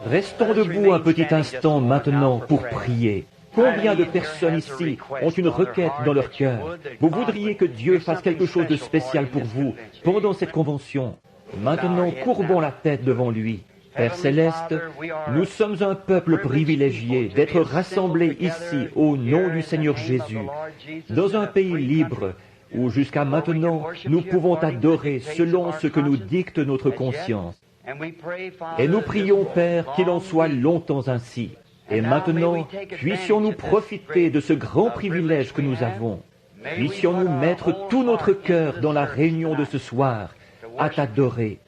Restons debout un petit instant maintenant pour prier. Combien de personnes ici ont une requête dans leur cœur? Vous voudriez que Dieu fasse quelque chose de spécial pour vous pendant cette convention. Maintenant, courbons la tête devant lui. Père Céleste, nous sommes un peuple privilégié d'être rassemblés ici au nom du Seigneur Jésus, dans un pays libre où jusqu'à maintenant nous pouvons t'adorer selon ce que nous dicte notre conscience. Et nous prions, Père, qu'il en soit longtemps ainsi. Et maintenant, puissions-nous profiter de ce grand privilège que nous avons. Puissions-nous mettre tout notre cœur dans la réunion de ce soir à t'adorer,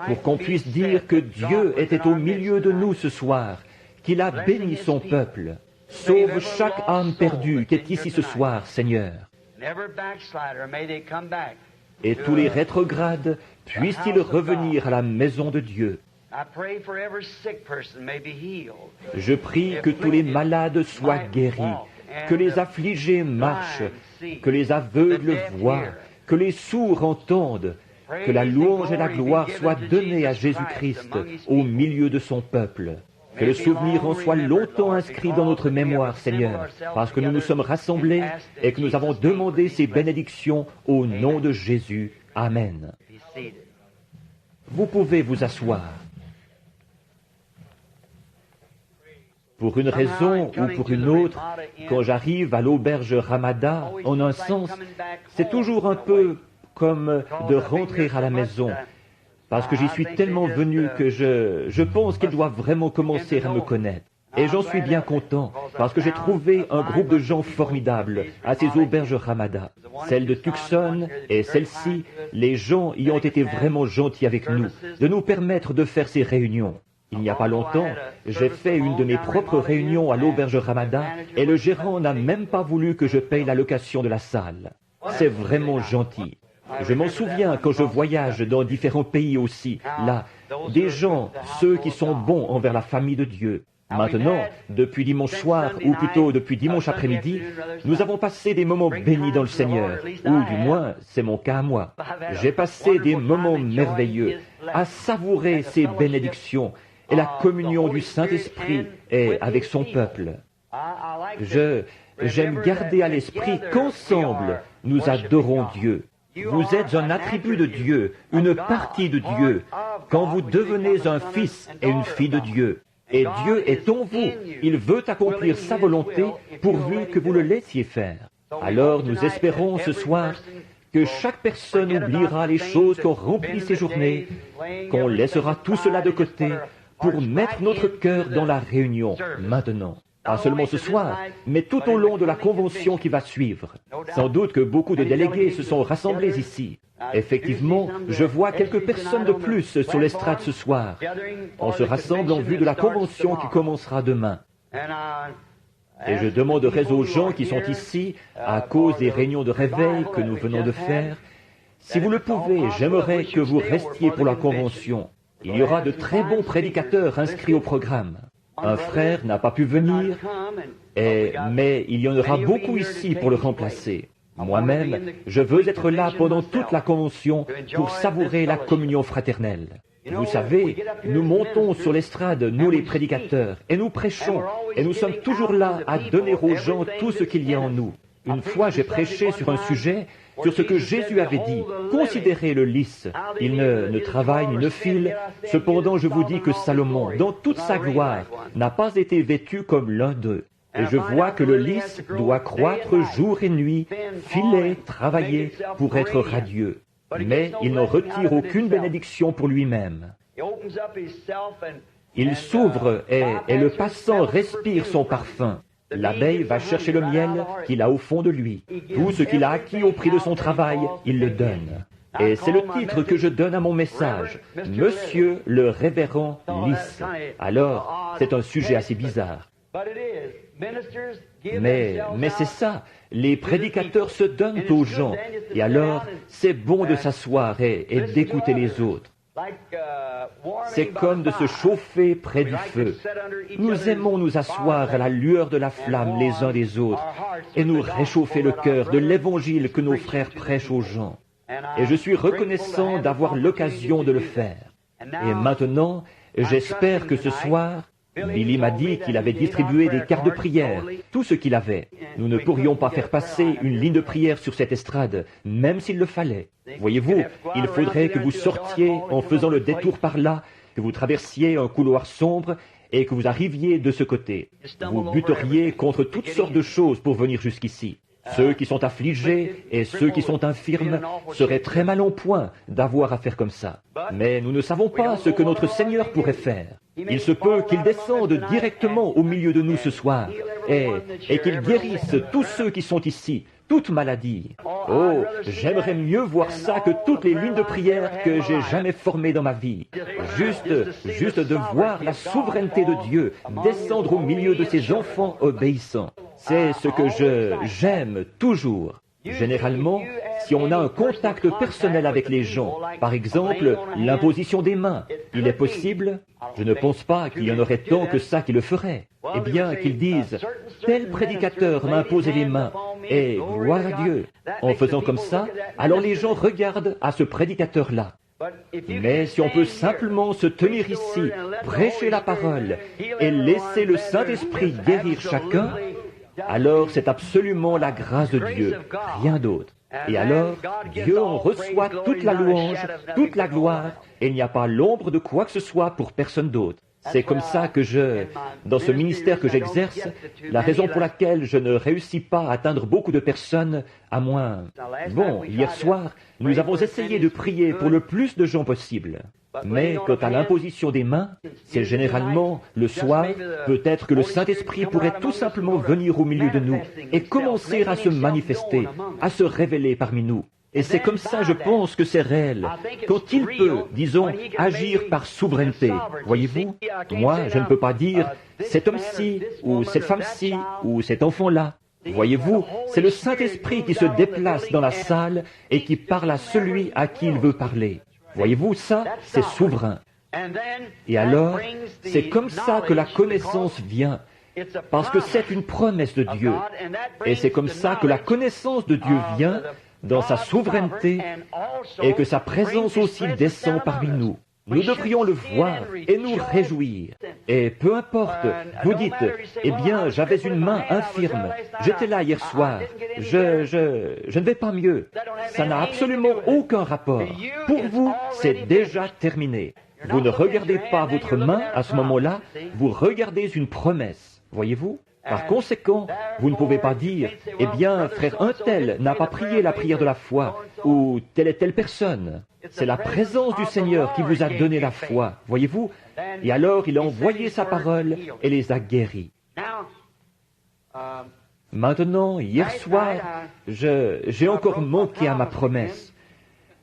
pour qu'on puisse dire que Dieu était au milieu de nous ce soir, qu'il a béni son peuple. Sauve chaque âme perdue qui est ici ce soir, Seigneur. Et tous les rétrogrades puissent-ils revenir à la maison de Dieu. Je prie que tous les malades soient guéris, que les affligés marchent, que les aveugles voient, que les sourds entendent, que la louange et la gloire soient données à Jésus-Christ au milieu de son peuple. Que le souvenir en soit longtemps inscrit dans notre mémoire, Seigneur, parce que nous nous sommes rassemblés et que nous avons demandé ces bénédictions au nom de Jésus. Amen. Vous pouvez vous asseoir. Pour une raison ou pour une autre, quand j'arrive à l'auberge Ramada, en un sens, c'est toujours un peu comme de rentrer à la maison, parce que j'y suis tellement venu que je pense qu'ils doivent vraiment commencer à me connaître. Et j'en suis bien content, parce que j'ai trouvé un groupe de gens formidables à ces auberges Ramada. Celle de Tucson et celle-ci, les gens y ont été vraiment gentils avec nous, de nous permettre de faire ces réunions. Il n'y a pas longtemps, j'ai fait une de mes propres réunions à l'auberge Ramada et le gérant n'a même pas voulu que je paye la location de la salle. C'est vraiment gentil. Je m'en souviens quand je voyage dans différents pays aussi, là, des gens, ceux qui sont bons envers la famille de Dieu. Maintenant, depuis dimanche soir, ou plutôt depuis dimanche après-midi, nous avons passé des moments bénis dans le Seigneur, ou du moins, c'est mon cas à moi. J'ai passé des moments merveilleux à savourer ces bénédictions et la communion du Saint-Esprit et avec son peuple. J'aime garder à l'esprit qu'ensemble, nous adorons Dieu. Vous êtes un attribut de Dieu, une partie de Dieu, quand vous devenez un fils et une fille de Dieu. Et Dieu est en vous. Il veut accomplir sa volonté pourvu que vous le laissiez faire. Alors nous espérons ce soir que chaque personne oubliera les choses qui ont rempli ses journées, qu'on laissera tout cela de côté pour mettre notre cœur dans la réunion maintenant. Pas seulement ce soir, mais tout au long de la convention qui va suivre. Sans doute que beaucoup de délégués se sont rassemblés ici. Effectivement, je vois quelques personnes de plus sur l'estrade ce soir. On se rassemble en vue de la convention qui commencera demain. Et je demanderai aux gens qui sont ici, à cause des réunions de réveil que nous venons de faire, si vous le pouvez, j'aimerais que vous restiez pour la convention. Il y aura de très bons prédicateurs inscrits au programme. Un frère n'a pas pu venir, mais il y en aura beaucoup ici pour le remplacer. Moi-même, je veux être là pendant toute la convention pour savourer la communion fraternelle. Vous savez, nous montons sur l'estrade, nous les prédicateurs, et nous prêchons, et nous sommes toujours là à donner aux gens tout ce qu'il y a en nous. Une fois, j'ai prêché sur un sujet, sur ce que Jésus avait dit. Considérez le lys. Il ne travaille ni ne file. Cependant, je vous dis que Salomon, dans toute sa gloire, n'a pas été vêtu comme l'un d'eux. Et je vois que le lys doit croître jour et nuit, filer, travailler pour être radieux. Mais il n'en retire aucune bénédiction pour lui-même. Il s'ouvre et le passant respire son parfum. L'abeille va chercher le miel qu'il a au fond de lui. Tout ce qu'il a acquis au prix de son travail, il le donne. Et c'est le titre que je donne à mon message, Monsieur le révérend Lys. Alors, c'est un sujet assez bizarre. Mais c'est ça, les prédicateurs se donnent aux gens, et alors c'est bon de s'asseoir et d'écouter les autres. C'est comme de se chauffer près du feu. Nous aimons nous asseoir à la lueur de la flamme les uns des autres et nous réchauffer le cœur de l'évangile que nos frères prêchent aux gens. Et je suis reconnaissant d'avoir l'occasion de le faire. Et maintenant, J'espère que ce soir, Billy m'a dit qu'il avait distribué des cartes de prière, tout ce qu'il avait. Nous ne pourrions pas faire passer une ligne de prière sur cette estrade, même s'il le fallait. Voyez-vous, il faudrait que vous sortiez en faisant le détour par là, que vous traversiez un couloir sombre et que vous arriviez de ce côté. Vous buteriez contre toutes sortes de choses pour venir jusqu'ici. Ceux qui sont affligés et ceux qui sont infirmes seraient très mal en point d'avoir à faire comme ça. Mais nous ne savons pas ce que notre Seigneur pourrait faire. Il se peut qu'il descende directement au milieu de nous ce soir et qu'il guérisse tous ceux qui sont ici, toute maladie. Oh, j'aimerais mieux voir ça que toutes les lignes de prière que j'ai jamais formées dans ma vie. Juste de voir la souveraineté de Dieu descendre au milieu de ses enfants obéissants. C'est ce que j'aime toujours. Généralement, si on a un contact personnel avec les gens, par exemple, l'imposition des mains, il est possible, je ne pense pas qu'il y en aurait tant que ça qui le ferait, eh bien qu'ils disent « Tel prédicateur m'a imposé les mains, et gloire à Dieu ». En faisant comme ça, alors les gens regardent à ce prédicateur-là. Mais si on peut simplement se tenir ici, prêcher la parole, et laisser le Saint-Esprit guérir chacun, alors c'est absolument la grâce de Dieu, rien d'autre. Et alors, Dieu en reçoit toute la louange, toute la gloire, et il n'y a pas l'ombre de quoi que ce soit pour personne d'autre. C'est comme ça que dans ce ministère que j'exerce, la raison pour laquelle je ne réussis pas à atteindre beaucoup de personnes, à moins... Bon, hier soir, nous avons essayé de prier pour le plus de gens possible. Mais quant à l'imposition des mains, c'est généralement le soir, peut-être que le Saint-Esprit pourrait tout simplement venir au milieu de nous et commencer à se manifester, à se révéler parmi nous. Et c'est comme ça, je pense, que c'est réel. Quand il peut, disons, agir par souveraineté, voyez-vous, moi, je ne peux pas dire cet homme-ci, ou cette femme-ci, ou cet enfant-là. Voyez-vous, c'est le Saint-Esprit qui se déplace dans la salle et qui parle à celui à qui il veut parler. Voyez-vous, ça, c'est souverain. Et alors, c'est comme ça que la connaissance vient, parce que c'est une promesse de Dieu. Et c'est comme ça que la connaissance de Dieu vient dans sa souveraineté et que sa présence aussi descend parmi nous. Nous devrions le voir et nous réjouir. Et peu importe, vous dites, eh bien, j'avais une main infirme, j'étais là hier soir, je ne vais pas mieux. Ça n'a absolument aucun rapport. Pour vous, c'est déjà terminé. Vous ne regardez pas votre main à ce moment-là, vous regardez une promesse. Voyez-vous ? Par conséquent, vous ne pouvez pas dire, eh bien, frère un tel n'a pas prié la prière de la foi, ou telle et telle personne. C'est la présence du Seigneur qui vous a donné la foi, voyez-vous? Et alors, il a envoyé sa parole et les a guéris. Maintenant, hier soir, j'ai encore manqué à ma promesse.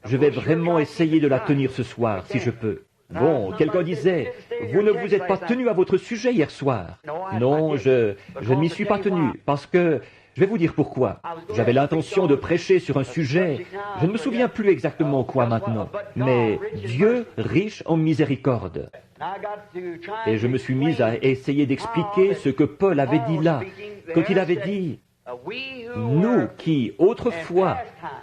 Je vais vraiment essayer de la tenir ce soir, si je peux. Bon, quelqu'un disait, vous ne vous êtes pas tenu à votre sujet hier soir. Non, je ne m'y suis pas tenu, parce que, je vais vous dire pourquoi. J'avais l'intention de prêcher sur un sujet, je ne me souviens plus exactement quoi maintenant, mais Dieu riche en miséricorde. Et je me suis mis à essayer d'expliquer ce que Paul avait dit là, quand il avait dit, nous qui, autrefois,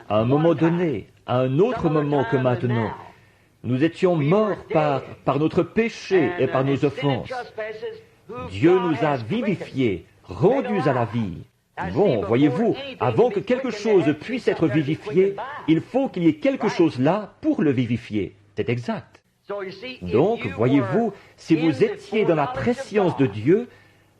à un moment donné, à un autre moment que maintenant, nous étions morts par notre péché et par nos offenses. Dieu nous a vivifiés, rendus à la vie. Bon, voyez-vous, avant que quelque chose puisse être vivifié, il faut qu'il y ait quelque chose là pour le vivifier. C'est exact. Donc, voyez-vous, si vous étiez dans la prescience de Dieu,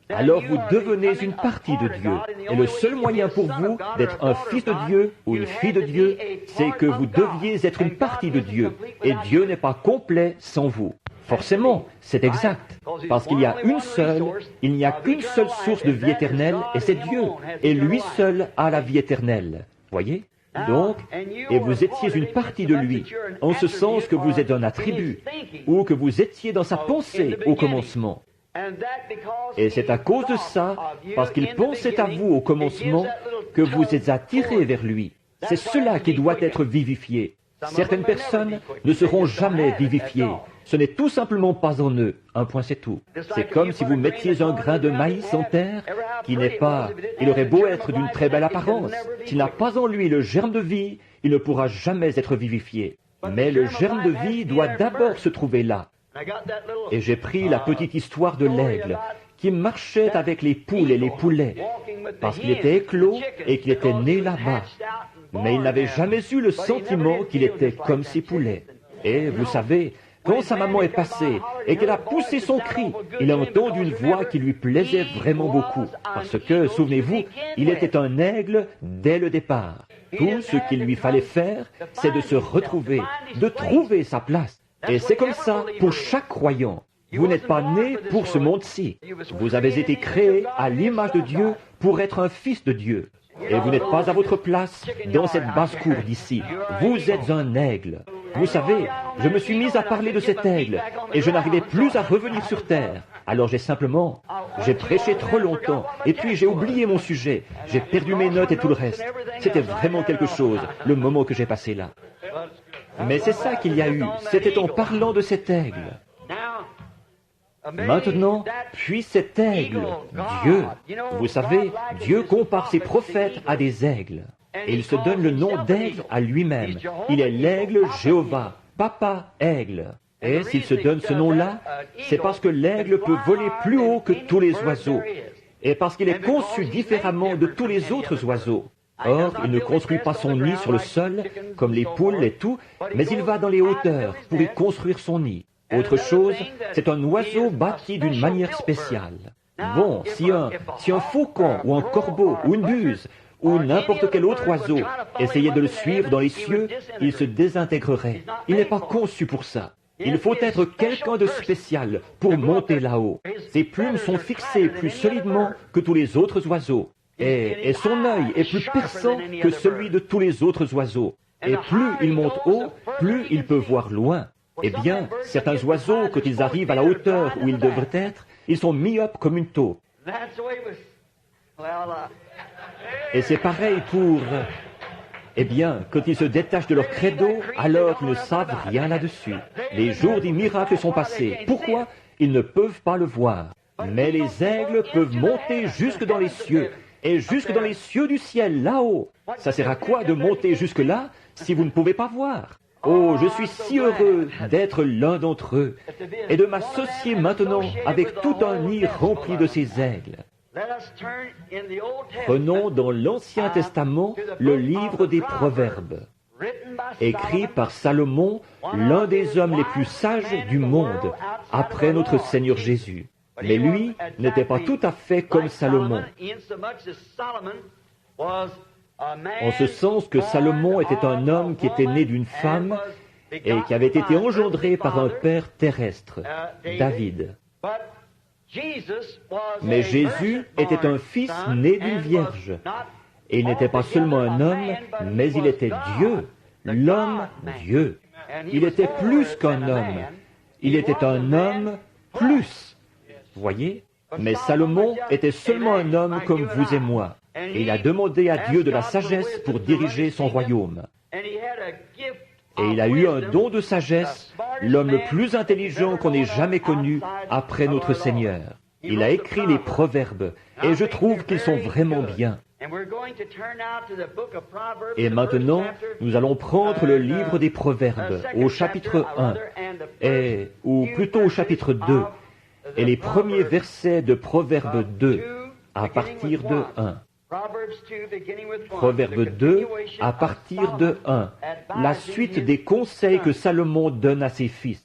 alors vous devenez une partie de Dieu. Et le seul moyen pour vous d'être un fils de Dieu ou une fille de Dieu, c'est que vous deviez être une partie de Dieu. Et Dieu n'est pas complet sans vous. Forcément, c'est exact. Parce qu'il y a il n'y a qu'une seule source de vie éternelle, et c'est Dieu. Et lui seul a la vie éternelle. Voyez ? Donc, et vous étiez une partie de lui, en ce sens que vous êtes un attribut, ou que vous étiez dans sa pensée au commencement. Et c'est à cause de ça, parce qu'il pensait à vous au commencement, que vous êtes attirés vers lui. C'est cela qui doit être vivifié. Certaines personnes ne seront jamais vivifiées. Ce n'est tout simplement pas en eux. Un point, c'est tout. C'est comme si vous mettiez un grain de maïs en terre, qui n'est pas... Il aurait beau être d'une très belle apparence. S'il n'a pas en lui le germe de vie, il ne pourra jamais être vivifié. Mais le germe de vie doit d'abord se trouver là. Et j'ai pris la petite histoire de l'aigle qui marchait avec les poules et les poulets, parce qu'il était éclos et qu'il était né là-bas. Mais il n'avait jamais eu le sentiment qu'il était comme ces poulets. Et vous savez, quand sa maman est passée et qu'elle a poussé son cri, il a entendu une voix qui lui plaisait vraiment beaucoup. Parce que, souvenez-vous, il était un aigle dès le départ. Tout ce qu'il lui fallait faire, c'est de se retrouver, de trouver sa place. Et c'est comme ça pour chaque croyant. Vous n'êtes pas né pour ce monde-ci. Vous avez été créé à l'image de Dieu pour être un fils de Dieu. Et vous n'êtes pas à votre place dans cette basse-cour d'ici. Vous êtes un aigle. Vous savez, je me suis mis à parler de cet aigle et je n'arrivais plus à revenir sur terre. Alors j'ai prêché trop longtemps et puis j'ai oublié mon sujet. J'ai perdu mes notes et tout le reste. C'était vraiment quelque chose, le moment que j'ai passé là. Mais c'est ça qu'il y a eu. C'était en parlant de cet aigle. Maintenant, puis cet aigle, Dieu, vous savez, Dieu compare ses prophètes à des aigles. Et il se donne le nom d'aigle à lui-même. Il est l'aigle Jéhovah, Papa Aigle. Et s'il se donne ce nom-là, c'est parce que l'aigle peut voler plus haut que tous les oiseaux. Et parce qu'il est conçu différemment de tous les autres oiseaux. Or, il ne construit pas son nid sur le sol, comme les poules et tout, mais il va dans les hauteurs pour y construire son nid. Autre chose, c'est un oiseau bâti d'une manière spéciale. Bon, si un faucon ou un corbeau ou une buse ou n'importe quel autre oiseau essayait de le suivre dans les cieux, il se désintégrerait. Il n'est pas conçu pour ça. Il faut être quelqu'un de spécial pour monter là-haut. Ses plumes sont fixées plus solidement que tous les autres oiseaux. Et son œil est plus perçant que celui de tous les autres oiseaux. Et plus il monte haut, plus il peut voir loin. Eh bien, certains oiseaux, quand ils arrivent à la hauteur où ils devraient être, ils sont myopes comme une taupe. Et c'est pareil pour... Eh bien, quand ils se détachent de leur credo, alors ils ne savent rien là-dessus. Les jours des miracles sont passés. Pourquoi? Ils ne peuvent pas le voir. Mais les aigles peuvent monter jusque dans les cieux, et jusque dans les cieux du ciel, là-haut. Ça sert à quoi de monter jusque-là si vous ne pouvez pas voir? Oh, je suis si heureux d'être l'un d'entre eux et de m'associer maintenant avec tout un nid rempli de ces aigles. Prenons dans l'Ancien Testament le livre des Proverbes, écrit par Salomon, l'un des hommes les plus sages du monde, après notre Seigneur Jésus. Mais lui n'était pas tout à fait comme Salomon, en ce sens que Salomon était un homme qui était né d'une femme et qui avait été engendré par un père terrestre, David. Mais Jésus était un fils né d'une vierge. Et il n'était pas seulement un homme, mais il était Dieu, l'homme Dieu. Il était plus qu'un homme. Il était un homme plus. Voyez? Mais Salomon était seulement un homme comme vous et moi. Et il a demandé à Dieu de la sagesse pour diriger son royaume. Et il a eu un don de sagesse, l'homme le plus intelligent qu'on ait jamais connu après notre Seigneur. Il a écrit les Proverbes, et je trouve qu'ils sont vraiment bien. Et maintenant, nous allons prendre le livre des Proverbes, au chapitre 1, ou plutôt au chapitre 2, et les premiers versets de Proverbes 2, à partir de 1. Proverbe 2, à partir de 1, la suite des conseils que Salomon donne à ses fils.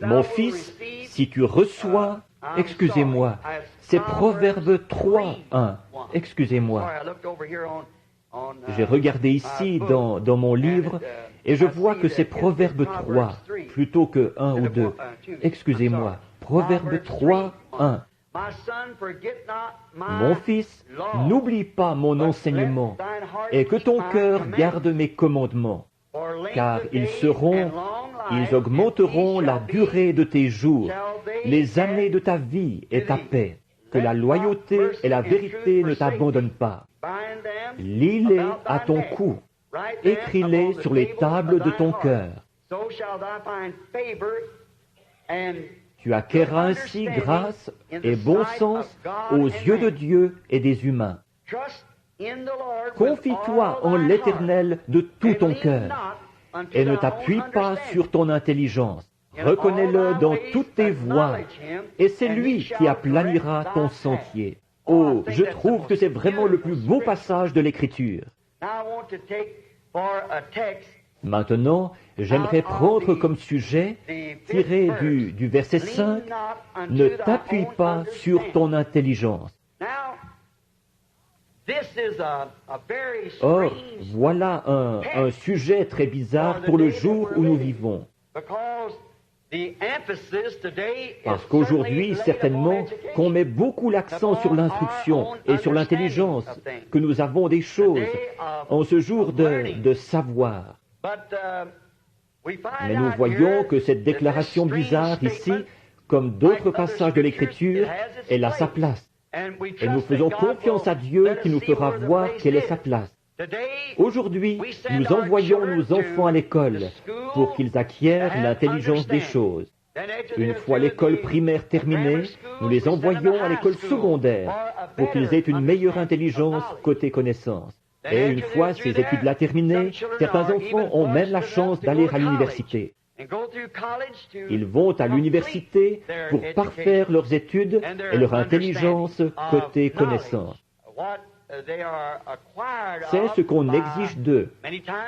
Mon fils, si tu reçois, excusez-moi, c'est Proverbe 3, 1, excusez-moi. J'ai regardé ici dans mon livre et je vois que c'est Proverbe 3, plutôt que 1 ou 2. Excusez-moi, Proverbe 3, 1. Mon fils, n'oublie pas mon enseignement et que ton cœur garde mes commandements, car ils augmenteront la durée de tes jours, les années de ta vie et ta paix. Que la loyauté et la vérité ne t'abandonnent pas. Lis-les à ton cou, écris-les sur les tables de ton cœur. Tu acquerras ainsi grâce et bon sens aux yeux de Dieu et des humains. Confie-toi en l'Éternel de tout ton cœur et ne t'appuie pas sur ton intelligence. Reconnais-le dans toutes tes voies, et c'est lui qui aplanira ton sentier. Oh, je trouve que c'est vraiment le plus beau passage de l'Écriture. Maintenant, j'aimerais prendre comme sujet, tiré du verset 5, « Ne t'appuie pas sur ton intelligence ». Or, voilà un sujet très bizarre pour le jour où nous vivons. Parce qu'aujourd'hui, certainement, qu'on met beaucoup l'accent sur l'instruction et sur l'intelligence, que nous avons des choses en ce jour de savoir. Mais nous voyons que cette déclaration bizarre ici, comme d'autres passages de l'Écriture, elle a sa place. Et nous faisons confiance à Dieu qui nous fera voir quelle est sa place. Aujourd'hui, nous envoyons nos enfants à l'école pour qu'ils acquièrent l'intelligence des choses. Une fois l'école primaire terminée, nous les envoyons à l'école secondaire pour qu'ils aient une meilleure intelligence côté connaissance. Et une fois ces études-là terminées, certains enfants ont même la chance d'aller à l'université. Ils vont à l'université pour parfaire leurs études et leur intelligence côté connaissance. C'est ce qu'on exige d'eux.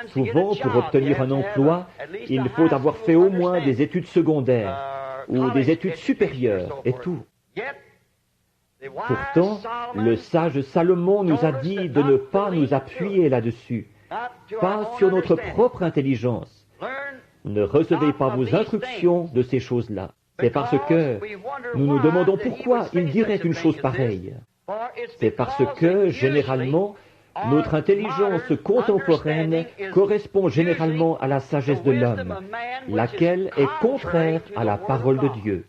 Souvent, pour obtenir un emploi, il faut avoir fait au moins des études secondaires ou des études supérieures et tout. Pourtant, le sage Salomon nous a dit de ne pas nous appuyer là-dessus, pas sur notre propre intelligence. Ne recevez pas vos instructions de ces choses-là. C'est parce que nous nous demandons pourquoi il dirait une chose pareille. C'est parce que, généralement, notre intelligence contemporaine correspond généralement à la sagesse de l'homme, laquelle est contraire à la parole de Dieu.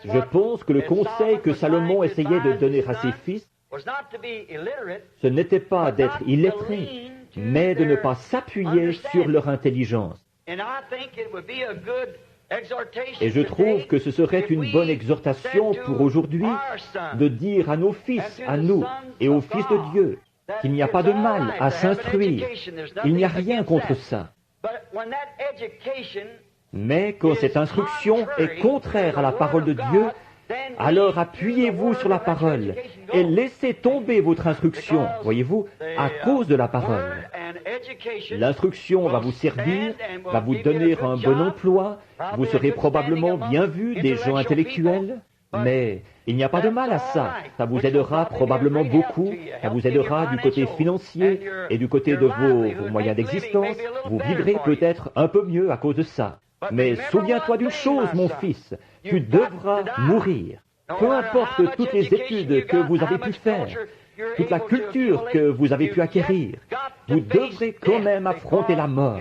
Je pense que le conseil que Salomon essayait de donner à ses fils, ce n'était pas d'être illettrés, mais de ne pas s'appuyer sur leur intelligence. Et je trouve que ce serait une bonne exhortation pour aujourd'hui de dire à nos fils, à nous et aux fils de Dieu, qu'il n'y a pas de mal à s'instruire. Il n'y a rien contre ça. Mais quand cette instruction est contraire à la parole de Dieu, alors appuyez-vous sur la parole et laissez tomber votre instruction, voyez-vous, à cause de la parole. L'instruction va vous servir, va vous donner un bon emploi, vous serez probablement bien vu des gens intellectuels, mais il n'y a pas de mal à ça. Ça vous aidera probablement beaucoup, ça vous aidera du côté financier et du côté de vos moyens d'existence. Vous vivrez peut-être un peu mieux à cause de ça. Mais souviens-toi d'une chose, mon fils, tu devras mourir. Peu importe toutes les études que vous avez pu faire, toute la culture que vous avez pu acquérir, vous devrez quand même affronter la mort,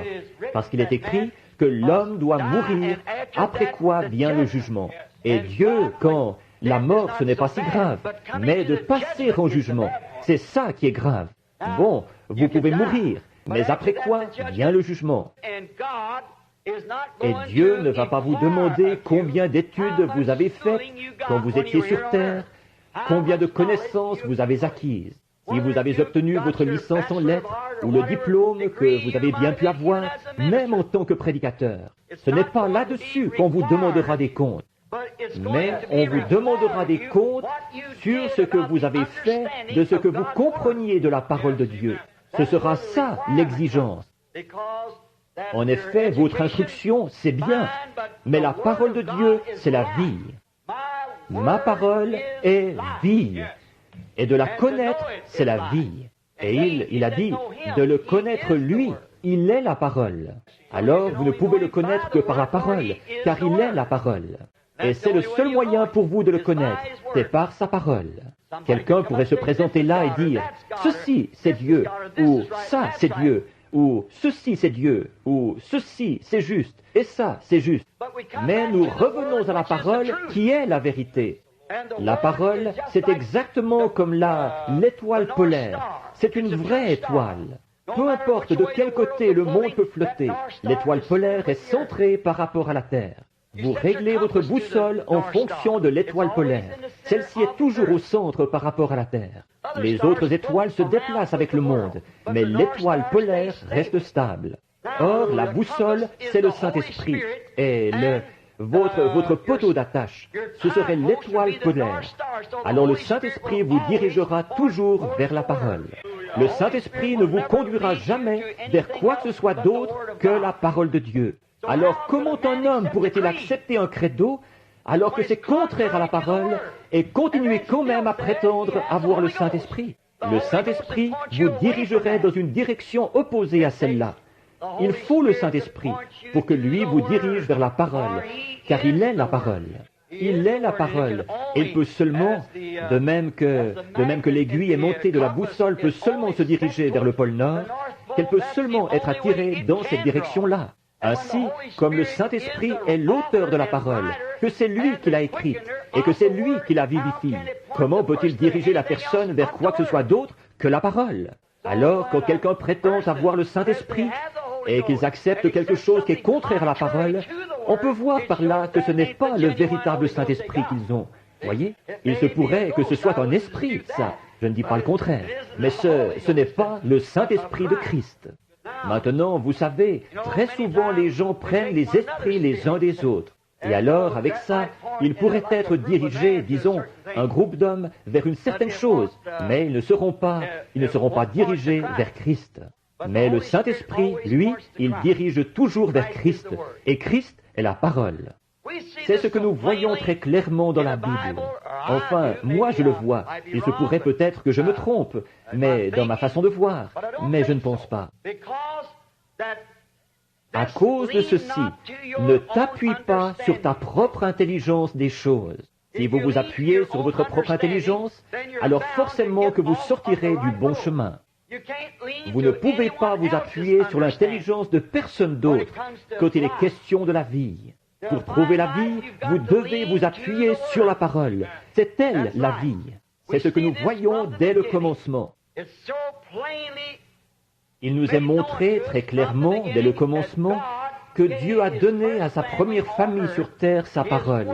parce qu'il est écrit que l'homme doit mourir, après quoi vient le jugement. Et Dieu, quand la mort, ce n'est pas si grave, mais de passer en jugement, c'est ça qui est grave. Bon, vous pouvez mourir, mais après quoi vient le jugement. Et Dieu ne va pas vous demander combien d'études vous avez faites quand vous étiez sur terre, combien de connaissances vous avez acquises. Si vous avez obtenu votre licence en lettres ou le diplôme que vous avez bien pu avoir, même en tant que prédicateur, ce n'est pas là-dessus qu'on vous demandera des comptes. Mais on vous demandera des comptes sur ce que vous avez fait, de ce que vous compreniez de la parole de Dieu. Ce sera ça l'exigence. En effet, votre instruction, c'est bien, mais la parole de Dieu, c'est la vie. Ma parole est vie. Et de la connaître, c'est la vie. Et il a dit, de le connaître lui, il est la parole. Alors, vous ne pouvez le connaître que par la parole, car il est la parole. Et c'est le seul moyen pour vous de le connaître, c'est par sa parole. Quelqu'un pourrait se présenter là et dire, ceci c'est Dieu, ou ça c'est Dieu, ou ceci c'est Dieu, ou ceci c'est juste, et ça c'est juste. Mais nous revenons à la parole qui est la vérité. La parole, c'est exactement comme l'étoile polaire. C'est une vraie étoile. Peu importe de quel côté le monde peut flotter, l'étoile polaire est centrée par rapport à la Terre. Vous réglez votre boussole en fonction de l'étoile polaire. Celle-ci est toujours au centre par rapport à la Terre. Les autres étoiles se déplacent avec le monde, mais l'étoile polaire reste stable. Or, la boussole, c'est le Saint-Esprit. Et votre poteau d'attache, ce serait l'étoile polaire. Alors le Saint-Esprit vous dirigera toujours vers la parole. Le Saint-Esprit ne vous conduira jamais vers quoi que ce soit d'autre que la parole de Dieu. Alors comment un homme pourrait-il accepter un credo alors que c'est contraire à la parole et continuer quand même à prétendre avoir le Saint-Esprit? Le Saint-Esprit vous dirigerait dans une direction opposée à celle-là. Il faut le Saint-Esprit pour que lui vous dirige vers la parole, car il est la parole. Il est la parole, et il peut seulement, de même que l'aiguille aimantée de la boussole peut seulement se diriger vers le pôle Nord, qu'elle peut seulement être attirée dans cette direction-là. Ainsi, comme le Saint-Esprit est l'auteur de la parole, que c'est lui qui l'a écrite, et que c'est lui qui la vivifie, comment peut-il diriger la personne vers quoi que ce soit d'autre que la parole? Alors, quand quelqu'un prétend avoir le Saint-Esprit, et qu'ils acceptent quelque chose qui est contraire à la parole, on peut voir par là que ce n'est pas le véritable Saint-Esprit qu'ils ont. Voyez? Il se pourrait que ce soit un esprit, ça. Je ne dis pas le contraire. Mais ce n'est pas le Saint-Esprit de Christ. Maintenant, vous savez, très souvent les gens prennent les esprits les uns des autres. Et alors, avec ça, ils pourraient être dirigés, disons, un groupe d'hommes vers une certaine chose, mais ils ne seront pas dirigés vers Christ. Mais le Saint-Esprit, lui, il dirige toujours vers Christ, et Christ est la parole. C'est ce que nous voyons très clairement dans la Bible. Enfin, moi je le vois. Il se pourrait peut-être que je me trompe, mais dans ma façon de voir, mais je ne pense pas. À cause de ceci, ne t'appuie pas sur ta propre intelligence des choses. Si vous vous appuyez sur votre propre intelligence, alors forcément que vous sortirez du bon chemin. Vous ne pouvez pas vous appuyer sur l'intelligence de personne d'autre quand il est question de la vie. Pour trouver la vie, vous devez vous appuyer sur la parole. C'est elle, la vie. C'est ce que nous voyons dès le commencement. Il nous est montré très clairement, dès le commencement, que Dieu a donné à sa première famille sur terre sa parole,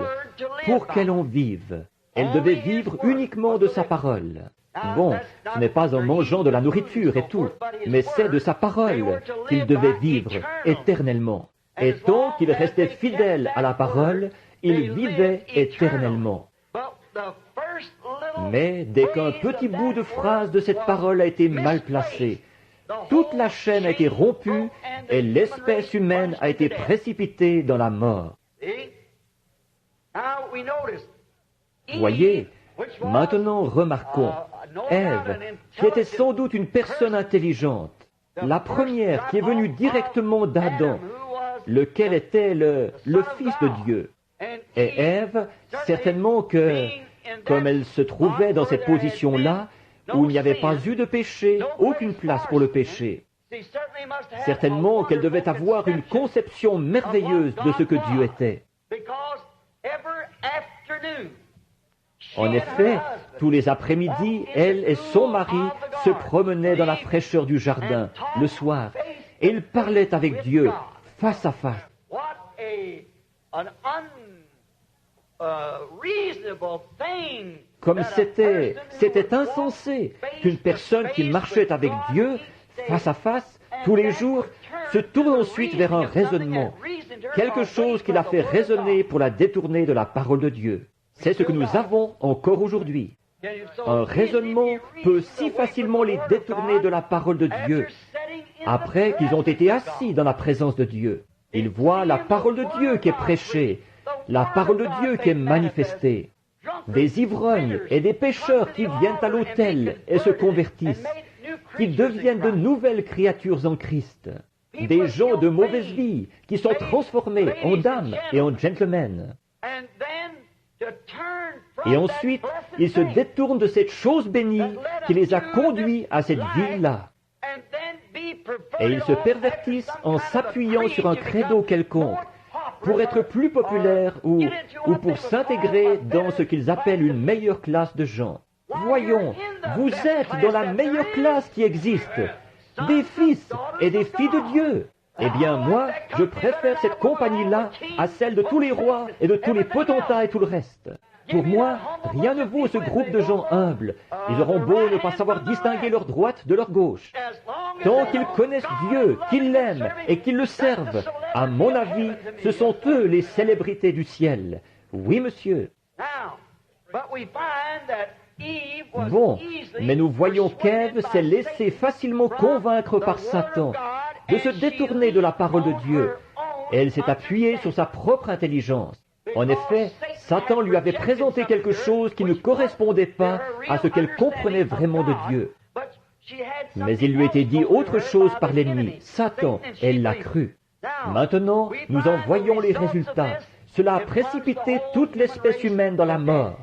pour qu'elle en vive. Elle devait vivre uniquement de sa parole. Bon, ce n'est pas en mangeant de la nourriture et tout, mais c'est de sa parole qu'il devait vivre éternellement. Et tant qu'il restait fidèle à la parole, il vivait éternellement. Mais dès qu'un petit bout de phrase de cette parole a été mal placé, toute la chaîne a été rompue et l'espèce humaine a été précipitée dans la mort. Voyez, maintenant remarquons, Ève, qui était sans doute une personne intelligente, la première qui est venue directement d'Adam, lequel était le Fils de Dieu. Et Ève, certainement que, comme elle se trouvait dans cette position-là, où il n'y avait pas eu de péché, aucune place pour le péché, certainement qu'elle devait avoir une conception merveilleuse de ce que Dieu était. En effet, tous les après-midi, elle et son mari se promenaient dans la fraîcheur du jardin, le soir, et ils parlaient avec Dieu, face à face. Comme c'était insensé qu'une personne qui marchait avec Dieu, face à face, tous les jours, se tourne ensuite vers un raisonnement, quelque chose qui l'a fait raisonner pour la détourner de la parole de Dieu. C'est ce que nous avons encore aujourd'hui. Un raisonnement peut si facilement les détourner de la parole de Dieu. Après qu'ils ont été assis dans la présence de Dieu, ils voient la parole de Dieu qui est prêchée, la parole de Dieu qui est manifestée. Des ivrognes et des pécheurs qui viennent à l'autel et se convertissent, qui deviennent de nouvelles créatures en Christ. Des gens de mauvaise vie qui sont transformés en dames et en gentlemen. Et ensuite, ils se détournent de cette chose bénie qui les a conduits à cette vie-là. Et ils se pervertissent en s'appuyant sur un credo quelconque pour être plus populaires ou pour s'intégrer dans ce qu'ils appellent une meilleure classe de gens. Voyons, vous êtes dans la meilleure classe qui existe, des fils et des filles de Dieu. Eh bien, moi, je préfère cette compagnie-là à celle de tous les rois et de tous les potentats et tout le reste. Pour moi, rien ne vaut ce groupe de gens humbles. Ils auront beau ne pas savoir distinguer leur droite de leur gauche. Tant qu'ils connaissent Dieu, qu'ils l'aiment et qu'ils le servent, à mon avis, ce sont eux les célébrités du ciel. Oui, monsieur. Bon, mais nous voyons qu'Ève s'est laissée facilement convaincre par Satan de se détourner de la parole de Dieu. Elle s'est appuyée sur sa propre intelligence. En effet, Satan lui avait présenté quelque chose qui ne correspondait pas à ce qu'elle comprenait vraiment de Dieu. Mais il lui était dit autre chose par l'ennemi, Satan, elle l'a cru. Maintenant, nous en voyons les résultats. Cela a précipité toute l'espèce humaine dans la mort.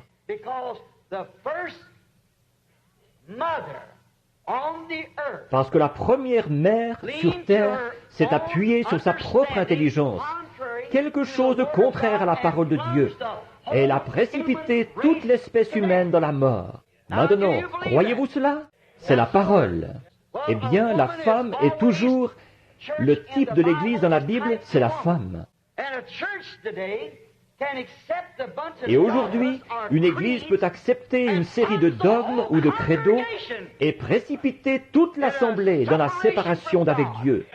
Parce que la première mère sur terre s'est appuyée sur sa propre intelligence, quelque chose de contraire à la parole de Dieu. Elle a précipité toute l'espèce humaine dans la mort. Maintenant, croyez-vous cela? C'est la parole. Eh bien, la femme est toujours le type de l'Église dans la Bible, c'est la femme. Et aujourd'hui, une Église peut accepter une série de dogmes ou de credos et précipiter toute l'assemblée dans la séparation d'avec Dieu.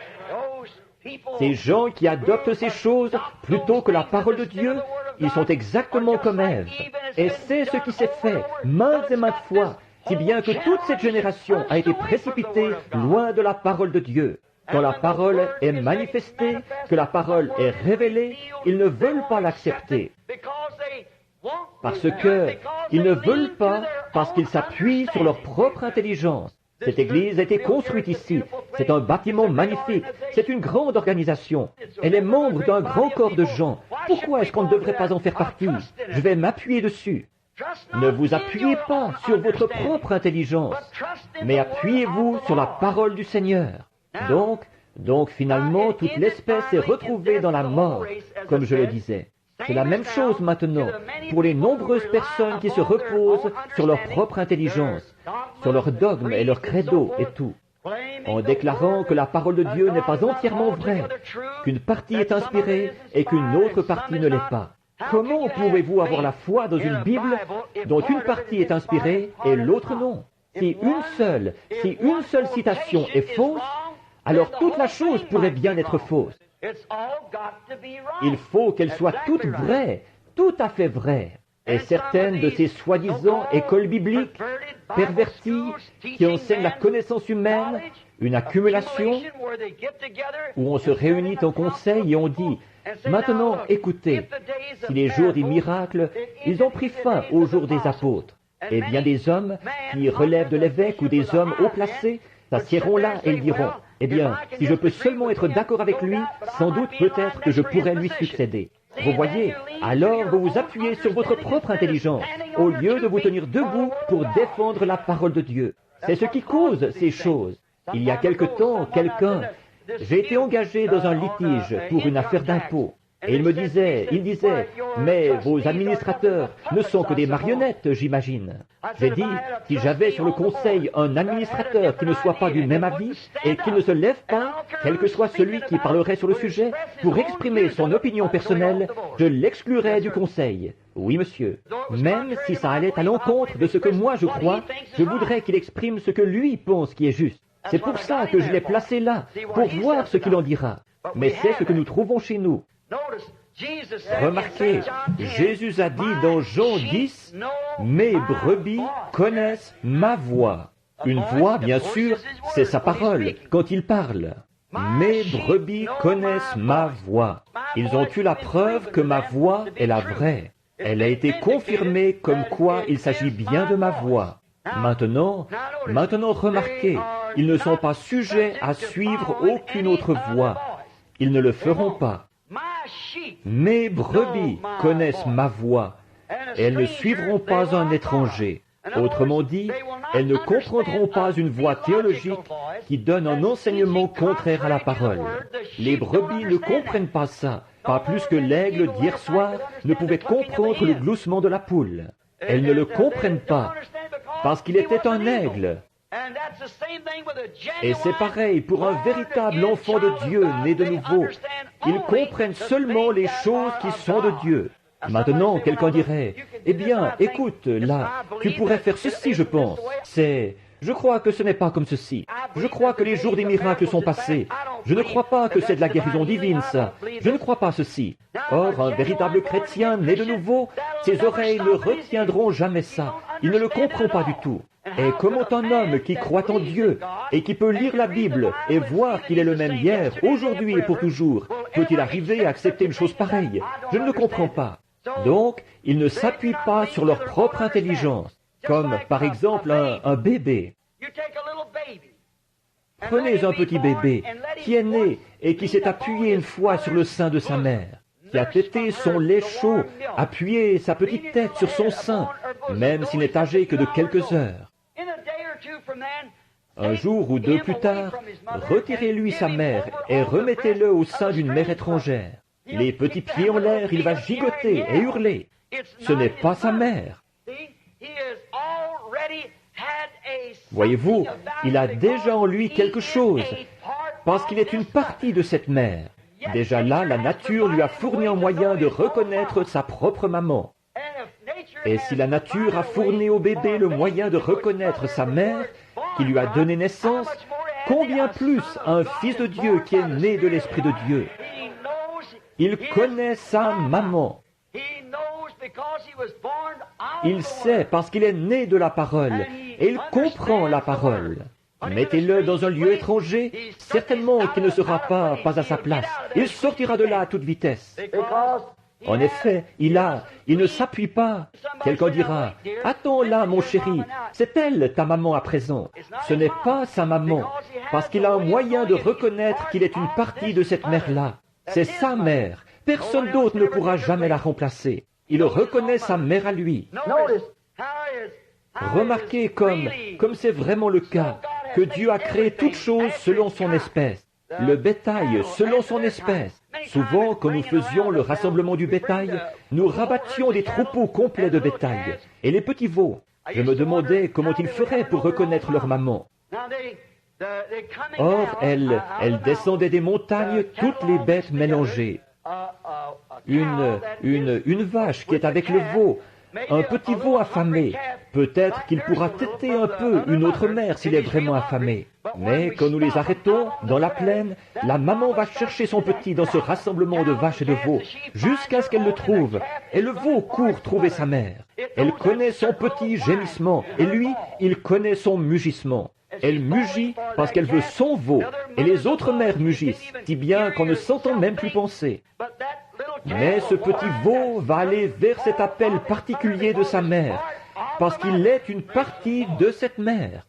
Ces gens qui adoptent ces choses plutôt que la parole de Dieu, ils sont exactement comme Ève. Et c'est ce qui s'est fait maintes et maintes fois, si bien que toute cette génération a été précipitée loin de la parole de Dieu. Quand la parole est manifestée, que la parole est révélée, ils ne veulent pas l'accepter. Parce qu'ils ne veulent pas, parce qu'ils s'appuient sur leur propre intelligence. Cette église a été construite ici. C'est un bâtiment magnifique. C'est une grande organisation. Elle est membre d'un grand corps de gens. Pourquoi est-ce qu'on ne devrait pas en faire partie? Je vais m'appuyer dessus. Ne vous appuyez pas sur votre propre intelligence, mais appuyez-vous sur la parole du Seigneur. Donc finalement, toute l'espèce est retrouvée dans la mort, comme je le disais. C'est la même chose maintenant pour les nombreuses personnes qui se reposent sur leur propre intelligence, sur leurs dogmes et leurs credos et tout, en déclarant que la parole de Dieu n'est pas entièrement vraie, qu'une partie est inspirée et qu'une autre partie ne l'est pas. Comment pouvez-vous avoir la foi dans une Bible dont une partie est inspirée et l'autre non? Si une seule citation est fausse, alors toute la chose pourrait bien être fausse. Il faut qu'elle soit toute vraie, tout à fait vraie. Et certaines de ces soi-disant écoles bibliques perverties qui enseignent la connaissance humaine, une accumulation, où on se réunit en conseil et on dit « Maintenant, écoutez, si les jours des miracles, ils ont pris fin aux jours des apôtres, et bien des hommes qui relèvent de l'évêque ou des hommes haut placés s'assiéront là et ils diront « Eh bien, si je peux seulement être d'accord avec lui, sans doute peut-être que je pourrais lui succéder. » Vous voyez, alors vous vous appuyez sur votre propre intelligence, au lieu de vous tenir debout pour défendre la parole de Dieu. C'est ce qui cause ces choses. Il y a quelque temps, j'ai été engagé dans un litige pour une affaire d'impôt. Et il disait, mais vos administrateurs ne sont que des marionnettes, j'imagine. J'ai dit, si j'avais sur le conseil un administrateur qui ne soit pas du même avis et qui ne se lève pas, quel que soit celui qui parlerait sur le sujet, pour exprimer son opinion personnelle, je l'exclurais du conseil. Oui, monsieur. Même si ça allait à l'encontre de ce que moi je crois, je voudrais qu'il exprime ce que lui pense qui est juste. C'est pour ça que je l'ai placé là, pour voir ce qu'il en dira. Mais c'est ce que nous trouvons chez nous. Remarquez, Jésus a dit dans Jean 10, « Mes brebis connaissent ma voix. » Une voix, bien sûr, c'est sa parole, quand il parle. « Mes brebis connaissent ma voix. » Ils ont eu la preuve que ma voix est la vraie. Elle a été confirmée comme quoi il s'agit bien de ma voix. Maintenant, remarquez, ils ne sont pas sujets à suivre aucune autre voie. Ils ne le feront pas. Mes brebis connaissent ma voix, et elles ne suivront pas un étranger. Autrement dit, elles ne comprendront pas une voie théologique qui donne un enseignement contraire à la parole. Les brebis ne comprennent pas ça, pas plus que l'aigle d'hier soir ne pouvait comprendre le gloussement de la poule. Elles ne le comprennent pas, parce qu'il était un aigle. Et c'est pareil pour un véritable enfant de Dieu né de nouveau. Ils comprennent seulement les choses qui sont de Dieu. Maintenant, quelqu'un dirait, eh bien, écoute, là, tu pourrais faire ceci, je pense. Je crois que ce n'est pas comme ceci. Je crois que les jours des miracles sont passés. Je ne crois pas que c'est de la guérison divine, ça. Je ne crois pas ceci. Or, un véritable chrétien né de nouveau, ses oreilles ne retiendront jamais ça. Il ne le comprend pas du tout. Et comment un homme qui croit en Dieu et qui peut lire la Bible et voir qu'il est le même hier, aujourd'hui et pour toujours, peut-il arriver à accepter une chose pareille? Je ne le comprends pas. Donc, ils ne s'appuient pas sur leur propre intelligence, comme par exemple un bébé. Prenez un petit bébé qui est né et qui s'est appuyé une fois sur le sein de sa mère, qui a tété son lait chaud, appuyé sa petite tête sur son sein, même s'il n'est âgé que de quelques heures. Un jour ou deux plus tard, retirez-lui sa mère et remettez-le au sein d'une mère étrangère. Les petits pieds en l'air, il va gigoter et hurler. Ce n'est pas sa mère. Voyez-vous, il a déjà en lui quelque chose, parce qu'il est une partie de cette mère. Déjà là, la nature lui a fourni un moyen de reconnaître sa propre maman. Et si la nature a fourni au bébé le moyen de reconnaître sa mère, qui lui a donné naissance, combien plus un fils de Dieu qui est né de l'Esprit de Dieu? Il connaît sa maman. Il sait parce qu'il est né de la parole, et il comprend la parole. Mettez-le dans un lieu étranger, certainement qu'il ne sera pas à sa place. Il sortira de là à toute vitesse. En effet, il ne s'appuie pas. Quelqu'un dira, « Attends là, mon chéri, c'est elle ta maman à présent. » Ce n'est pas sa maman, parce qu'il a un moyen de reconnaître qu'il est une partie de cette mère-là. C'est sa mère. Personne d'autre ne pourra jamais la remplacer. Il reconnaît sa mère à lui. Remarquez comme c'est vraiment le cas, que Dieu a créé toutes choses selon son espèce. Le bétail selon son espèce. Souvent, quand nous faisions le rassemblement du bétail, nous rabattions des troupeaux complets de bétail. Et les petits veaux, je me demandais comment ils feraient pour reconnaître leur maman. Or, elles descendaient des montagnes, toutes les bêtes mélangées. Une vache qui est avec le veau, un petit veau affamé. Peut-être qu'il pourra téter un peu une autre mère s'il est vraiment affamé. Mais quand nous les arrêtons, dans la plaine, la maman va chercher son petit dans ce rassemblement de vaches et de veaux, jusqu'à ce qu'elle le trouve. Et le veau court trouver sa mère. Elle connaît son petit gémissement, et lui, il connaît son mugissement. Elle mugit parce qu'elle veut son veau, et les autres mères mugissent, si bien qu'on ne s'entend même plus penser. Mais ce petit veau va aller vers cet appel particulier de sa mère, parce qu'il est une partie de cette mère.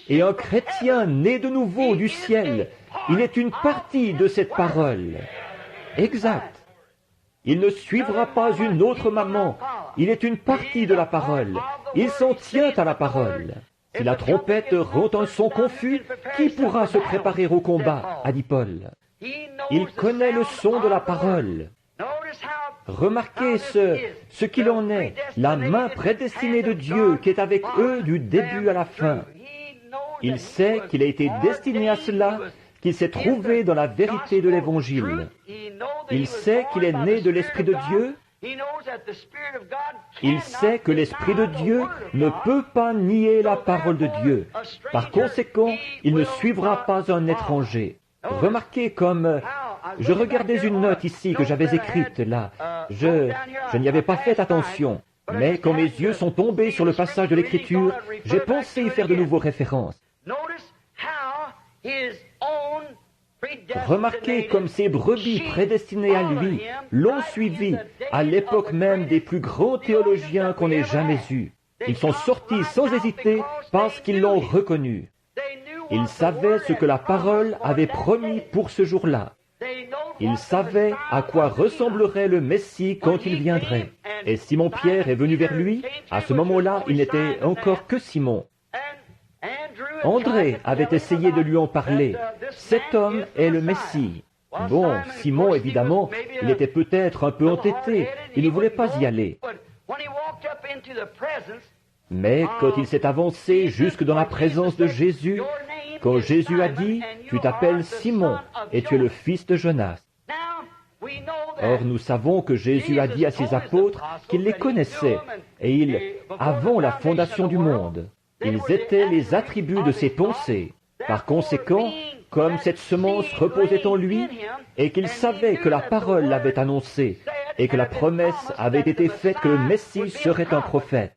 Et un chrétien né de nouveau du ciel, il est une partie de cette parole. Exact. Il ne suivra pas une autre maman. Il est une partie de la parole. Il s'en tient à la parole. Si la trompette rend un son confus, qui pourra se préparer au combat, a dit Paul. Il connaît le son de la parole. Remarquez ce qu'il en est, la main prédestinée de Dieu qui est avec eux du début à la fin. Il sait qu'il a été destiné à cela, qu'il s'est trouvé dans la vérité de l'Évangile. Il sait qu'il est né de l'Esprit de Dieu. Il sait que l'Esprit de Dieu ne peut pas nier la parole de Dieu. Par conséquent, il ne suivra pas un étranger. Remarquez comme... Je regardais une note ici que j'avais écrite là. Je n'y avais pas fait attention. Mais quand mes yeux sont tombés sur le passage de l'Écriture, j'ai pensé y faire de nouveau référence. Remarquez comme ces brebis prédestinées à lui l'ont suivi à l'époque même des plus grands théologiens qu'on ait jamais eus. Ils sont sortis sans hésiter parce qu'ils l'ont reconnu. Ils savaient ce que la parole avait promis pour ce jour-là. Ils savaient à quoi ressemblerait le Messie quand il viendrait. Et Simon-Pierre est venu vers lui. À ce moment-là, il n'était encore que Simon. André avait essayé de lui en parler. Cet homme est le Messie. Bon, Simon, évidemment, il était peut-être un peu entêté. Il ne voulait pas y aller. Mais quand il s'est avancé jusque dans la présence de Jésus, quand Jésus a dit, « Tu t'appelles Simon, et tu es le fils de Jonas », Or, nous savons que Jésus a dit à ses apôtres qu'il les connaissait, et avant la fondation du monde, ils étaient les attributs de ses pensées. Par conséquent, comme cette semence reposait en lui, et qu'il savait que la parole l'avait annoncé, et que la promesse avait été faite que le Messie serait un prophète.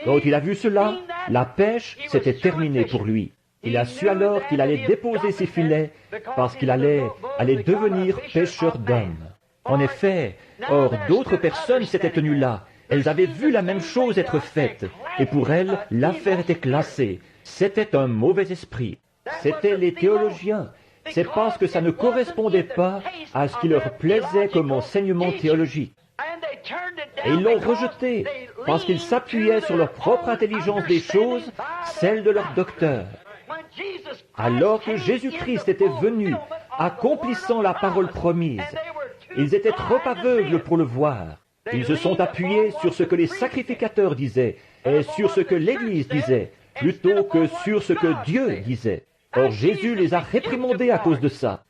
Quand il a vu cela, la pêche s'était terminée pour lui. Il a su alors qu'il allait déposer ses filets, parce qu'il allait devenir pêcheur d'hommes. En effet, or d'autres personnes s'étaient tenues là. Elles avaient vu la même chose être faite, et pour elles, l'affaire était classée. C'était un mauvais esprit. C'étaient les théologiens. C'est parce que ça ne correspondait pas à ce qui leur plaisait comme enseignement théologique. Et ils l'ont rejeté, parce qu'ils s'appuyaient sur leur propre intelligence des choses, celle de leur docteur. Alors que Jésus-Christ était venu, accomplissant la parole promise, ils étaient trop aveugles pour le voir. Ils se sont appuyés sur ce que les sacrificateurs disaient et sur ce que l'Église disait, plutôt que sur ce que Dieu disait. Or Jésus les a réprimandés à cause de ça.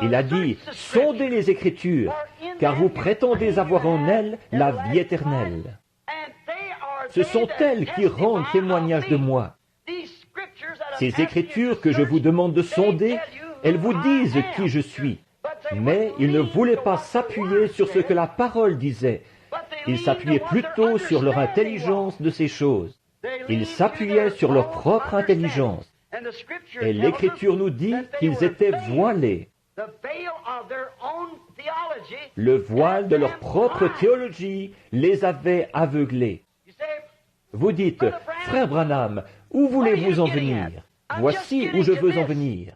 Il a dit, « Sondez les Écritures, car vous prétendez avoir en elles la vie éternelle. Ce sont elles qui rendent témoignage de moi. Ces Écritures que je vous demande de sonder, elles vous disent qui je suis. » Mais ils ne voulaient pas s'appuyer sur ce que la parole disait. Ils s'appuyaient plutôt sur leur intelligence de ces choses. Ils s'appuyaient sur leur propre intelligence. Et l'Écriture nous dit qu'ils étaient voilés. Le voile de leur propre théologie les avait aveuglés. Vous dites, « Frère Branham, où voulez-vous en venir? Voici où je veux en venir. »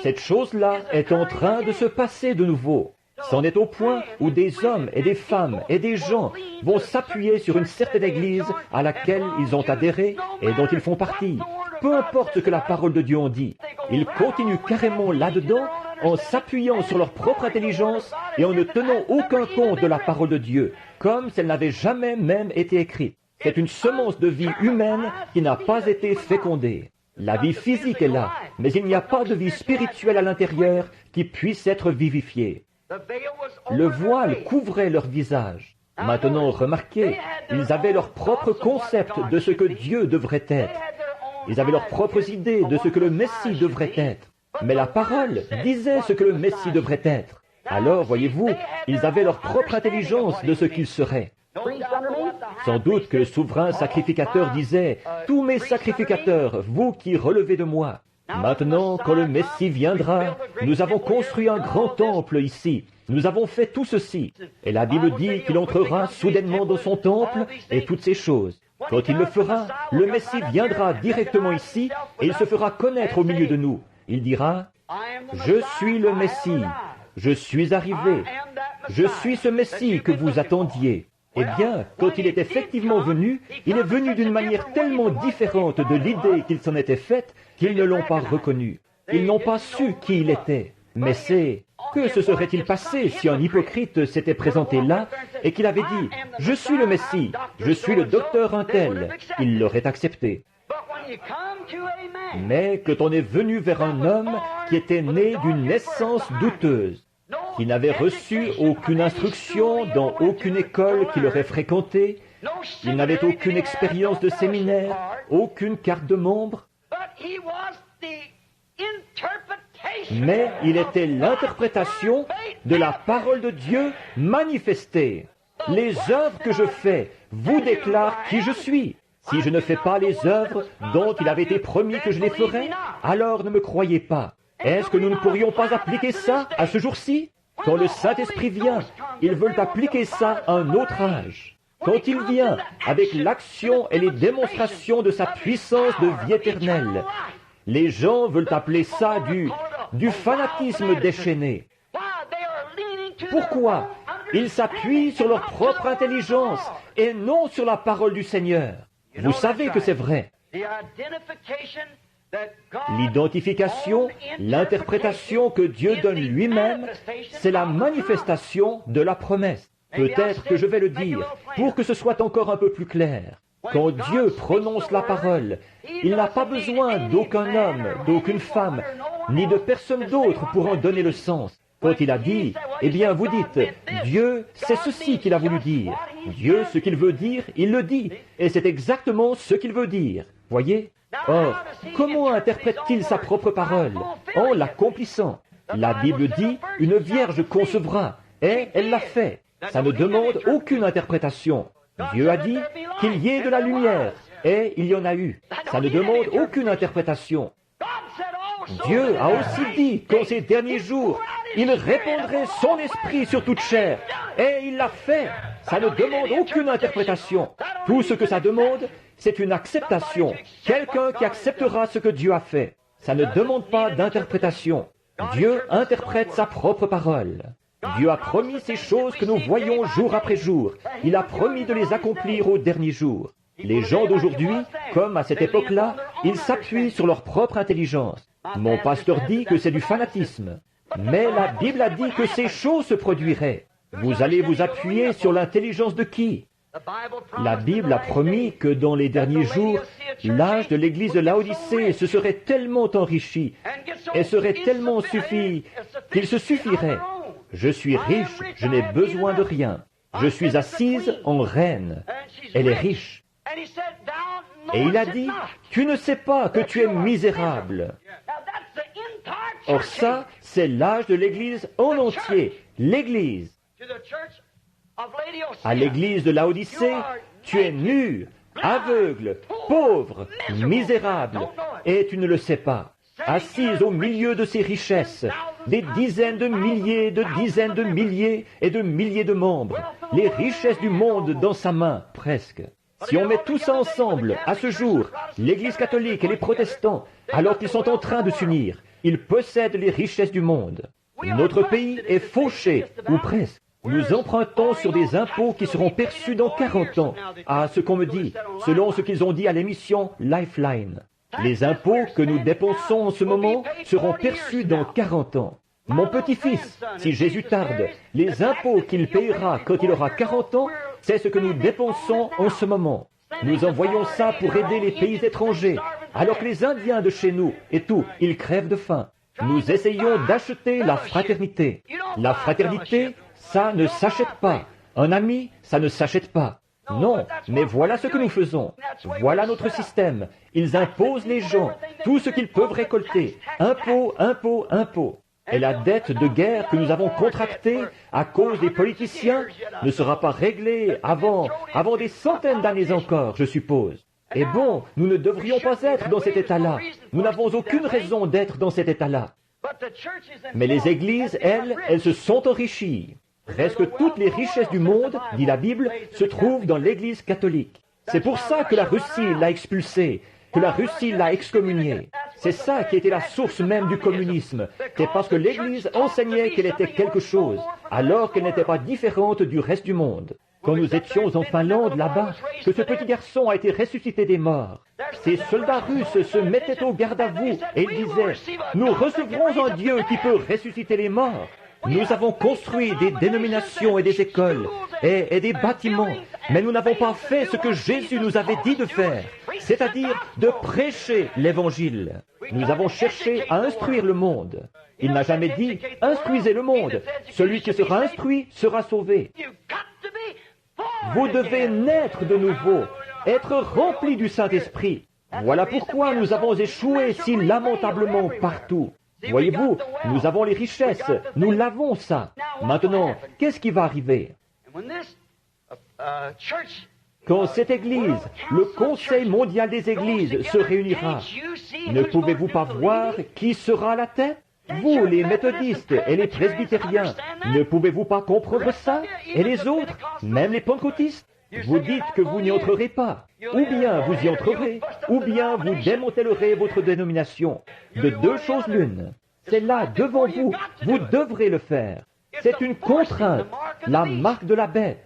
Cette chose-là est en train de se passer de nouveau. C'en est au point où des hommes et des femmes et des gens vont s'appuyer sur une certaine église à laquelle ils ont adhéré et dont ils font partie. Peu importe ce que la parole de Dieu en dit, ils continuent carrément là-dedans en s'appuyant sur leur propre intelligence et en ne tenant aucun compte de la parole de Dieu, comme si elle n'avait jamais même été écrite. C'est une semence de vie humaine qui n'a pas été fécondée. La vie physique est là, mais il n'y a pas de vie spirituelle à l'intérieur qui puisse être vivifiée. Le voile couvrait leur visage. Maintenant, remarquez, ils avaient leur propre concept de ce que Dieu devrait être. Ils avaient leurs propres idées de ce que le Messie devrait être. Mais la parole disait ce que le Messie devrait être. Alors, voyez-vous, ils avaient leur propre intelligence de ce qu'il serait. Sans doute que le souverain sacrificateur disait, « Tous mes sacrificateurs, vous qui relevez de moi. Maintenant, quand le Messie viendra, nous avons construit un grand temple ici. Nous avons fait tout ceci. » Et la Bible dit qu'il entrera soudainement dans son temple et toutes ces choses. Quand il le fera, le Messie viendra directement ici et il se fera connaître au milieu de nous. Il dira, « Je suis le Messie. Je suis arrivé. Je suis ce Messie que vous attendiez. » Eh bien, quand il est effectivement venu, il est venu d'une manière tellement différente de l'idée qu'il s'en était faite qu'ils ne l'ont pas reconnu. Ils n'ont pas su qui il était. Mais que se serait-il passé si un hypocrite s'était présenté là et qu'il avait dit « Je suis le Messie, je suis le docteur un tel », il l'aurait accepté. Mais quand on est venu vers un homme qui était né d'une naissance douteuse, qui n'avait reçu aucune instruction dans aucune école qu'il aurait fréquentée, il n'avait aucune expérience de séminaire, aucune carte de membre, mais il était l'interprétation de la parole de Dieu manifestée. Les œuvres que je fais vous déclarent qui je suis. Si je ne fais pas les œuvres dont il avait été promis que je les ferais, alors ne me croyez pas. Est-ce que nous ne pourrions pas appliquer ça à ce jour-ci? Quand le Saint-Esprit vient, ils veulent appliquer ça à un autre âge. Quand il vient avec l'action et les démonstrations de sa puissance de vie éternelle, les gens veulent appeler ça du fanatisme déchaîné. Pourquoi? Ils s'appuient sur leur propre intelligence et non sur la parole du Seigneur. Vous savez que c'est vrai. L'identification, l'interprétation que Dieu donne lui-même, c'est la manifestation de la promesse. Peut-être que je vais le dire pour que ce soit encore un peu plus clair. Quand Dieu prononce la parole, il n'a pas besoin d'aucun homme, d'aucune femme, ni de personne d'autre pour en donner le sens. Quand il a dit, eh bien vous dites, Dieu, c'est ceci qu'il a voulu dire. Dieu, ce qu'il veut dire, il le dit. Et c'est exactement ce qu'il veut dire. Voyez? Or, comment interprète-t-il sa propre parole? En l'accomplissant. La Bible dit, une vierge concevra, et elle l'a fait. Ça ne demande aucune interprétation. Dieu a dit qu'il y ait de la lumière, et il y en a eu. Ça ne demande aucune interprétation. Dieu a aussi dit qu'en ces derniers jours, il répandrait son esprit sur toute chair. Et il l'a fait. Ça ne demande aucune interprétation. Tout ce que ça demande, c'est une acceptation. Quelqu'un qui acceptera ce que Dieu a fait. Ça ne demande pas d'interprétation. Dieu interprète sa propre parole. Dieu a promis ces choses que nous voyons jour après jour. Il a promis de les accomplir au dernier jour. Les gens d'aujourd'hui, comme à cette époque-là, ils s'appuient sur leur propre intelligence. Mon pasteur dit que c'est du fanatisme. Mais la Bible a dit que ces choses se produiraient. Vous allez vous appuyer sur l'intelligence de qui? La Bible a promis que dans les derniers jours, l'âge de l'église de Laodicée se serait tellement enrichi et serait tellement suffi qu'il se suffirait. Je suis riche, je n'ai besoin de rien. Je suis assise en reine. Elle est riche. Et il a dit, tu ne sais pas que tu es misérable. Or ça, c'est l'âge de l'Église en entier. L'Église. À l'Église de Laodicée, tu es nu, aveugle, pauvre, misérable, et tu ne le sais pas. Assise au milieu de ses richesses, des dizaines de milliers et de milliers de membres, les richesses du monde dans sa main, presque. Si on met tout ça ensemble, à ce jour, l'Église catholique et les protestants, alors qu'ils sont en train de s'unir, ils possèdent les richesses du monde. Notre pays est fauché, ou presque. Nous empruntons sur des impôts qui seront perçus dans 40 ans, à ce qu'on me dit, selon ce qu'ils ont dit à l'émission Lifeline. Les impôts que nous dépensons en ce moment seront perçus dans 40 ans. Mon petit-fils, si Jésus tarde, les impôts qu'il payera quand il aura 40 ans, c'est ce que nous dépensons en ce moment. Nous envoyons ça pour aider les pays étrangers, alors que les Indiens de chez nous et tout, ils crèvent de faim. Nous essayons d'acheter la fraternité. La fraternité, ça ne s'achète pas. Un ami, ça ne s'achète pas. Non, mais voilà ce que nous faisons. Voilà notre système. Ils imposent les gens tout ce qu'ils peuvent récolter. Impôts, impôts, impôts. Et la dette de guerre que nous avons contractée à cause des politiciens ne sera pas réglée avant des centaines d'années encore, je suppose. Et bon, nous ne devrions pas être dans cet état-là. Nous n'avons aucune raison d'être dans cet état-là. Mais les églises, elles se sont enrichies. Presque toutes les richesses du monde, dit la Bible, se trouvent dans l'Église catholique. C'est pour ça que la Russie l'a expulsé, que la Russie l'a excommunié. C'est ça qui était la source même du communisme. C'est parce que l'Église enseignait qu'elle était quelque chose, alors qu'elle n'était pas différente du reste du monde. Quand nous étions en Finlande, là-bas, que ce petit garçon a été ressuscité des morts, ces soldats russes se mettaient au garde à vous et ils disaient « Nous recevrons un Dieu qui peut ressusciter les morts. » Nous avons construit des dénominations et des écoles et des bâtiments, mais nous n'avons pas fait ce que Jésus nous avait dit de faire, c'est-à-dire de prêcher l'Évangile. Nous avons cherché à instruire le monde. Il n'a jamais dit « Instruisez le monde. Celui qui sera instruit sera sauvé. » Vous devez naître de nouveau, être rempli du Saint-Esprit. Voilà pourquoi nous avons échoué si lamentablement partout. Voyez-vous, nous avons les richesses, nous l'avons ça. Maintenant, qu'est-ce qui va arriver? Quand cette Église, le Conseil mondial des Églises, se réunira, ne pouvez-vous pas voir qui sera à la tête? Vous, les méthodistes et les presbytériens, ne pouvez-vous pas comprendre ça? Et les autres, même les pentecôtistes? Vous dites que vous n'y entrerez pas. Ou bien vous y entrerez, ou bien vous démantellerez votre dénomination. De deux choses l'une. C'est là, devant vous, vous devrez le faire. C'est une contrainte, la marque de la bête.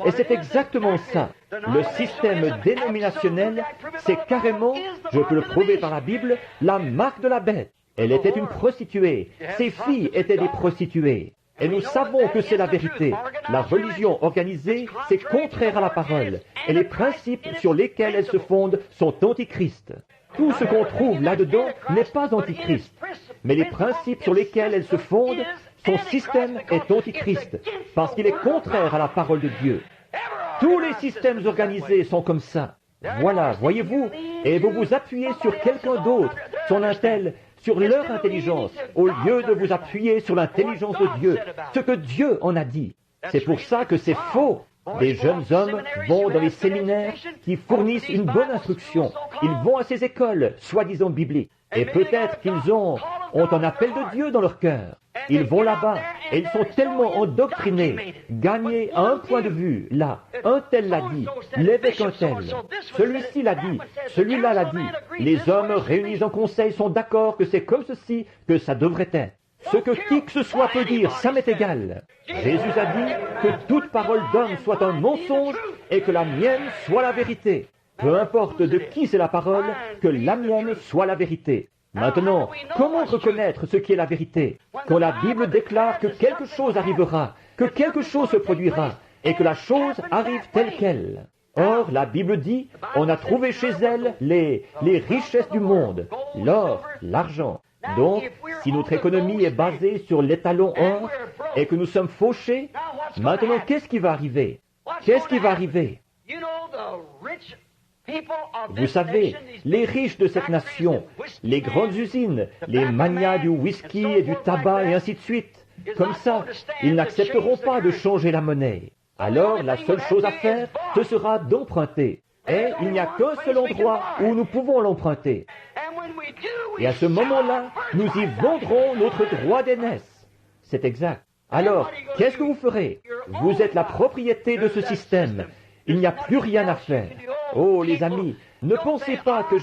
Et c'est exactement ça. Le système dénominationnel, c'est carrément, je peux le prouver par la Bible, la marque de la bête. Elle était une prostituée. Ses filles étaient des prostituées. Et nous savons que c'est la vérité. La religion organisée, c'est contraire à la parole. Et les principes sur lesquels elle se fonde sont antichrists. tout ce qu'on trouve là-dedans n'est pas antichrist. Mais les principes sur lesquels elle se fonde, son système est antichrist, parce qu'il est contraire à la parole de Dieu. Tous les systèmes organisés sont comme ça. Voilà, voyez-vous, et vous vous appuyez sur quelqu'un d'autre, sur leur intelligence, au lieu de vous appuyer sur l'intelligence de Dieu, ce que Dieu en a dit. C'est pour ça que c'est faux. Des jeunes hommes vont dans les séminaires qui fournissent une bonne instruction. Ils vont à ces écoles, soi-disant bibliques. Et peut-être qu'ils ont un appel de Dieu dans leur cœur. Ils vont là-bas et ils sont tellement endoctrinés, gagnés à un point de vue. Là, un tel l'a dit, l'évêque un tel, celui-ci l'a dit, celui-là l'a dit. Les hommes réunis en conseil sont d'accord que c'est comme ceci que ça devrait être. Ce que qui que ce soit peut dire, ça m'est égal. Jésus a dit que toute parole d'homme soit un mensonge et que la mienne soit la vérité. Peu importe de qui c'est la parole, que la mienne soit la vérité. Maintenant, comment reconnaître ce qui est la vérité? Quand la Bible déclare que quelque chose arrivera, que quelque chose se produira, et que la chose arrive telle qu'elle. Or, la Bible dit, on a trouvé chez elle les richesses du monde, l'or, l'argent. Donc, si notre économie est basée sur l'étalon or, et que nous sommes fauchés, maintenant qu'est-ce qui va arriver? Qu'est-ce qui va arriver? Vous savez, les riches de cette nation, les grandes usines, les manias du whisky et du tabac et ainsi de suite, comme ça, ils n'accepteront pas de changer la monnaie. Alors, la seule chose à faire, ce sera d'emprunter. Et il n'y a qu'un seul endroit où nous pouvons l'emprunter. Et à ce moment-là, nous y vendrons notre droit d'aînesse. C'est exact. Alors, qu'est-ce que vous ferez? Vous êtes la propriété de ce système. Il n'y a plus rien à faire. Oh, les amis, ne pensez pas que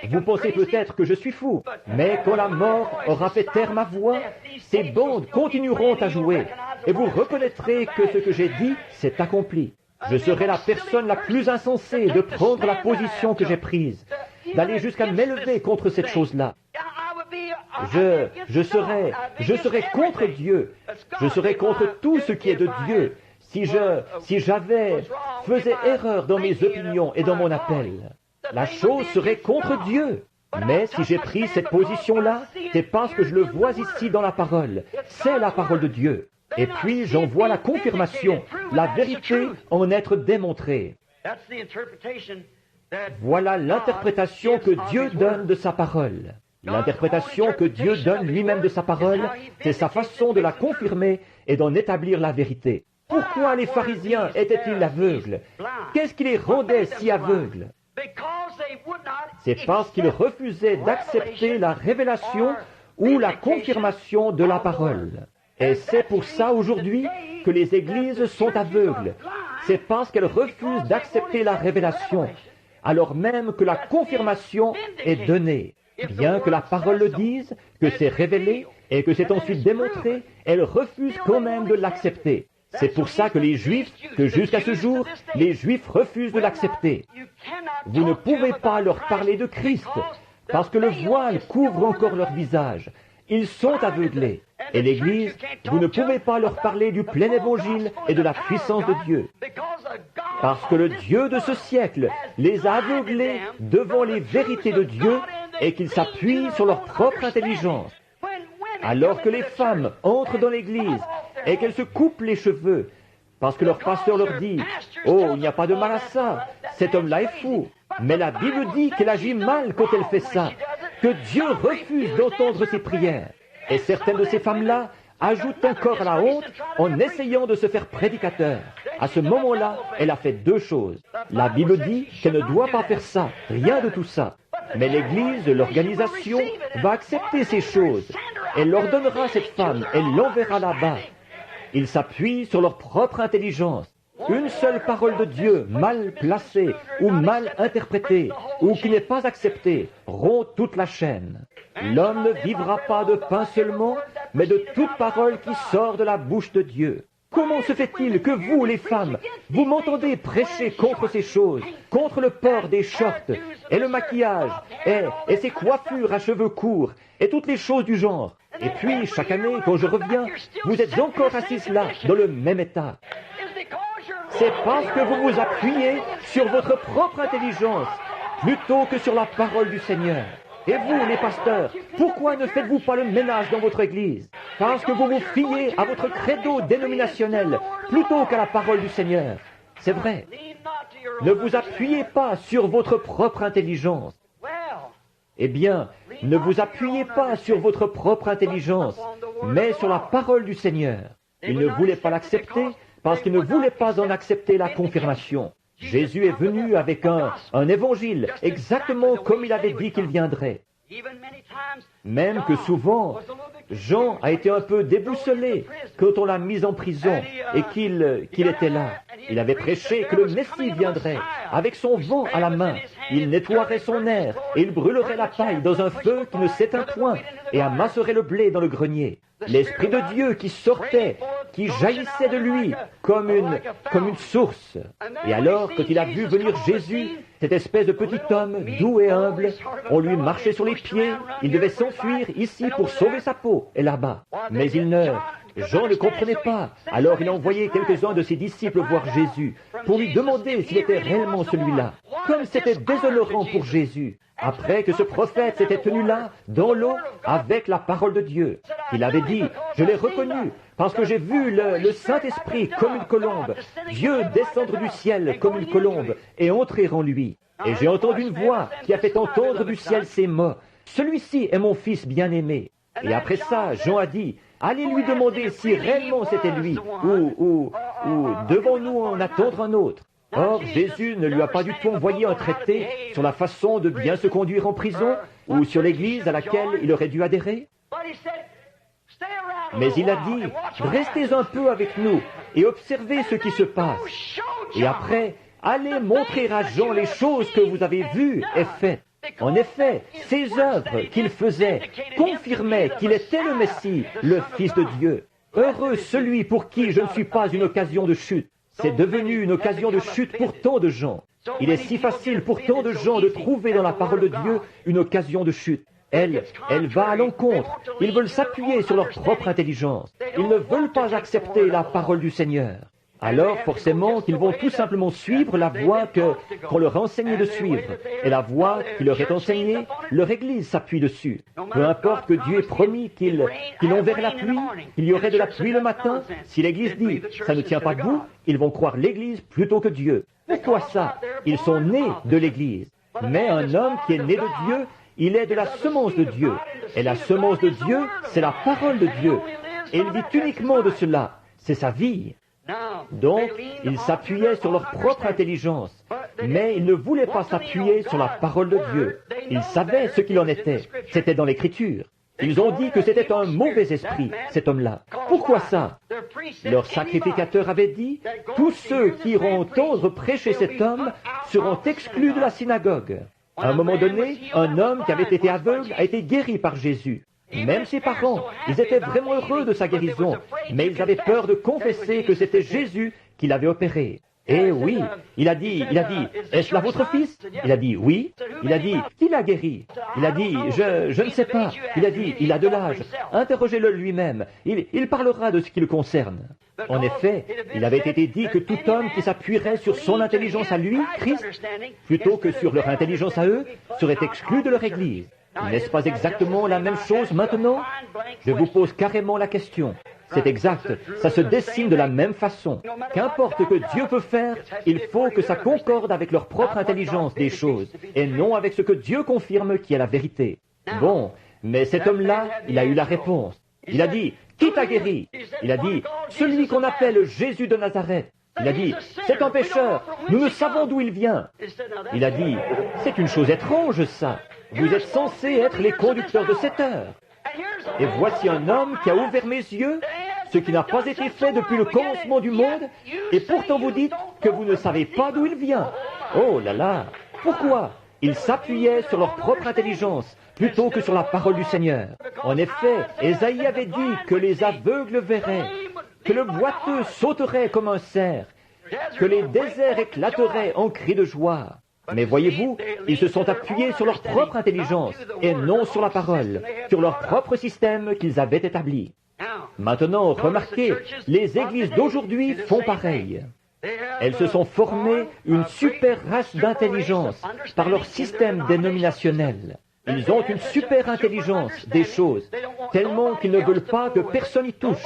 Vous pensez peut-être que je suis fou, mais quand la mort aura fait taire ma voix, ces bandes continueront à jouer, et vous reconnaîtrez que ce que j'ai dit s'est accompli. Je serai la personne la plus insensée de prendre la position que j'ai prise, d'aller jusqu'à m'élever contre cette chose-là. Je serai contre Dieu. Je serai contre tout ce qui est de Dieu. Si faisais erreur dans mes opinions et dans mon appel, la chose serait contre Dieu. Mais si j'ai pris cette position-là, c'est parce que je le vois ici dans la parole. C'est la parole de Dieu. Et puis j'en vois la confirmation, la vérité en être démontrée. Voilà l'interprétation que Dieu donne de sa parole. L'interprétation que Dieu donne lui-même de sa parole, c'est sa façon de la confirmer et d'en établir la vérité. Pourquoi les pharisiens étaient-ils aveugles? Qu'est-ce qui les rendait si aveugles? C'est parce qu'ils refusaient d'accepter la révélation ou la confirmation de la parole. Et c'est pour ça aujourd'hui que les églises sont aveugles. C'est parce qu'elles refusent d'accepter la révélation, alors même que la confirmation est donnée. Bien que la parole le dise, que c'est révélé et que c'est ensuite démontré, elles refusent quand même de l'accepter. C'est pour ça que jusqu'à ce jour, les Juifs refusent de l'accepter. Vous ne pouvez pas leur parler de Christ, parce que le voile couvre encore leur visage. Ils sont aveuglés. Et l'Église, vous ne pouvez pas leur parler du plein évangile et de la puissance de Dieu. Parce que le Dieu de ce siècle les a aveuglés devant les vérités de Dieu et qu'ils s'appuient sur leur propre intelligence. Alors que les femmes entrent dans l'Église et qu'elles se coupent les cheveux, parce que leur pasteur leur dit « Oh, il n'y a pas de mal à ça, cet homme-là est fou. » Mais la Bible dit qu'elle agit mal quand elle fait ça, que Dieu refuse d'entendre ses prières. Et certaines de ces femmes-là ajoutent encore à la honte en essayant de se faire prédicateur. À ce moment-là, elle a fait deux choses. La Bible dit qu'elle ne doit pas faire ça, rien de tout ça. Mais l'Église, l'organisation, va accepter ces choses. Elle leur donnera cette femme, elle l'enverra là-bas. Ils s'appuient sur leur propre intelligence. Une seule parole de Dieu, mal placée ou mal interprétée, ou qui n'est pas acceptée, rompt toute la chaîne. L'homme ne vivra pas de pain seulement, mais de toute parole qui sort de la bouche de Dieu. Comment se fait-il que vous, les femmes, vous m'entendez prêcher contre ces choses, contre le port des shorts, et le maquillage, et ces coiffures à cheveux courts, et toutes les choses du genre? Et puis, chaque année, quand je reviens, vous êtes encore assis là, dans le même état. C'est parce que vous vous appuyez sur votre propre intelligence plutôt que sur la parole du Seigneur. Et vous, les pasteurs, pourquoi ne faites-vous pas le ménage dans votre Église? Parce que vous vous fiez à votre credo dénominationnel plutôt qu'à la parole du Seigneur. C'est vrai. Ne vous appuyez pas sur votre propre intelligence. Eh bien, ne vous appuyez pas sur votre propre intelligence, mais sur la parole du Seigneur. Il ne voulait pas l'accepter parce qu'il ne voulait pas en accepter la confirmation. Jésus est venu avec un évangile, exactement comme il avait dit qu'il viendrait. Même que souvent, Jean a été un peu déboussolé quand on l'a mis en prison et qu'il était là. Il avait prêché que le Messie viendrait avec son vent à la main. Il nettoierait son air et il brûlerait la paille dans un feu qui ne s'éteint point et amasserait le blé dans le grenier. L'Esprit de Dieu qui sortait, qui jaillissait de lui comme une source. Et alors, quand il a vu venir Jésus, cette espèce de petit homme doux et humble, on lui marchait sur les pieds, il devait s'enfuir ici pour sauver sa peau, et là-bas. Mais Jean ne comprenait pas. Alors il a envoyé quelques-uns de ses disciples voir Jésus pour lui demander s'il était réellement celui-là. Comme c'était déshonorant pour Jésus, après que ce prophète s'était tenu là, dans l'eau, avec la parole de Dieu. Il avait dit, je l'ai reconnu, parce que j'ai vu le Saint-Esprit comme une colombe, Dieu descendre du ciel comme une colombe et entrer en lui. Et j'ai entendu une voix qui a fait entendre du ciel ces mots, celui-ci est mon fils bien-aimé. Et après ça, Jean a dit, allez lui demander si réellement c'était lui, ou devons-nous en attendre un autre. Or, Jésus ne lui a pas du tout envoyé un traité sur la façon de bien se conduire en prison, ou sur l'Église à laquelle il aurait dû adhérer. Mais il a dit, restez un peu avec nous et observez ce qui se passe. Et après, allez montrer à Jean les choses que vous avez vues et faites. En effet, ces œuvres qu'il faisait confirmaient qu'il était le Messie, le Fils de Dieu. Heureux celui pour qui je ne suis pas une occasion de chute. C'est devenu une occasion de chute pour tant de gens. Il est si facile pour tant de gens de trouver dans la parole de Dieu une occasion de chute. Elle va à l'encontre. Ils veulent s'appuyer sur leur propre intelligence. Ils ne veulent pas accepter la parole du Seigneur. Alors, forcément, qu'ils vont tout simplement suivre la voie qu'on leur a enseigné de suivre. Et la voie qui leur est enseignée, leur Église s'appuie dessus. Peu importe que Dieu ait promis qu'il enverrait la pluie, qu'il y aurait de la pluie le matin, si l'Église dit « ça ne tient pas debout », ils vont croire l'Église plutôt que Dieu. Pourquoi ça? Ils sont nés de l'Église. Mais un homme qui est né de Dieu, il est de la semence de Dieu. Et la semence de Dieu, c'est la parole de Dieu. Et il vit uniquement de cela. C'est sa vie. Donc, ils s'appuyaient sur leur propre intelligence, mais ils ne voulaient pas s'appuyer sur la parole de Dieu. Ils savaient ce qu'il en était. C'était dans l'Écriture. Ils ont dit que c'était un mauvais esprit, cet homme-là. Pourquoi ça? Leur sacrificateur avait dit, tous ceux qui iront entendre prêcher cet homme seront exclus de la synagogue. À un moment donné, un homme qui avait été aveugle a été guéri par Jésus. Même ses parents, ils étaient vraiment heureux de sa guérison, mais ils avaient peur de confesser que c'était Jésus qui l'avait opéré. Et oui, il a dit, est-ce là votre fils? Il a dit, oui. Il a dit, qui l'a guéri? Il a dit, je ne sais pas. Il a dit, il a de l'âge. Interrogez-le lui-même. Il parlera de ce qui le concerne. En effet, il avait été dit que tout homme qui s'appuierait sur son intelligence à lui, Christ, plutôt que sur leur intelligence à eux, serait exclu de leur Église. N'est-ce pas exactement la même chose maintenant? Je vous pose carrément la question. C'est exact, ça se dessine de la même façon. Qu'importe que Dieu peut faire, il faut que ça concorde avec leur propre intelligence des choses, et non avec ce que Dieu confirme qui est la vérité. Bon, mais cet homme-là, il a eu la réponse. Il a dit, qui t'a guéri? Il a dit, celui qu'on appelle Jésus de Nazareth. Il a dit, c'est un pécheur, nous ne savons d'où il vient. Il a dit, c'est une chose étrange ça. Vous êtes censés être les conducteurs de cette heure. Et voici un homme qui a ouvert mes yeux, ce qui n'a pas été fait depuis le commencement du monde, et pourtant vous dites que vous ne savez pas d'où il vient. Oh là là! Pourquoi? Ils s'appuyaient sur leur propre intelligence, plutôt que sur la parole du Seigneur. En effet, Ésaïe avait dit que les aveugles verraient, que le boiteux sauterait comme un cerf, que les déserts éclateraient en cris de joie. Mais voyez-vous, ils se sont appuyés sur leur propre intelligence et non sur la parole, sur leur propre système qu'ils avaient établi. Maintenant, remarquez, les églises d'aujourd'hui font pareil. Elles se sont formées une super race d'intelligence par leur système dénominationnel. Ils ont une super intelligence des choses, tellement qu'ils ne veulent pas que personne y touche,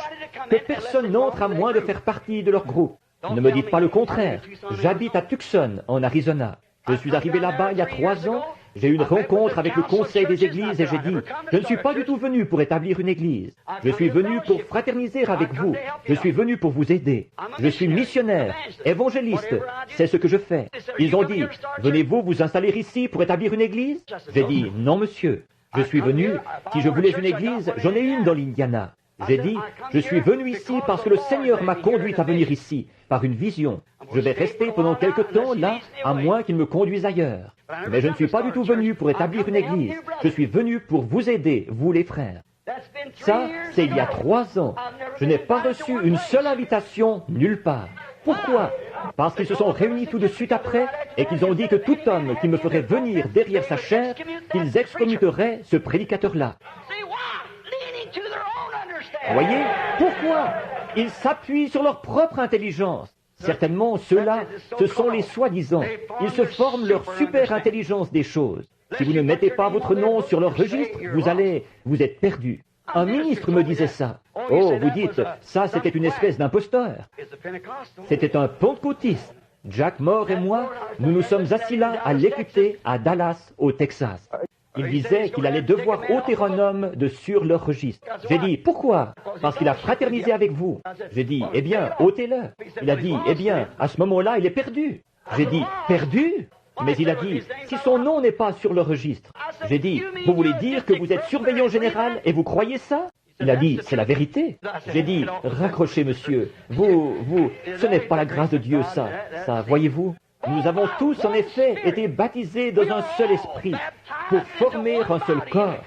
que personne n'entre à moins de faire partie de leur groupe. Ne me dites pas le contraire. J'habite à Tucson, en Arizona. Je suis arrivé là-bas il y a 3 ans. J'ai eu une rencontre avec le conseil des églises et j'ai dit, je ne suis pas du tout venu pour établir une église. Je suis venu pour fraterniser avec vous. Je suis venu pour vous aider. Je suis missionnaire, évangéliste. C'est ce que je fais. Ils ont dit, venez-vous vous installer ici pour établir une église? J'ai dit, non monsieur. Je suis venu, si je voulais une église, j'en ai une dans l'Indiana. J'ai dit, je suis venu ici parce que le Seigneur m'a conduit à venir ici, par une vision. Je vais rester pendant quelque temps là, à moins qu'il me conduise ailleurs. Mais je ne suis pas du tout venu pour établir une église. Je suis venu pour vous aider, vous les frères. Ça, c'est il y a 3 ans. Je n'ai pas reçu une seule invitation nulle part. Pourquoi? Parce qu'ils se sont réunis tout de suite après et qu'ils ont dit que tout homme qui me ferait venir derrière sa chair, qu'ils excommunieraient ce prédicateur-là. Voyez? Pourquoi? Ils s'appuient sur leur propre intelligence. Certainement, ceux-là, ce sont les soi-disant. Ils se forment leur super intelligence des choses. Si vous ne mettez pas votre nom sur leur registre, vous êtes perdu. Un ministre me disait ça. Oh, vous dites, ça c'était une espèce d'imposteur. C'était un pentecôtiste. Jack Moore et moi, nous nous sommes assis là à l'écouter à Dallas, au Texas. Il disait qu'il allait devoir ôter un homme de sur leur registre. J'ai dit, pourquoi? Parce qu'il a fraternisé avec vous. J'ai dit, eh bien, ôtez-le. Il a dit, eh bien, à ce moment-là, il est perdu. J'ai dit, perdu? Mais il a dit, si son nom n'est pas sur le registre. J'ai dit, vous voulez dire que vous êtes surveillant général et vous croyez ça? Il a dit, c'est la vérité. J'ai dit, raccrochez, monsieur. Ce n'est pas la grâce de Dieu, ça, voyez-vous? Nous avons tous, en effet, été baptisés dans un seul esprit pour former un seul corps.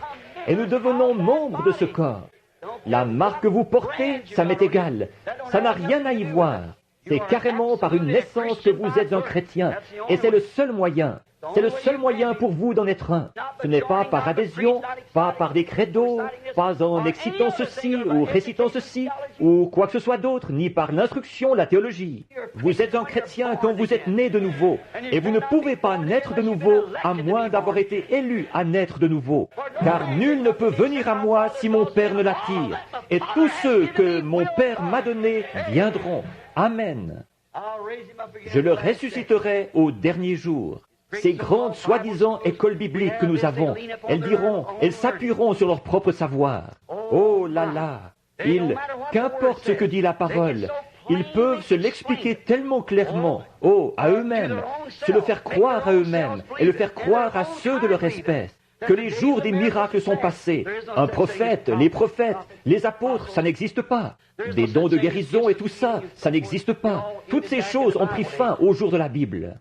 Et nous devenons membres de ce corps. La marque que vous portez, ça m'est égal. Ça n'a rien à y voir. C'est carrément par une naissance que vous êtes un chrétien. Et c'est le seul moyen. C'est le seul moyen pour vous d'en être un. Ce n'est pas par adhésion, pas par des credos, pas en excitant ceci ou récitant ceci, ou quoi que ce soit d'autre, ni par l'instruction, la théologie. Vous êtes un chrétien quand vous êtes né de nouveau, et vous ne pouvez pas naître de nouveau à moins d'avoir été élu à naître de nouveau. Car nul ne peut venir à moi si mon Père ne l'attire, et tous ceux que mon Père m'a donnés viendront. Amen. Je le ressusciterai au dernier jour. Ces grandes soi-disant écoles bibliques que nous avons, elles s'appuieront sur leur propre savoir. Oh là là! Qu'importe ce que dit la parole, ils peuvent se l'expliquer tellement clairement, à eux-mêmes, se le faire croire à eux-mêmes et le faire croire à ceux de leur espèce. Que les jours des miracles sont passés. Un prophète, les prophètes, les apôtres, ça n'existe pas. Des dons de guérison et tout ça, ça n'existe pas. Toutes ces choses ont pris fin au jour de la Bible.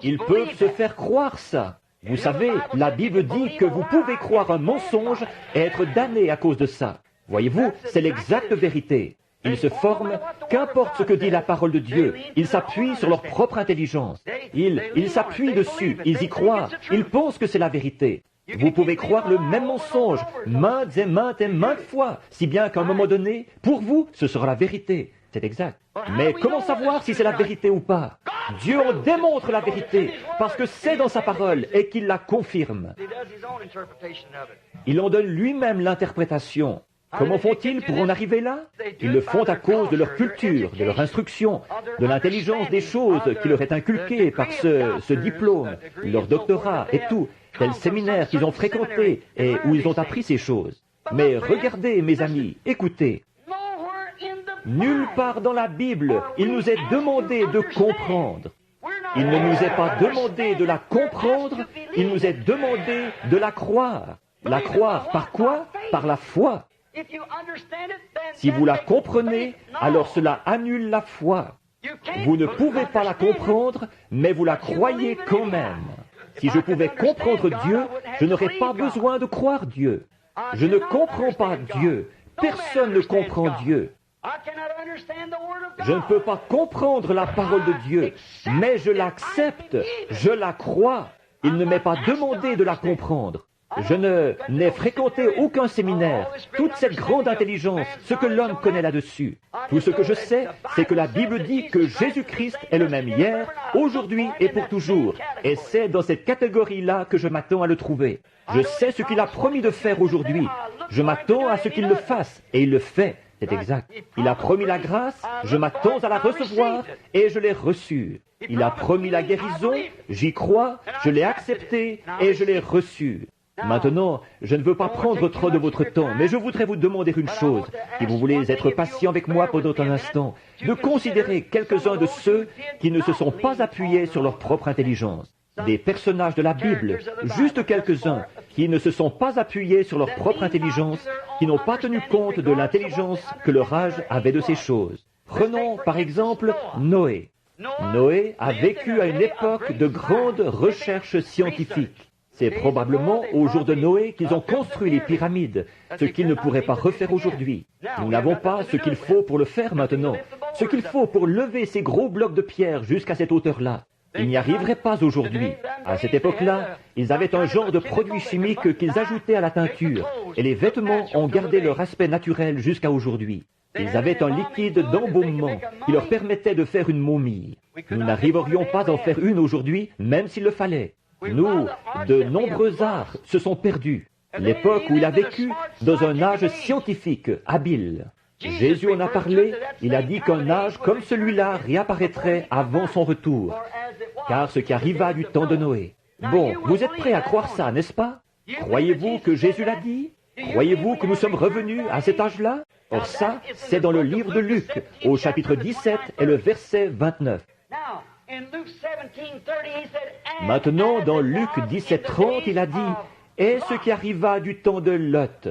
Ils peuvent se faire croire ça. Vous savez, la Bible dit que vous pouvez croire un mensonge et être damné à cause de ça. Voyez-vous, c'est l'exacte vérité. Ils se forment, qu'importe ce que dit la parole de Dieu, ils s'appuient sur leur propre intelligence. Ils s'appuient dessus, ils y croient, ils pensent que c'est la vérité. Vous pouvez croire le même mensonge maintes et maintes fois, si bien qu'à un moment donné, pour vous, ce sera la vérité. C'est exact. Mais comment savoir si c'est la vérité ou pas? Dieu en démontre la vérité, parce que c'est dans sa parole et qu'il la confirme. Il en donne lui-même l'interprétation. Comment font-ils pour en arriver là? Ils le font à cause de leur culture, de leur instruction, de l'intelligence des choses qui leur est inculquée par ce diplôme, leur doctorat et tout, tel séminaire qu'ils ont fréquenté et où ils ont appris ces choses. Mais regardez, mes amis, écoutez. Nulle part dans la Bible, il nous est demandé de comprendre. Il ne nous est pas demandé de la comprendre, il nous est demandé de la croire. La croire par quoi? Par la foi. Si vous la comprenez, alors cela annule la foi. Vous ne pouvez pas la comprendre, mais vous la croyez quand même. Si je pouvais comprendre Dieu, je n'aurais pas besoin de croire Dieu. Je ne comprends pas Dieu. Personne ne comprend Dieu. Je ne peux pas comprendre la parole de Dieu, mais je l'accepte, je la crois. Il ne m'est pas demandé de la comprendre. Je n'ai fréquenté aucun séminaire, toute cette grande intelligence, ce que l'homme connaît là-dessus. Tout ce que je sais, c'est que la Bible dit que Jésus-Christ est le même hier, aujourd'hui et pour toujours. Et c'est dans cette catégorie-là que je m'attends à le trouver. Je sais ce qu'il a promis de faire aujourd'hui. Je m'attends à ce qu'il le fasse, et il le fait. C'est exact. Il a promis la grâce, je m'attends à la recevoir, et je l'ai reçue. Il a promis la guérison, j'y crois, je l'ai accepté, et je l'ai reçue. Maintenant, je ne veux pas prendre trop de votre temps, mais je voudrais vous demander une chose. Si vous voulez être patient avec moi pendant un instant, de considérer quelques-uns de ceux qui ne se sont pas appuyés sur leur propre intelligence. Des personnages de la Bible, juste quelques-uns, qui ne se sont pas appuyés sur leur propre intelligence, qui n'ont pas tenu compte de l'intelligence que leur âge avait de ces choses. Prenons par exemple Noé. Noé a vécu à une époque de grandes recherches scientifiques. C'est probablement au jour de Noé qu'ils ont construit les pyramides, ce qu'ils ne pourraient pas refaire aujourd'hui. Nous n'avons pas ce qu'il faut pour le faire maintenant, ce qu'il faut pour lever ces gros blocs de pierre jusqu'à cette hauteur-là. Ils n'y arriveraient pas aujourd'hui. À cette époque-là, ils avaient un genre de produit chimique qu'ils ajoutaient à la teinture, et les vêtements ont gardé leur aspect naturel jusqu'à aujourd'hui. Ils avaient un liquide d'embaumement qui leur permettait de faire une momie. Nous n'arriverions pas à en faire une aujourd'hui, même s'il le fallait. Nous, de nombreux arts se sont perdus. L'époque où il a vécu dans un âge scientifique habile. Jésus en a parlé, il a dit qu'un âge comme celui-là réapparaîtrait avant son retour. Car ce qui arriva du temps de Noé. Bon, vous êtes prêts à croire ça, n'est-ce pas? Croyez-vous que Jésus l'a dit? Croyez-vous que nous sommes revenus à cet âge-là? Or ça, c'est dans le livre de Luc, au chapitre 17 et le verset 29. Maintenant, dans Luc 17:30, il a dit, « Et ce qui arriva du temps de Lot,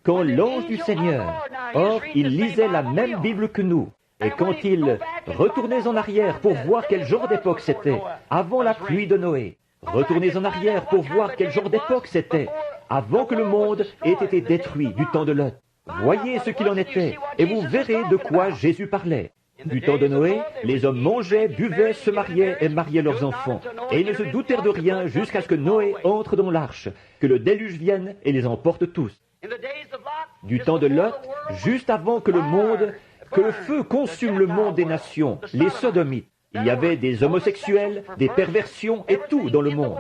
quand l'ange du Seigneur, or il lisait la même Bible que nous, et quand il retournait en arrière pour voir quel genre d'époque c'était, avant la pluie de Noé, retournez en arrière pour voir quel genre d'époque c'était, avant que le monde ait été détruit du temps de Lot. Voyez ce qu'il en était, et vous verrez de quoi Jésus parlait. Du temps de Noé, les hommes mangeaient, buvaient, se mariaient et mariaient leurs enfants. Et ils ne se doutèrent de rien jusqu'à ce que Noé entre dans l'arche, que le déluge vienne et les emporte tous. Du temps de Lot, juste avant que le feu consume le monde des nations, les sodomites, il y avait des homosexuels, des perversions et tout dans le monde.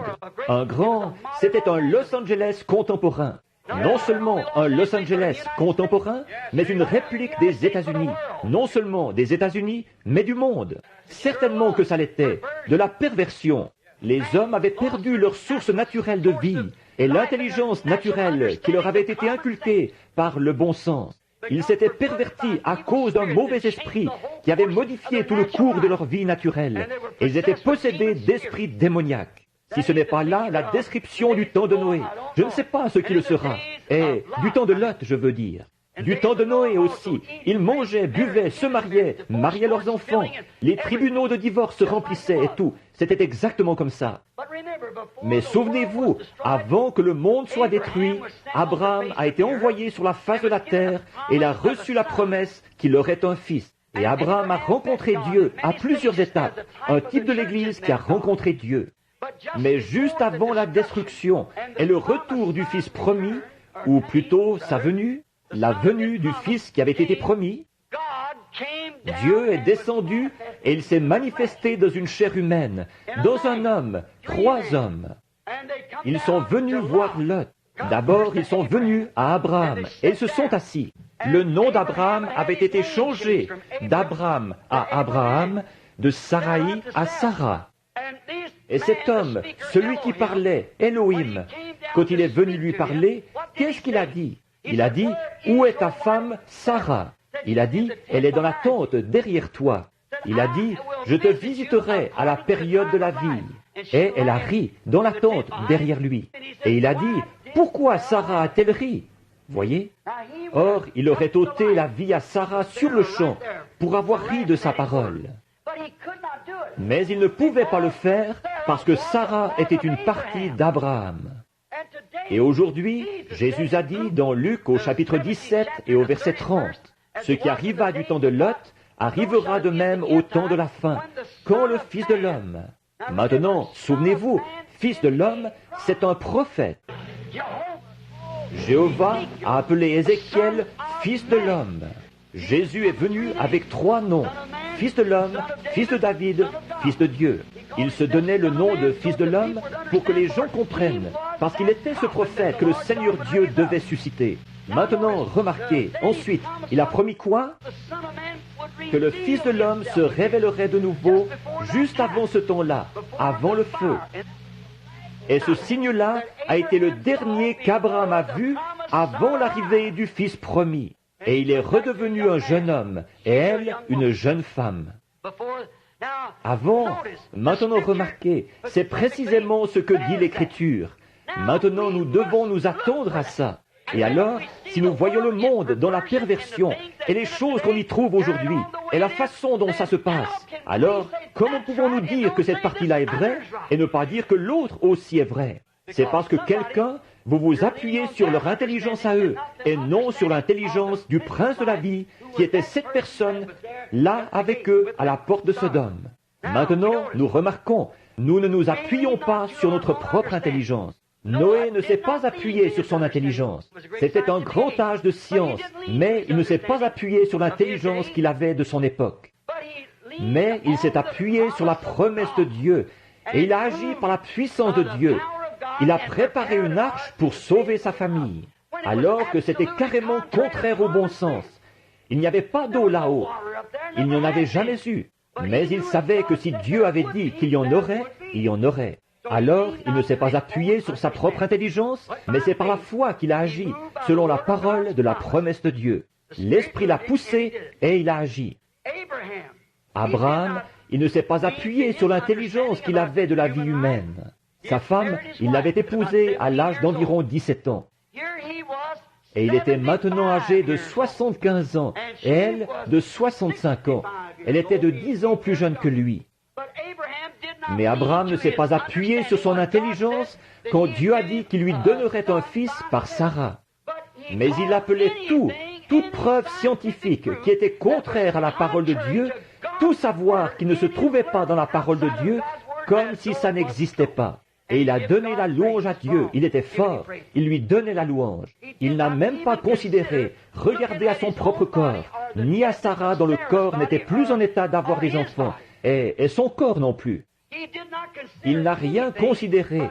C'était un Los Angeles contemporain. Non seulement un Los Angeles contemporain, mais une réplique des États-Unis. Non seulement des États-Unis, mais du monde. Certainement que ça l'était. De la perversion. Les hommes avaient perdu leur source naturelle de vie et l'intelligence naturelle qui leur avait été inculquée par le bon sens. Ils s'étaient pervertis à cause d'un mauvais esprit qui avait modifié tout le cours de leur vie naturelle. Et ils étaient possédés d'esprits démoniaques. Si ce n'est pas là la description du temps de Noé, je ne sais pas ce qui le sera. Et du temps de Lot, je veux dire. Du temps de Noé aussi. Ils mangeaient, buvaient, se mariaient leurs enfants. Les tribunaux de divorce se remplissaient et tout. C'était exactement comme ça. Mais souvenez-vous, avant que le monde soit détruit, Abraham a été envoyé sur la face de la terre et il a reçu la promesse qu'il aurait un fils. Et Abraham a rencontré Dieu à plusieurs étapes. Un type de l'Église qui a rencontré Dieu. Mais juste avant la destruction et le retour du Fils promis, ou plutôt sa venue, la venue du Fils qui avait été promis, Dieu est descendu et il s'est manifesté dans une chair humaine, dans un homme, 3 hommes. Ils sont venus voir Lot. D'abord, ils sont venus à Abraham et ils se sont assis. Le nom d'Abraham avait été changé d'Abraham à Abraham, de Sarai à Sarah. Et cet homme, celui qui parlait, Elohim, quand il est venu lui parler, qu'est-ce qu'il a dit? Il a dit, « Où est ta femme, Sarah ?» Il a dit, « Elle est dans la tente derrière toi. » Il a dit, « Je te visiterai à la période de la vie. » Et elle a ri dans la tente derrière lui. Et il a dit, « Pourquoi Sarah a-t-elle ri ?» Voyez? Or, il aurait ôté la vie à Sarah sur le champ pour avoir ri de sa parole. Mais il ne pouvait pas le faire parce que Sarah était une partie d'Abraham. Et aujourd'hui, Jésus a dit dans Luc au chapitre 17 et au verset 30, « Ce qui arriva du temps de Lot arrivera de même au temps de la fin, quand le Fils de l'homme. » Maintenant, souvenez-vous, Fils de l'homme, c'est un prophète. Jéhovah a appelé Ézéchiel fils de l'homme. Jésus est venu avec 3 noms. Fils de l'homme, fils de David, fils de Dieu. Il se donnait le nom de fils de l'homme pour que les gens comprennent, parce qu'il était ce prophète que le Seigneur Dieu devait susciter. Maintenant, remarquez, ensuite, il a promis quoi? Que le Fils de l'homme se révélerait de nouveau juste avant ce temps-là, avant le feu. Et ce signe-là a été le dernier qu'Abraham a vu avant l'arrivée du Fils promis. Et il est redevenu un jeune homme, et elle, une jeune femme. Avant, maintenant remarquez, c'est précisément ce que dit l'Écriture. Maintenant, nous devons nous attendre à ça. Et alors, si nous voyons le monde dans la perversion et les choses qu'on y trouve aujourd'hui et la façon dont ça se passe, alors comment pouvons-nous dire que cette partie-là est vraie et ne pas dire que l'autre aussi est vraie? C'est parce que quelqu'un, vous vous appuyez sur leur intelligence à eux et non sur l'intelligence du prince de la vie qui était cette personne là avec eux à la porte de Sodome. Maintenant, nous remarquons, nous ne nous appuyons pas sur notre propre intelligence. Noé ne s'est pas appuyé sur son intelligence. C'était un grand âge de science, mais il ne s'est pas appuyé sur l'intelligence qu'il avait de son époque. Mais il s'est appuyé sur la promesse de Dieu, et il a agi par la puissance de Dieu. Il a préparé une arche pour sauver sa famille, alors que c'était carrément contraire au bon sens. Il n'y avait pas d'eau là-haut. Il n'y en avait jamais eu. Mais il savait que si Dieu avait dit qu'il y en aurait, il y en aurait. Alors, il ne s'est pas appuyé sur sa propre intelligence, mais c'est par la foi qu'il a agi, selon la parole de la promesse de Dieu. L'Esprit l'a poussé et il a agi. Abraham, il ne s'est pas appuyé sur l'intelligence qu'il avait de la vie humaine. Sa femme, il l'avait épousée à l'âge d'environ 17 ans. Et il était maintenant âgé de 75 ans, et elle de 65 ans. Elle était de 10 ans plus jeune que lui. Mais Abraham ne s'est pas appuyé sur son intelligence quand Dieu a dit qu'il lui donnerait un fils par Sarah. Mais il appelait toute preuve scientifique qui était contraire à la parole de Dieu, tout savoir qui ne se trouvait pas dans la parole de Dieu, comme si ça n'existait pas. Et il a donné la louange à Dieu. Il était fort. Il lui donnait la louange. Il n'a même pas considéré, regardé à son propre corps, ni à Sarah dont le corps n'était plus en état d'avoir des enfants, et son corps non plus. Il n'a rien considéré,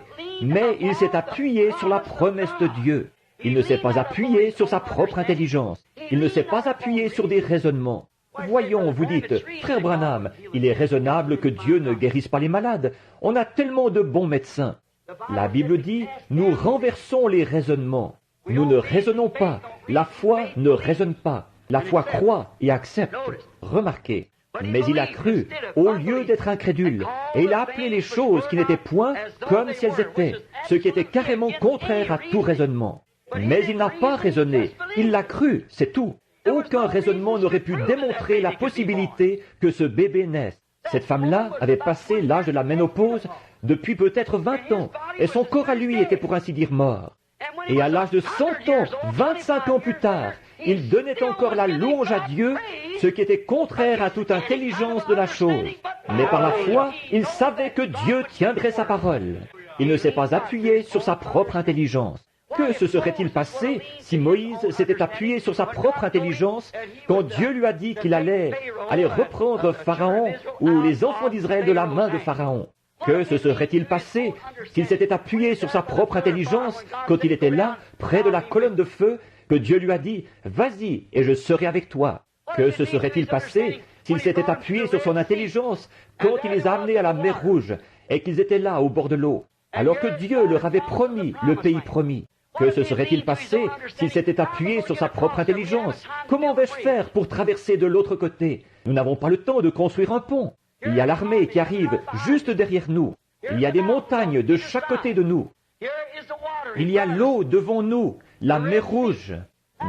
mais il s'est appuyé sur la promesse de Dieu. Il ne s'est pas appuyé sur sa propre intelligence. Il ne s'est pas appuyé sur des raisonnements. Voyons, vous dites, frère Branham, il est raisonnable que Dieu ne guérisse pas les malades. On a tellement de bons médecins. La Bible dit, nous renversons les raisonnements. Nous ne raisonnons pas. La foi ne raisonne pas. La foi croit et accepte. Remarquez. Mais il a cru, au lieu d'être incrédule, et il a appelé les choses qui n'étaient point comme si elles étaient, ce qui était carrément contraire à tout raisonnement. Mais il n'a pas raisonné, il l'a cru, c'est tout. Aucun raisonnement n'aurait pu démontrer la possibilité que ce bébé naisse. Cette femme-là avait passé l'âge de la ménopause depuis peut-être 20 ans, et son corps à lui était pour ainsi dire mort. Et à l'âge de 100 ans, 25 ans plus tard, il donnait encore la louange à Dieu, ce qui était contraire à toute intelligence de la chose. Mais par la foi, il savait que Dieu tiendrait sa parole. Il ne s'est pas appuyé sur sa propre intelligence. Que se serait-il passé si Moïse s'était appuyé sur sa propre intelligence quand Dieu lui a dit qu'il allait reprendre Pharaon ou les enfants d'Israël de la main de Pharaon? Que se serait-il passé s'il s'était appuyé sur sa propre intelligence quand il était là, près de la colonne de feu, que Dieu lui a dit « Vas-y, et je serai avec toi ». Que se serait-il passé s'il s'était appuyé sur son intelligence quand il les a amenés à la mer Rouge et qu'ils étaient là au bord de l'eau, alors que Dieu leur avait promis le pays promis? Que se serait-il passé s'il s'était appuyé sur sa propre intelligence? Comment vais-je faire pour traverser de l'autre côté? Nous n'avons pas le temps de construire un pont. Il y a l'armée qui arrive juste derrière nous. Il y a des montagnes de chaque côté de nous. Il y a l'eau devant nous, la mer Rouge.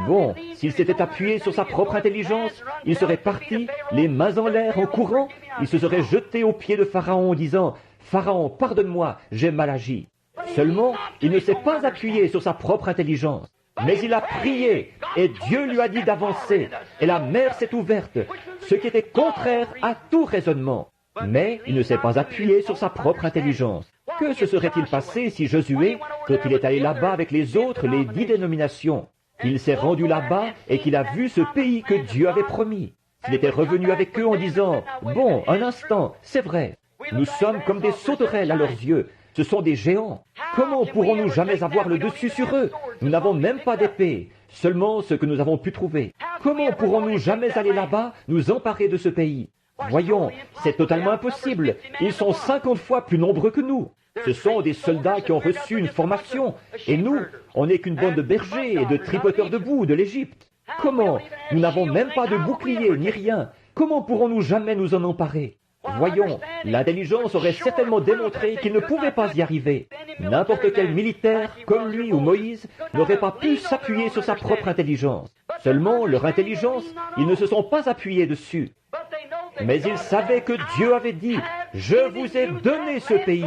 Bon, s'il s'était appuyé sur sa propre intelligence, il serait parti, les mains en l'air, en courant. Il se serait jeté aux pieds de Pharaon en disant « Pharaon, pardonne-moi, j'ai mal agi ». Seulement, il ne s'est pas appuyé sur sa propre intelligence. Mais il a prié, et Dieu lui a dit d'avancer, et la mer s'est ouverte, ce qui était contraire à tout raisonnement. Mais il ne s'est pas appuyé sur sa propre intelligence. Que se serait-il passé si Josué, quand il est allé là-bas avec les autres, les 10 dénominations, il s'est rendu là-bas et qu'il a vu ce pays que Dieu avait promis? S'il était revenu avec eux en disant, « Bon, un instant, c'est vrai, nous sommes comme des sauterelles à leurs yeux, ce sont des géants. Comment pourrons-nous jamais avoir le dessus sur eux? Nous n'avons même pas d'épée, seulement ce que nous avons pu trouver. Comment pourrons-nous jamais aller là-bas, nous emparer de ce pays? Voyons, c'est totalement impossible. Ils sont 50 fois plus nombreux que nous. Ce sont des soldats qui ont reçu une formation. Et nous, on n'est qu'une bande de bergers et de tripoteurs de boue de l'Égypte. Comment? Nous n'avons même pas de bouclier ni rien. Comment pourrons-nous jamais nous en emparer? Voyons, l'intelligence aurait certainement démontré qu'il ne pouvait pas y arriver. N'importe quel militaire, comme lui ou Moïse, n'aurait pas pu s'appuyer sur sa propre intelligence. Seulement, leur intelligence, ils ne se sont pas appuyés dessus. Mais ils savaient que Dieu avait dit, « Je vous ai donné ce pays.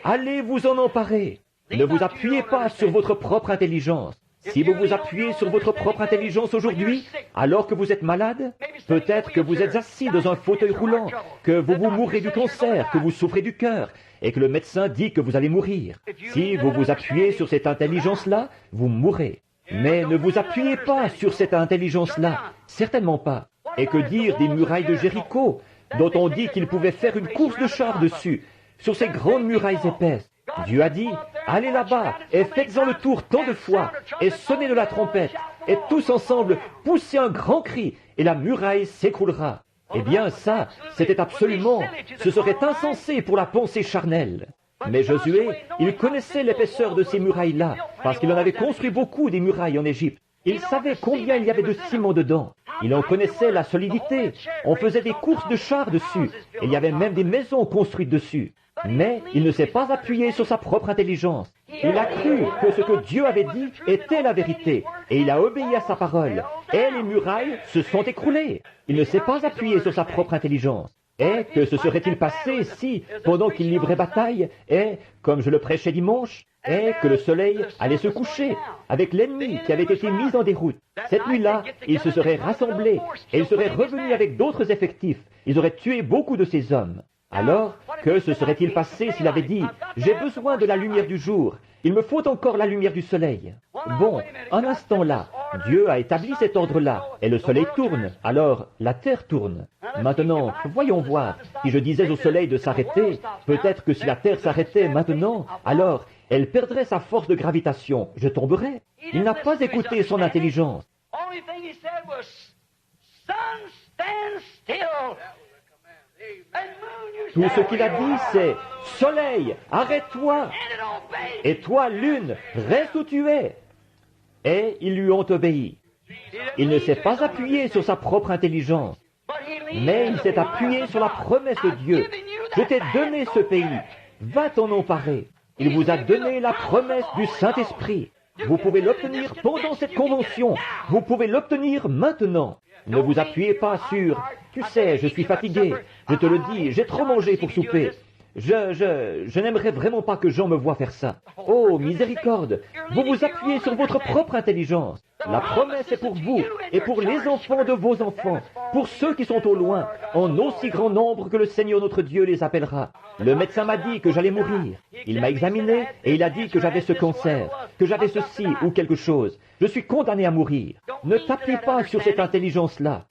Allez vous en emparer. » Ne vous appuyez pas sur votre propre intelligence. Si vous vous appuyez sur votre propre intelligence aujourd'hui, alors que vous êtes malade, peut-être que vous êtes assis dans un fauteuil roulant, que vous vous mourrez du cancer, que vous souffrez du cœur, et que le médecin dit que vous allez mourir. Si vous vous appuyez sur cette intelligence-là, vous mourrez. Mais ne vous appuyez pas sur cette intelligence-là, certainement pas. Et que dire des murailles de Jéricho, dont on dit qu'ils pouvaient faire une course de chars dessus, sur ces grandes murailles épaisses? Dieu a dit, allez là-bas et faites-en le tour tant de fois, et sonnez de la trompette, et tous ensemble poussez un grand cri, et la muraille s'écroulera. Eh bien ça, c'était absolument, ce serait insensé pour la pensée charnelle. Mais Josué, il connaissait l'épaisseur de ces murailles-là, parce qu'il en avait construit beaucoup des murailles en Égypte. Il savait combien il y avait de ciment dedans. Il en connaissait la solidité. On faisait des courses de chars dessus. Et il y avait même des maisons construites dessus. Mais il ne s'est pas appuyé sur sa propre intelligence. Il a cru que ce que Dieu avait dit était la vérité. Et il a obéi à sa parole. Et les murailles se sont écroulées. Il ne s'est pas appuyé sur sa propre intelligence. Et que se serait-il passé si, pendant qu'il livrait bataille, et, comme je le prêchais dimanche, et que le soleil allait se coucher avec l'ennemi qui avait été mis en déroute? Cette nuit-là, ils se seraient rassemblés et ils seraient revenus avec d'autres effectifs. Ils auraient tué beaucoup de ces hommes. Alors, que se serait-il passé s'il avait dit « J'ai besoin de la lumière du jour, il me faut encore la lumière du soleil ». Bon, un instant là, Dieu a établi cet ordre-là, et le soleil tourne, alors la terre tourne. Maintenant, voyons voir, si je disais au soleil de s'arrêter, peut-être que si la terre s'arrêtait maintenant, alors elle perdrait sa force de gravitation, je tomberais. Il n'a pas écouté son intelligence. Tout ce qu'il a dit, c'est « Soleil, arrête-toi !» Et toi, lune, reste où tu es. Et ils lui ont obéi. Il ne s'est pas appuyé sur sa propre intelligence, mais il s'est appuyé sur la promesse de Dieu. « Je t'ai donné ce pays, va t'en emparer. » Il vous a donné la promesse du Saint-Esprit. Vous pouvez l'obtenir pendant cette convention. Vous pouvez l'obtenir maintenant. Ne vous appuyez pas sur « Tu sais, je suis fatigué. Je te le dis, j'ai trop mangé pour souper. Je n'aimerais vraiment pas que Jean me voie faire ça. » Oh, miséricorde! Vous vous appuyez sur votre propre intelligence. La promesse est pour vous et pour les enfants de vos enfants, pour ceux qui sont au loin, en aussi grand nombre que le Seigneur notre Dieu les appellera. Le médecin m'a dit que j'allais mourir. Il m'a examiné et il a dit que j'avais ce cancer, que j'avais ceci ou quelque chose. Je suis condamné à mourir. Ne t'appuie pas sur cette intelligence-là.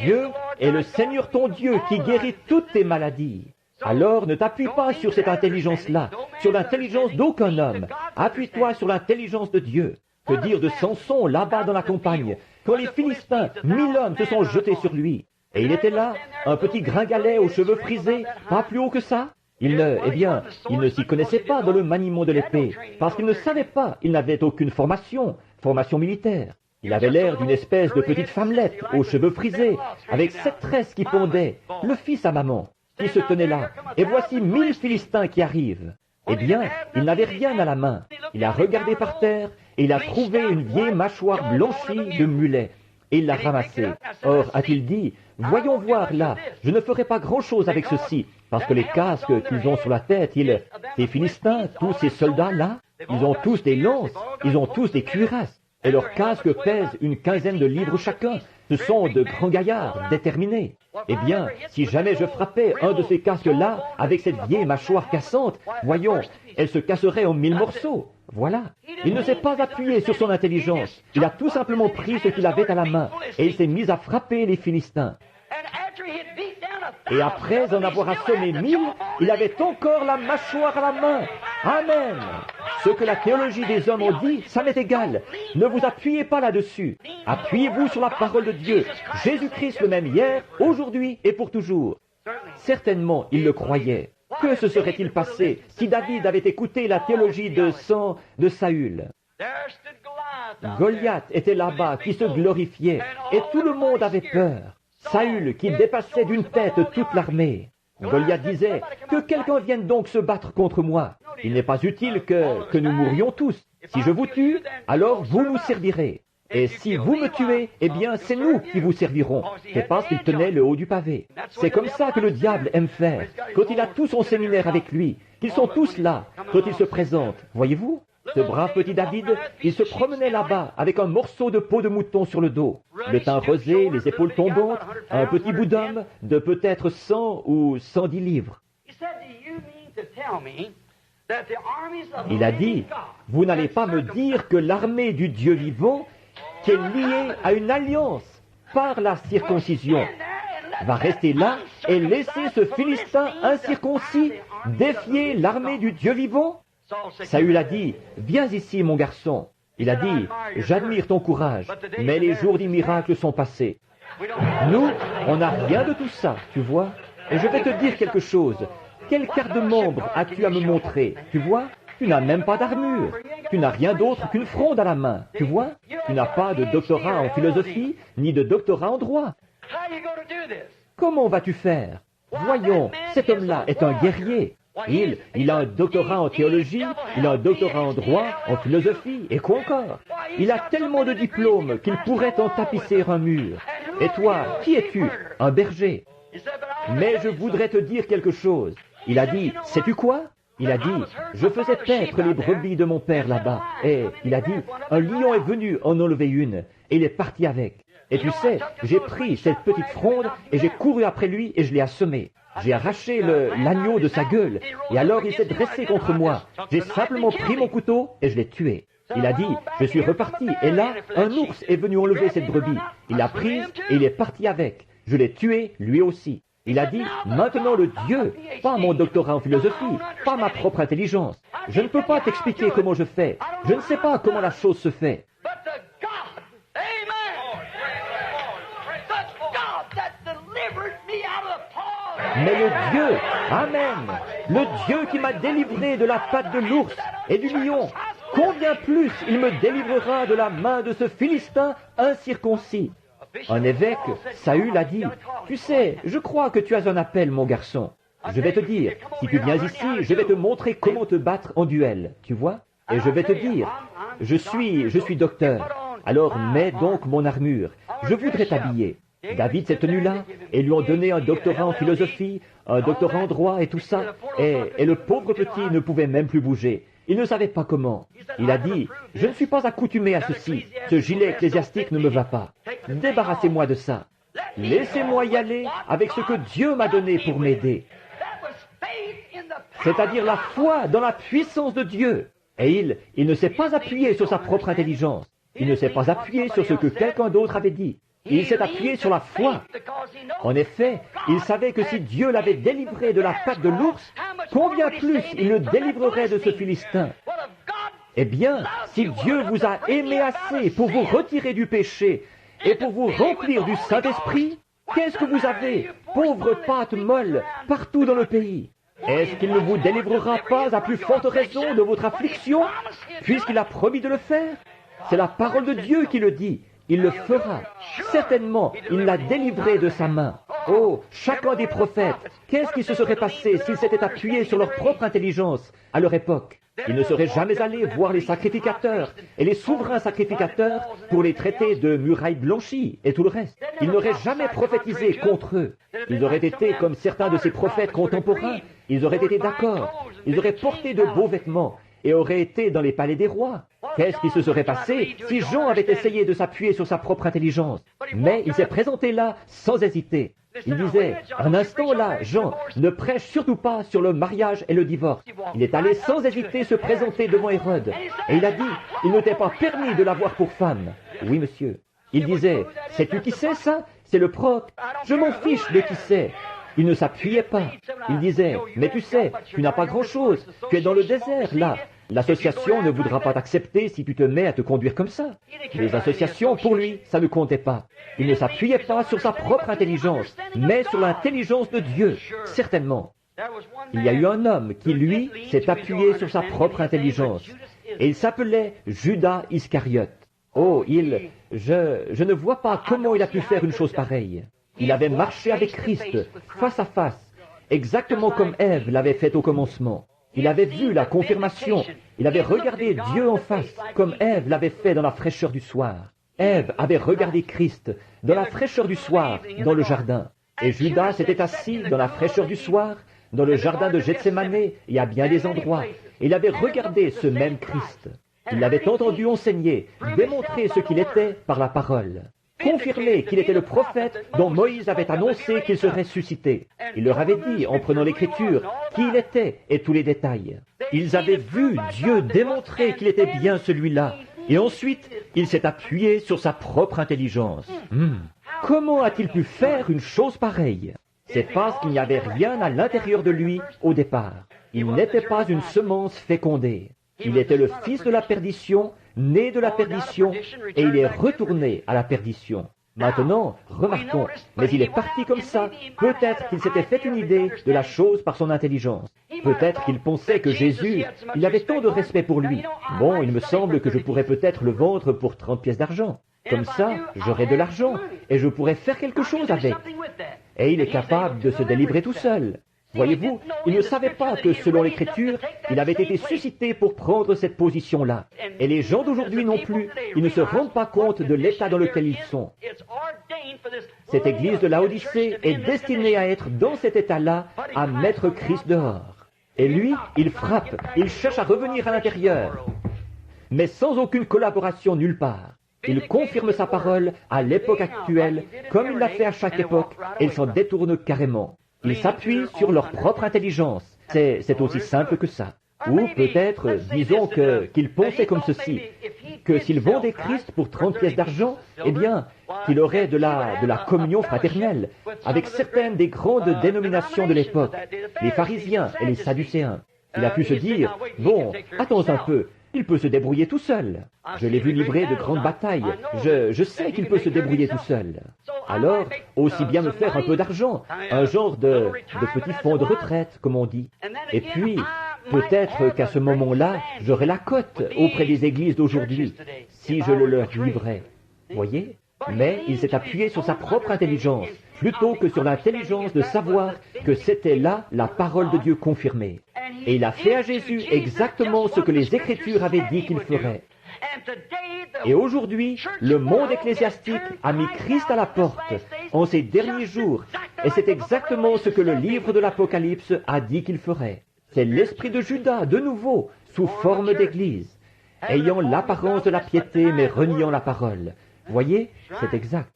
Dieu est le Seigneur ton Dieu qui guérit toutes tes maladies. Alors ne t'appuie pas sur cette intelligence-là, sur l'intelligence d'aucun homme. Appuie-toi sur l'intelligence de Dieu. Que dire de Samson là-bas dans la campagne, quand les Philistins, 1000 hommes se sont jetés sur lui. Et il était là, un petit gringalet aux cheveux frisés, pas plus haut que ça. Il ne s'y connaissait pas dans le maniement de l'épée, parce qu'il ne savait pas, il n'avait aucune formation militaire. Il avait l'air d'une espèce de petite femmelette, aux cheveux frisés, avec 7 tresses qui pendaient, le fils à maman, qui se tenait là. Et voici 1000 Philistins qui arrivent. Eh bien, il n'avait rien à la main. Il a regardé par terre, et il a trouvé une vieille mâchoire blanchie de mulet, et il l'a ramassée. Or, a-t-il dit, voyons voir là, je ne ferai pas grand-chose avec ceci, parce que les casques qu'ils ont sur la tête, ces Philistins, tous ces soldats-là, ils ont tous des lances, ils ont tous des cuirasses, et leurs casques pèsent une quinzaine de livres chacun. Ce sont de grands gaillards, déterminés. Eh bien, si jamais je frappais un de ces casques-là avec cette vieille mâchoire cassante, voyons, elle se casserait en 1000 morceaux. Voilà. Il ne s'est pas appuyé sur son intelligence. Il a tout simplement pris ce qu'il avait à la main et il s'est mis à frapper les Philistins. Et après en avoir assommé 1000, il avait encore la mâchoire à la main. Amen. Ce que la théologie des hommes ont dit, ça m'est égal. Ne vous appuyez pas là-dessus. Appuyez-vous sur la parole de Dieu. Jésus-Christ le même hier, aujourd'hui et pour toujours. Certainement, il le croyait. Que se serait-il passé si David avait écouté la théologie de Saül? Goliath était là-bas, qui se glorifiait, et tout le monde avait peur. Saül, qui dépassait d'une tête toute l'armée. Goliath disait, que quelqu'un vienne donc se battre contre moi. Il n'est pas utile que nous mourions tous. Si je vous tue, alors vous nous servirez. Et si vous me tuez, eh bien c'est nous qui vous servirons. C'est parce qu'il tenait le haut du pavé. C'est comme ça que le diable aime faire. Quand il a tout son séminaire avec lui, qu'ils sont tous là, quand il se présente, voyez-vous? Ce brave petit David, il se promenait là-bas avec un morceau de peau de mouton sur le dos, le teint rosé, les épaules tombantes, un petit bout d'homme de peut-être 100 ou 110 livres. Il a dit, vous n'allez pas me dire que l'armée du Dieu vivant, qui est liée à une alliance par la circoncision, va rester là et laisser ce Philistin incirconcis défier l'armée du Dieu vivant? Saül a dit, viens ici mon garçon. Il a dit, j'admire ton courage, mais les jours des miracles sont passés. Nous, on n'a rien de tout ça, tu vois. Et je vais te dire quelque chose. Quelle carte de membre as-tu à me montrer, tu vois? Tu n'as même pas d'armure. Tu n'as rien d'autre qu'une fronde à la main, tu vois? Tu n'as pas de doctorat en philosophie, ni de doctorat en droit. Comment vas-tu faire? Voyons, cet homme-là est un guerrier. Il a un doctorat en théologie, il a un doctorat en droit, en philosophie, et quoi encore? Il a tellement de diplômes qu'il pourrait en tapisser un mur. Et toi, qui es-tu? Un berger. Mais je voudrais te dire quelque chose. Il a dit, sais-tu quoi? Il a dit, je faisais paître les brebis de mon père là-bas. Et il a dit, un lion est venu en enlever une, et il est parti avec. Et tu sais, j'ai pris cette petite fronde, et j'ai couru après lui, et je l'ai assommé. J'ai arraché l'agneau de sa gueule, et alors il s'est dressé contre moi. J'ai simplement pris mon couteau, et je l'ai tué. Il a dit, je suis reparti, et là, un ours est venu enlever cette brebis. Il l'a prise, et il est parti avec. Je l'ai tué, lui aussi. Il a dit, maintenant le Dieu, pas mon doctorat en philosophie, pas ma propre intelligence. Je ne peux pas t'expliquer comment je fais. Je ne sais pas comment la chose se fait. Mais le Dieu, Amen, le Dieu qui m'a délivré de la patte de l'ours et du lion, combien plus il me délivrera de la main de ce Philistin incirconcis. Un évêque, Saül, a dit, tu sais, je crois que tu as un appel, mon garçon. Je vais te dire, si tu viens ici, je vais te montrer comment te battre en duel, tu vois? Et je vais te dire, je suis docteur, alors mets donc mon armure, je voudrais t'habiller. David s'est tenu là, et lui ont donné un doctorat en philosophie, un doctorat en droit et tout ça, et le pauvre petit ne pouvait même plus bouger. Il ne savait pas comment. Il a dit, je ne suis pas accoutumé à ceci, ce gilet ecclésiastique ne me va pas. Débarrassez-moi de ça. Laissez-moi y aller avec ce que Dieu m'a donné pour m'aider. C'est-à-dire la foi dans la puissance de Dieu. Et il ne s'est pas appuyé sur sa propre intelligence. Il ne s'est pas appuyé sur ce que quelqu'un d'autre avait dit. Il s'est appuyé sur la foi. En effet, il savait que si Dieu l'avait délivré de la patte de l'ours, combien plus il le délivrerait de ce Philistin. Eh bien, si Dieu vous a aimé assez pour vous retirer du péché et pour vous remplir du Saint-Esprit, qu'est-ce que vous avez, pauvre pâte molle, partout dans le pays? Est-ce qu'il ne vous délivrera pas à plus forte raison de votre affliction, puisqu'il a promis de le faire? C'est la parole de Dieu qui le dit. Il le fera. Certainement, il l'a délivré de sa main. Oh, chacun des prophètes, qu'est-ce qui se serait passé s'ils s'étaient appuyés sur leur propre intelligence à leur époque? Ils ne seraient jamais allés voir les sacrificateurs et les souverains sacrificateurs pour les traiter de murailles blanchies et tout le reste. Ils n'auraient jamais prophétisé contre eux. Ils auraient été comme certains de ces prophètes contemporains. Ils auraient été d'accord. Ils auraient porté de beaux vêtements et auraient été dans les palais des rois. Qu'est-ce qui se serait passé si Jean avait essayé de s'appuyer sur sa propre intelligence? Mais il s'est présenté là sans hésiter. Il disait, un instant là, Jean, ne prêche surtout pas sur le mariage et le divorce. Il est allé sans hésiter se présenter devant Hérode. Et il a dit, il ne t'est pas permis de l'avoir pour femme. Oui, monsieur. Il disait, sais-tu qui c'est ça? C'est le proc. Je m'en fiche de qui c'est. Il ne s'appuyait pas. Il disait, mais tu sais, tu n'as pas grand-chose. Tu es dans le désert, là. L'association ne voudra pas t'accepter si tu te mets à te conduire comme ça. Les associations, pour lui, ça ne comptait pas. Il ne s'appuyait pas sur sa propre intelligence, mais sur l'intelligence de Dieu, certainement. Il y a eu un homme qui, lui, s'est appuyé sur sa propre intelligence, et il s'appelait Judas Iscariote. Oh, je ne vois pas comment il a pu faire une chose pareille. Il avait marché avec Christ, face à face, exactement comme Ève l'avait fait au commencement. Il avait vu la confirmation. Il avait regardé Dieu en face, comme Ève l'avait fait dans la fraîcheur du soir. Ève avait regardé Christ dans la fraîcheur du soir, dans le jardin. Et Judas s'était assis dans la fraîcheur du soir, dans le jardin de Gethsémane et à bien des endroits. Il avait regardé ce même Christ. Il l'avait entendu enseigner, démontrer ce qu'il était par la parole. Confirmer qu'il était le prophète dont Moïse avait annoncé qu'il serait ressuscité. Il leur avait dit, en prenant l'Écriture, qui il était et tous les détails. Ils avaient vu Dieu démontrer qu'il était bien celui-là. Et ensuite, il s'est appuyé sur sa propre intelligence. Comment a-t-il pu faire une chose pareille? C'est parce qu'il n'y avait rien à l'intérieur de lui au départ. Il n'était pas une semence fécondée. Il était le fils de la perdition, né de la perdition, et il est retourné à la perdition. Maintenant, remarquons, mais il est parti comme ça. Peut-être qu'il s'était fait une idée de la chose par son intelligence. Peut-être qu'il pensait que Jésus, il avait tant de respect pour lui. Bon, il me semble que je pourrais peut-être le vendre pour 30 pièces d'argent. Comme ça, j'aurais de l'argent, et je pourrais faire quelque chose avec. Et il est capable de se délivrer tout seul. Voyez-vous, il ne savait pas que, selon l'Écriture, il avait été suscité pour prendre cette position-là. Et les gens d'aujourd'hui non plus, ils ne se rendent pas compte de l'état dans lequel ils sont. Cette église de Laodicée est destinée à être dans cet état-là, à mettre Christ dehors. Et lui, il frappe, il cherche à revenir à l'intérieur, mais sans aucune collaboration nulle part. Il confirme sa parole à l'époque actuelle, comme il l'a fait à chaque époque, et il s'en détourne carrément. Ils s'appuient sur leur propre intelligence. C'est aussi simple que ça. Ou peut-être, disons qu'ils pensaient comme ceci, que s'ils vendaient Christ pour 30 pièces d'argent, eh bien, qu'il aurait de la communion fraternelle avec certaines des grandes dénominations de l'époque, les pharisiens et les sadducéens. Il a pu se dire, bon, attends un peu, il peut se débrouiller tout seul. Je l'ai vu livrer de grandes batailles. Je sais qu'il peut se débrouiller tout seul. Alors, aussi bien me faire un peu d'argent, un genre de petit fonds de retraite, comme on dit. Et puis, peut-être qu'à ce moment-là, j'aurai la cote auprès des églises d'aujourd'hui, si je le leur livrais. Voyez? Mais il s'est appuyé sur sa propre intelligence, plutôt que sur l'intelligence de savoir que c'était là la parole de Dieu confirmée. Et il a fait à Jésus exactement ce que les Écritures avaient dit qu'il ferait. Et aujourd'hui, le monde ecclésiastique a mis Christ à la porte en ces derniers jours. Et c'est exactement ce que le livre de l'Apocalypse a dit qu'il ferait. C'est l'esprit de Judas, de nouveau, sous forme d'église, ayant l'apparence de la piété, mais reniant la parole. Voyez, c'est exact.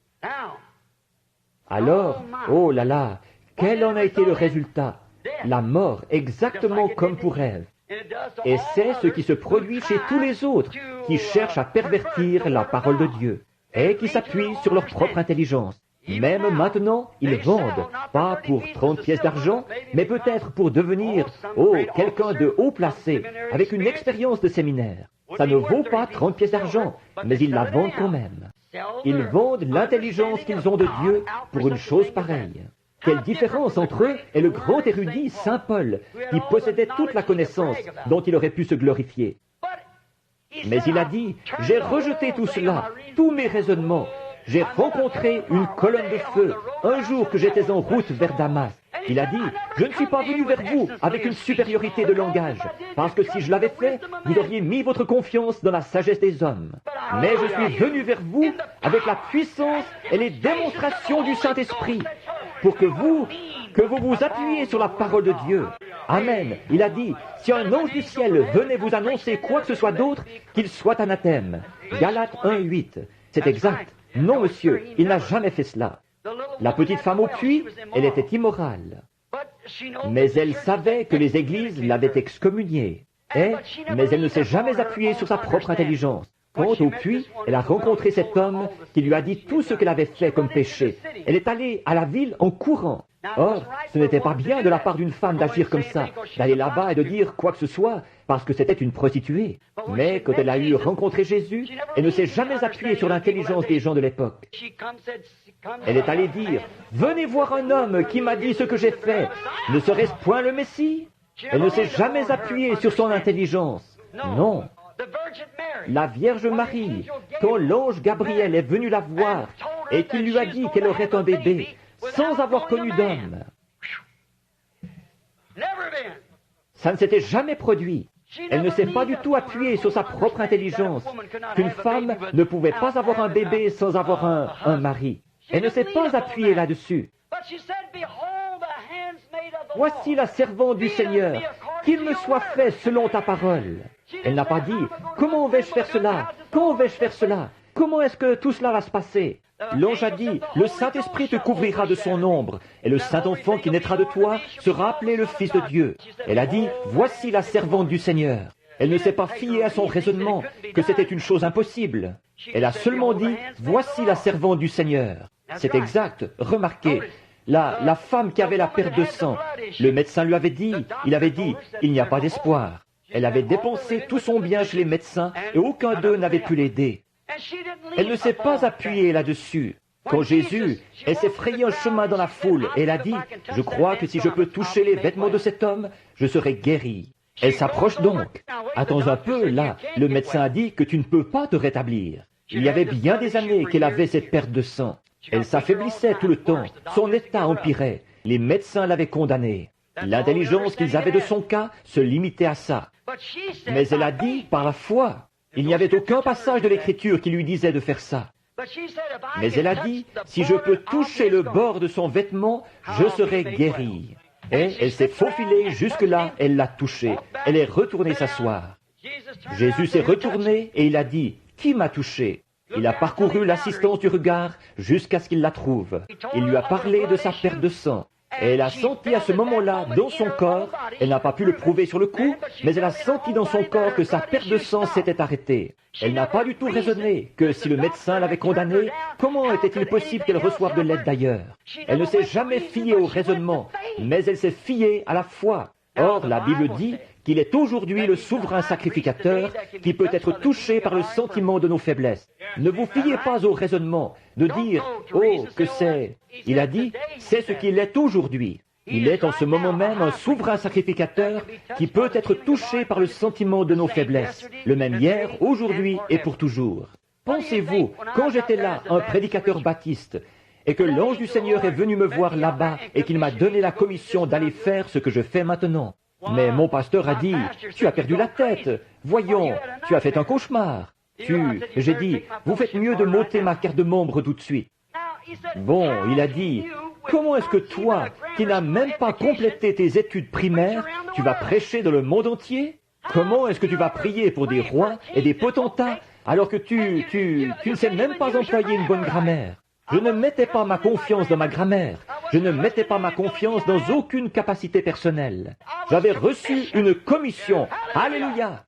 Alors, oh là là, quel en a été le résultat? La mort, exactement comme pour Ève. Et c'est ce qui se produit chez tous les autres qui cherchent à pervertir la parole de Dieu et qui s'appuient sur leur propre intelligence. Même maintenant, ils vendent, pas pour 30 pièces d'argent, mais peut-être pour devenir, quelqu'un de haut placé, avec une expérience de séminaire. Ça ne vaut pas 30 pièces d'argent, mais ils la vendent quand même. Ils vendent l'intelligence qu'ils ont de Dieu pour une chose pareille. Quelle différence entre eux et le grand érudit Saint Paul, qui possédait toute la connaissance dont il aurait pu se glorifier. Mais il a dit, j'ai rejeté tout cela, tous mes raisonnements. J'ai rencontré une colonne de feu un jour que j'étais en route vers Damas. Il a dit, je ne suis pas venu vers vous avec une supériorité de langage, parce que si je l'avais fait, vous auriez mis votre confiance dans la sagesse des hommes. Mais je suis venu vers vous avec la puissance et les démonstrations du Saint-Esprit, pour que vous vous appuyiez sur la parole de Dieu. Amen. Il a dit, si un ange du ciel venait vous annoncer quoi que ce soit d'autre, qu'il soit anathème. Galates 1:8. C'est exact. Non, monsieur, il n'a jamais fait cela. La petite femme au puits, elle était immorale. Mais elle savait que les églises l'avaient excommuniée. Mais elle ne s'est jamais appuyée sur sa propre intelligence. Quant au puits, elle a rencontré cet homme qui lui a dit tout ce qu'elle avait fait comme péché. Elle est allée à la ville en courant. Or, ce n'était pas bien de la part d'une femme d'agir comme ça, d'aller là-bas et de dire quoi que ce soit, parce que c'était une prostituée. Mais quand elle a eu rencontré Jésus, elle ne s'est jamais appuyée sur l'intelligence des gens de l'époque. Elle est allée dire, « Venez voir un homme qui m'a dit ce que j'ai fait. Ne serait-ce point le Messie ?» Elle ne s'est jamais appuyée sur son intelligence. Non. La Vierge Marie, quand l'ange Gabriel est venu la voir et qu'il lui a dit qu'elle aurait un bébé, sans avoir connu d'homme, ça ne s'était jamais produit. Elle ne s'est pas du tout appuyée sur sa propre intelligence, qu'une femme ne pouvait pas avoir un bébé sans avoir un mari. Elle ne s'est pas appuyée là-dessus. Voici la servante du Seigneur, qu'il me soit fait selon ta parole. Elle n'a pas dit, comment vais-je faire cela? Quand vais-je faire cela? Comment est-ce que tout cela va se passer? L'ange a dit, le Saint-Esprit te couvrira de son ombre, et le Saint-Enfant qui naîtra de toi sera appelé le Fils de Dieu. Elle a dit, voici la servante du Seigneur. Elle ne s'est pas fiée à son raisonnement, que c'était une chose impossible. Elle a seulement dit, voici la servante du Seigneur. C'est exact, remarquez. La femme qui avait la perte de sang, le médecin lui avait dit, il n'y a pas d'espoir. Elle avait dépensé tout son bien chez les médecins et aucun d'eux n'avait pu l'aider. Elle ne s'est pas appuyée là-dessus. Quand Jésus, elle s'est frayé un chemin dans la foule et elle a dit, je crois que si je peux toucher les vêtements de cet homme, je serai guérie. Elle s'approche donc. Attends un peu, là, le médecin a dit que tu ne peux pas te rétablir. Il y avait bien des années qu'elle avait cette perte de sang. Elle s'affaiblissait tout le temps, son état empirait. Les médecins l'avaient condamnée. L'intelligence qu'ils avaient de son cas se limitait à ça. Mais elle a dit par la foi. Il n'y avait aucun passage de l'Écriture qui lui disait de faire ça. Mais elle a dit, si je peux toucher le bord de son vêtement, je serai guérie. Et elle s'est faufilée jusque-là, elle l'a touché. Elle est retournée s'asseoir. Jésus s'est retourné et il a dit, qui m'a touché? Il a parcouru l'assistance du regard jusqu'à ce qu'il la trouve. Il lui a parlé de sa perte de sang. Et elle a senti à ce moment-là, dans son corps, elle n'a pas pu le prouver sur le coup, mais elle a senti dans son corps que sa perte de sang s'était arrêtée. Elle n'a pas du tout raisonné que si le médecin l'avait condamnée, comment était-il possible qu'elle reçoive de l'aide d'ailleurs? Elle ne s'est jamais fiée au raisonnement, mais elle s'est fiée à la foi. Or, la Bible dit qu'il est aujourd'hui le souverain sacrificateur qui peut être touché par le sentiment de nos faiblesses. Ne vous fiez pas au raisonnement de dire « Oh, que c'est !» Il a dit « C'est ce qu'il est aujourd'hui ». Il est en ce moment même un souverain sacrificateur qui peut être touché par le sentiment de nos faiblesses, le même hier, aujourd'hui et pour toujours. Pensez-vous, quand j'étais là, un prédicateur baptiste, et que l'ange du Seigneur est venu me voir là-bas et qu'il m'a donné la commission d'aller faire ce que je fais maintenant. Mais mon pasteur a dit, tu as perdu la tête, voyons, tu as fait un cauchemar. J'ai dit, vous faites mieux de m'ôter ma carte de membre tout de suite. Bon, il a dit, comment est-ce que toi, qui n'as même pas complété tes études primaires, tu vas prêcher dans le monde entier? Comment est-ce que tu vas prier pour des rois et des potentats alors que tu ne sais même pas employer une bonne grammaire? Je ne mettais pas ma confiance dans ma grammaire. Je ne mettais pas ma confiance dans aucune capacité personnelle. J'avais reçu une commission. Alléluia!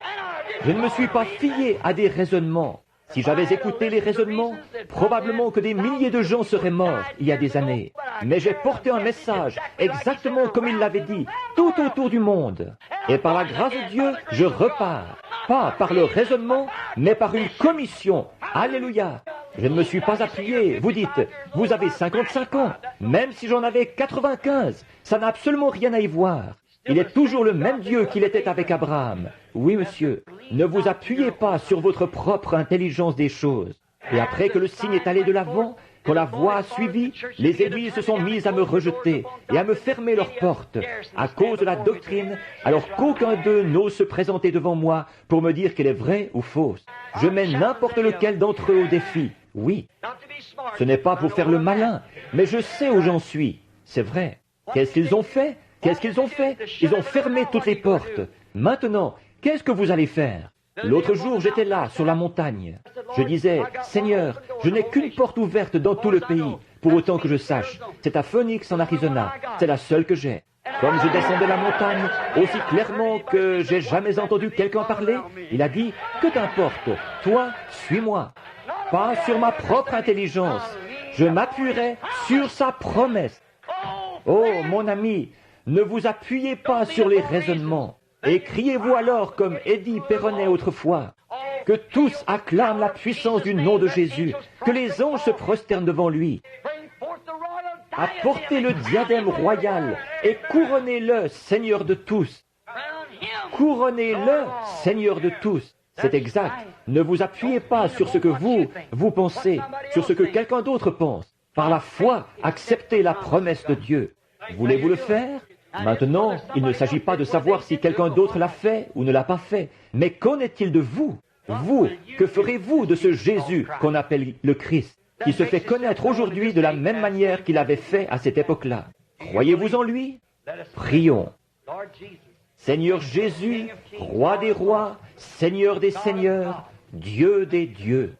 Je ne me suis pas fié à des raisonnements. Si j'avais écouté les raisonnements, probablement que des milliers de gens seraient morts il y a des années. Mais j'ai porté un message, exactement comme il l'avait dit, tout autour du monde. Et par la grâce de Dieu, je repars. Pas par le raisonnement, mais par une commission. Alléluia! Je ne me suis pas appuyé. Vous dites, vous avez 55 ans. Même si j'en avais 95, ça n'a absolument rien à y voir. Il est toujours le même Dieu qu'il était avec Abraham. Oui, monsieur. Ne vous appuyez pas sur votre propre intelligence des choses. Et après que le signe est allé de l'avant, quand la voix a suivi, les églises se sont mises à me rejeter et à me fermer leurs portes à cause de la doctrine, alors qu'aucun d'eux n'ose se présenter devant moi pour me dire qu'elle est vraie ou fausse. Je mets n'importe lequel d'entre eux au défi. Oui. Ce n'est pas pour faire le malin, mais je sais où j'en suis. C'est vrai. Qu'est-ce qu'ils ont fait? Qu'est-ce qu'ils ont fait? Ils ont fermé toutes les portes. Maintenant, qu'est-ce que vous allez faire? L'autre jour, j'étais là, sur la montagne. Je disais, Seigneur, je n'ai qu'une porte ouverte dans tout le pays, pour autant que je sache. C'est à Phoenix, en Arizona. C'est la seule que j'ai. Comme je descendais la montagne, aussi clairement que j'ai jamais entendu quelqu'un parler, il a dit, que t'importe, toi, suis-moi. Pas sur ma propre intelligence. Je m'appuierai sur sa promesse. Oh, mon ami, ne vous appuyez pas sur les raisonnements. Et criez-vous alors comme Eddie Perronnet autrefois, que tous acclament la puissance du nom de Jésus, que les anges se prosternent devant lui. Apportez le diadème royal et couronnez-le, Seigneur de tous. Couronnez-le, Seigneur de tous. C'est exact. Ne vous appuyez pas sur ce que vous pensez, sur ce que quelqu'un d'autre pense. Par la foi, acceptez la promesse de Dieu. Voulez-vous le faire? Maintenant, il ne s'agit pas de savoir si quelqu'un d'autre l'a fait ou ne l'a pas fait, mais qu'en est-il de vous? Vous, que ferez-vous de ce Jésus qu'on appelle le Christ, qui se fait connaître aujourd'hui de la même manière qu'il avait fait à cette époque-là? Croyez-vous en lui? Prions. Seigneur Jésus, Roi des rois, Seigneur des seigneurs, Dieu des dieux,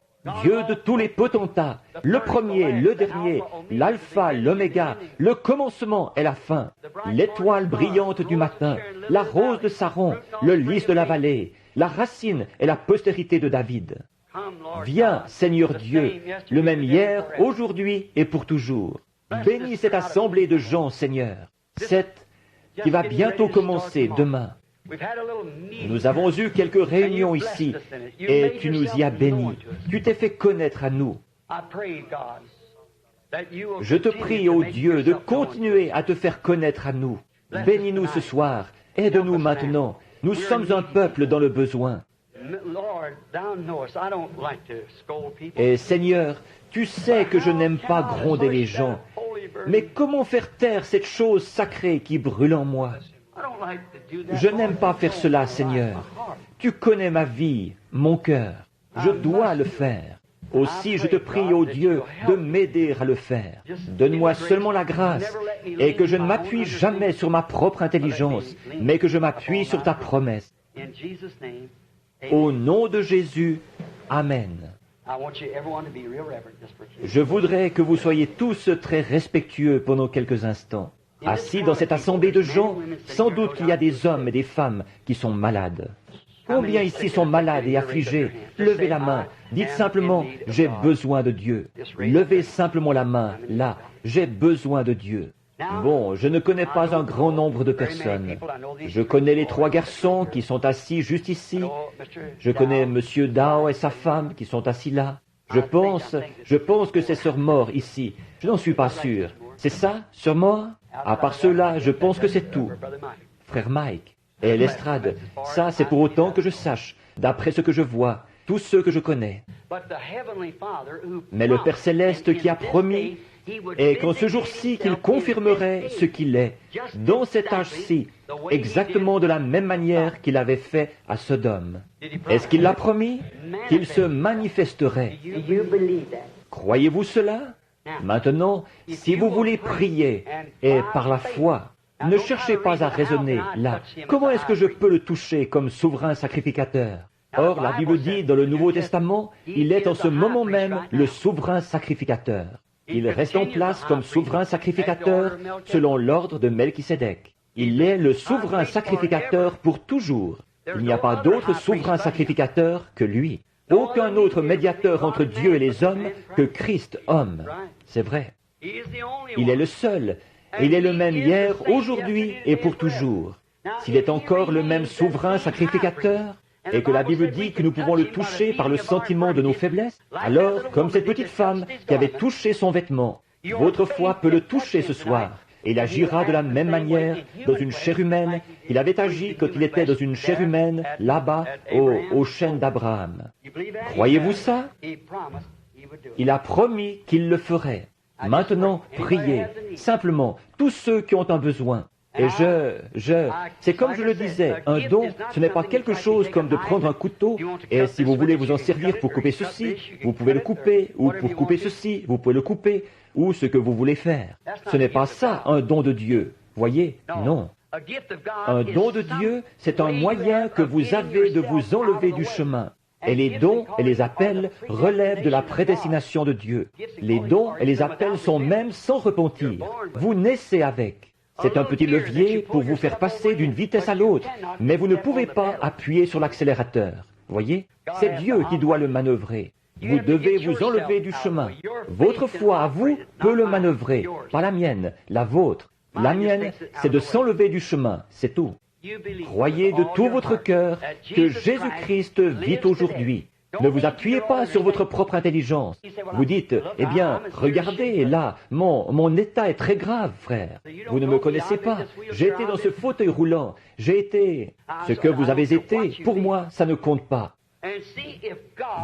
Dieu de tous les potentats, le premier, le dernier, l'alpha, l'oméga, le commencement et la fin, l'étoile brillante du matin, la rose de Saron, le lys de la vallée, la racine et la postérité de David. Viens, Seigneur Dieu, le même hier, aujourd'hui et pour toujours. Bénis cette assemblée de gens, Seigneur, cette qui va bientôt commencer demain. Nous avons eu quelques réunions ici et tu nous y as bénis. Tu t'es fait connaître à nous. Je te prie, ô Dieu, de continuer à te faire connaître à nous. Bénis-nous ce soir. Aide-nous maintenant. Nous sommes un peuple dans le besoin. Et Seigneur, tu sais que je n'aime pas gronder les gens. Mais comment faire taire cette chose sacrée qui brûle en moi? Je n'aime pas faire cela, Seigneur. Tu connais ma vie, mon cœur. Je dois le faire. Aussi, je te prie, ô Dieu, de m'aider à le faire. Donne-moi seulement la grâce et que je ne m'appuie jamais sur ma propre intelligence, mais que je m'appuie sur ta promesse. Au nom de Jésus, Amen. Je voudrais que vous soyez tous très respectueux pendant quelques instants. Assis dans cette assemblée de gens, sans doute qu'il y a des hommes et des femmes qui sont malades. Combien ici sont malades et affligés? Levez la main. Dites simplement, j'ai besoin de Dieu. Levez simplement la main, là. J'ai besoin de Dieu. Bon, je ne connais pas un grand nombre de personnes. Je connais les 3 garçons qui sont assis juste ici. Je connais M. Dow et sa femme qui sont assis là. Je pense que c'est Sœur Moore ici. Je n'en suis pas sûr. C'est ça, Sœur Moore? À part cela, je pense que c'est tout. Frère Mike et l'estrade, ça c'est pour autant que je sache, d'après ce que je vois, tous ceux que je connais. Mais le Père Céleste qui a promis, et qu'en ce jour-ci qu'il confirmerait ce qu'il est, dans cet âge-ci, exactement de la même manière qu'il avait fait à Sodome. Est-ce qu'il l'a promis? Qu'il se manifesterait. Croyez-vous cela? Maintenant, si vous voulez prier, et par la foi, ne cherchez pas à raisonner, là. Comment est-ce que je peux le toucher comme souverain sacrificateur? Or, la Bible dit dans le Nouveau Testament, il est en ce moment même le souverain sacrificateur. Il reste en place comme souverain sacrificateur selon l'ordre de Melchisédek. Il est le souverain sacrificateur pour toujours. Il n'y a pas d'autre souverain sacrificateur que lui. Aucun autre médiateur entre Dieu et les hommes que Christ homme. C'est vrai. Il est le seul. Et il est le même hier, aujourd'hui et pour toujours. S'il est encore le même souverain sacrificateur, et que la Bible dit que nous pouvons le toucher par le sentiment de nos faiblesses, alors, comme cette petite femme qui avait touché son vêtement, votre foi peut le toucher ce soir. Et il agira de la même manière dans une chair humaine qu'il avait agi quand il était dans une chair humaine, là-bas, au chêne d'Abraham. Croyez-vous ça? Il a promis qu'il le ferait. Maintenant, priez, simplement, tous ceux qui ont un besoin. Et c'est comme je le disais, un don, ce n'est pas quelque chose comme de prendre un couteau, et si vous voulez vous en servir pour couper ceci, vous pouvez le couper, ou pour couper ceci, vous pouvez le couper, ou ce que vous voulez faire. Ce n'est pas ça, un don de Dieu. Voyez, non. Un don de Dieu, c'est un moyen que vous avez de vous enlever du chemin. Et les dons et les appels relèvent de la prédestination de Dieu. Les dons et les appels sont même sans repentir. Vous naissez avec. C'est un petit levier pour vous faire passer d'une vitesse à l'autre, mais vous ne pouvez pas appuyer sur l'accélérateur. Voyez, c'est Dieu qui doit le manœuvrer. Vous devez vous enlever du chemin. Votre foi à vous peut le manœuvrer, pas la mienne, la vôtre. La mienne, c'est de s'enlever du chemin, c'est tout. Croyez de tout votre cœur que Jésus-Christ vit aujourd'hui. Ne vous appuyez pas sur votre propre intelligence. Vous dites, eh bien, regardez, là, mon état est très grave, frère. Vous ne me connaissez pas. J'ai été dans ce fauteuil roulant. J'ai été... Ce que vous avez été, pour moi, ça ne compte pas.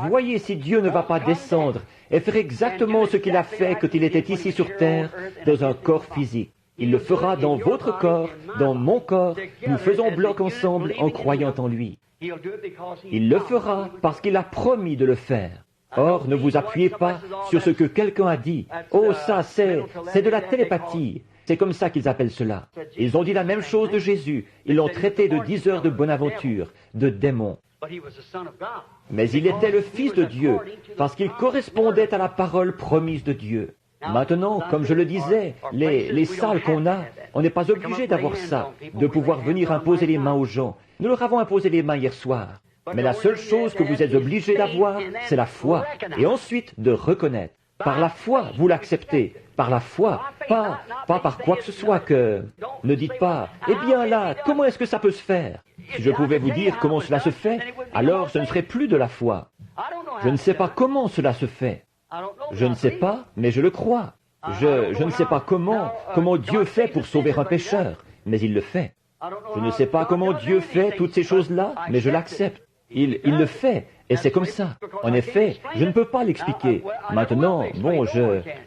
Voyez si Dieu ne va pas descendre et faire exactement ce qu'il a fait quand il était ici sur terre, dans un corps physique. Il le fera dans votre corps, dans mon corps. Nous faisons bloc ensemble en croyant en lui. Il le fera parce qu'il a promis de le faire. Or, ne vous appuyez pas sur ce que quelqu'un a dit. Oh, ça, c'est de la télépathie. C'est comme ça qu'ils appellent cela. Ils ont dit la même chose de Jésus. Ils l'ont traité de diseur de bonne aventure, de démon. Mais il était le Fils de Dieu, parce qu'il correspondait à la parole promise de Dieu. Maintenant, comme je le disais, les salles qu'on a, on n'est pas obligé d'avoir ça, de pouvoir venir imposer les mains aux gens. Nous leur avons imposé les mains hier soir. Mais la seule chose que vous êtes obligé d'avoir, c'est la foi, et ensuite de reconnaître. Par la foi, vous l'acceptez. Par la foi, pas par quoi que ce soit que... Ne dites pas, eh bien là, comment est-ce que ça peut se faire? Si je pouvais vous dire comment cela se fait, alors ce ne serait plus de la foi. Je ne sais pas comment cela se fait. Je ne sais pas, mais je le crois. Je ne sais pas comment Dieu fait pour sauver un pécheur, mais il le fait. Je ne sais pas comment Dieu fait toutes ces choses-là, mais je l'accepte. Il le fait, et c'est comme ça. En effet, je ne peux pas l'expliquer. Maintenant,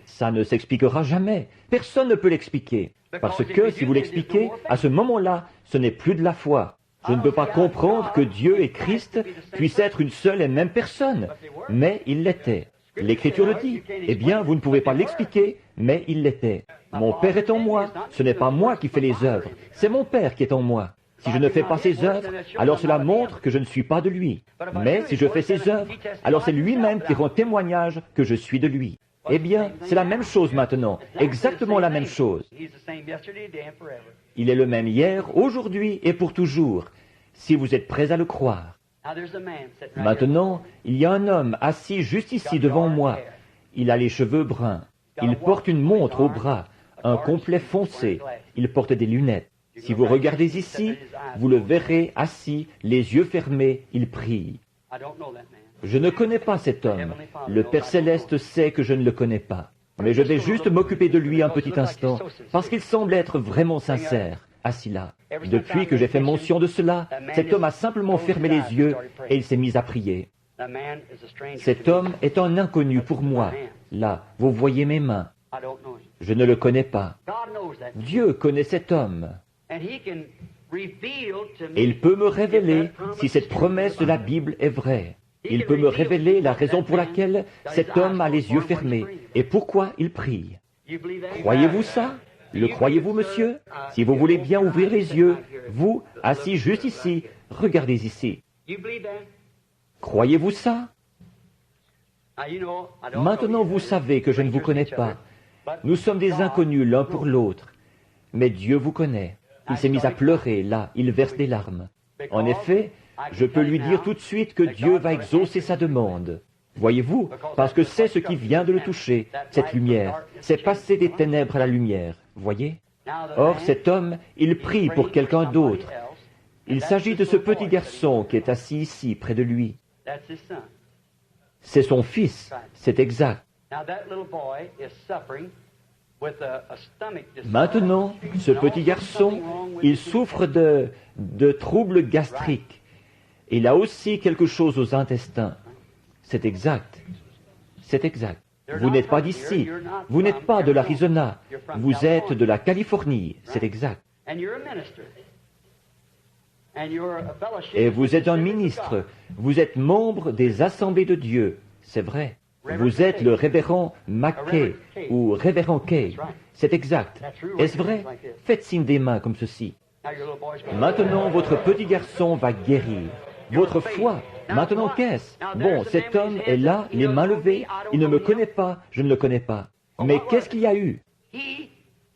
ça ne s'expliquera jamais. Personne ne peut l'expliquer. Parce que si vous l'expliquez, à ce moment-là, ce n'est plus de la foi. Je ne peux pas comprendre que Dieu et Christ puissent être une seule et même personne. Mais il l'était. L'Écriture le dit. Eh bien, vous ne pouvez pas l'expliquer, mais il l'était. Mon Père est en moi. Ce n'est pas moi qui fais les œuvres. C'est mon Père qui est en moi. Si je ne fais pas ses œuvres, alors cela montre que je ne suis pas de lui. Mais si je fais ses œuvres, alors c'est lui-même qui rend témoignage que je suis de lui. Eh bien, c'est la même chose maintenant, exactement la même chose. Il est le même hier, aujourd'hui et pour toujours, si vous êtes prêts à le croire. Maintenant, il y a un homme assis juste ici devant moi. Il a les cheveux bruns. Il porte une montre au bras, un complet foncé. Il porte des lunettes. Si vous regardez ici, vous le verrez assis, les yeux fermés, il prie. Je ne connais pas cet homme. Le Père Céleste sait que je ne le connais pas. Mais je vais juste m'occuper de lui un petit instant, parce qu'il semble être vraiment sincère, assis là. Depuis que j'ai fait mention de cela, cet homme a simplement fermé les yeux et il s'est mis à prier. Cet homme est un inconnu pour moi. Là, vous voyez mes mains. Je ne le connais pas. Dieu connaît cet homme. Et il peut me révéler si cette promesse de la Bible est vraie. Il peut me révéler la raison pour laquelle cet homme a les yeux fermés et pourquoi il prie. Croyez-vous ça? Le croyez-vous, monsieur? Si vous voulez bien ouvrir les yeux, vous, assis juste ici, regardez ici. Croyez-vous ça? Maintenant, vous savez que je ne vous connais pas. Nous sommes des inconnus l'un pour l'autre. Mais Dieu vous connaît. Il s'est mis à pleurer, là, il verse des larmes. En effet, je peux lui dire tout de suite que Dieu va exaucer sa demande. Voyez-vous, parce que c'est ce qui vient de le toucher, cette lumière. C'est passer des ténèbres à la lumière, voyez? Or, cet homme, il prie pour quelqu'un d'autre. Il s'agit de ce petit garçon qui est assis ici, près de lui. C'est son fils, c'est exact. Maintenant, ce petit garçon, il souffre de troubles gastriques. Il a aussi quelque chose aux intestins. C'est exact. C'est exact. Vous n'êtes pas d'ici. Vous n'êtes pas de l'Arizona. Vous êtes de la Californie. C'est exact. Et vous êtes un ministre. Vous êtes membre des Assemblées de Dieu. C'est vrai. Vous êtes le révérend Mackay ou révérend Kay. C'est exact. Est-ce vrai? Faites signe des mains comme ceci. Maintenant, votre petit garçon va guérir. Votre foi. Maintenant, qu'est-ce? Bon, cet homme est là, les mains levées. Il ne me connaît pas, je ne le connais pas. Mais qu'est-ce qu'il y a eu?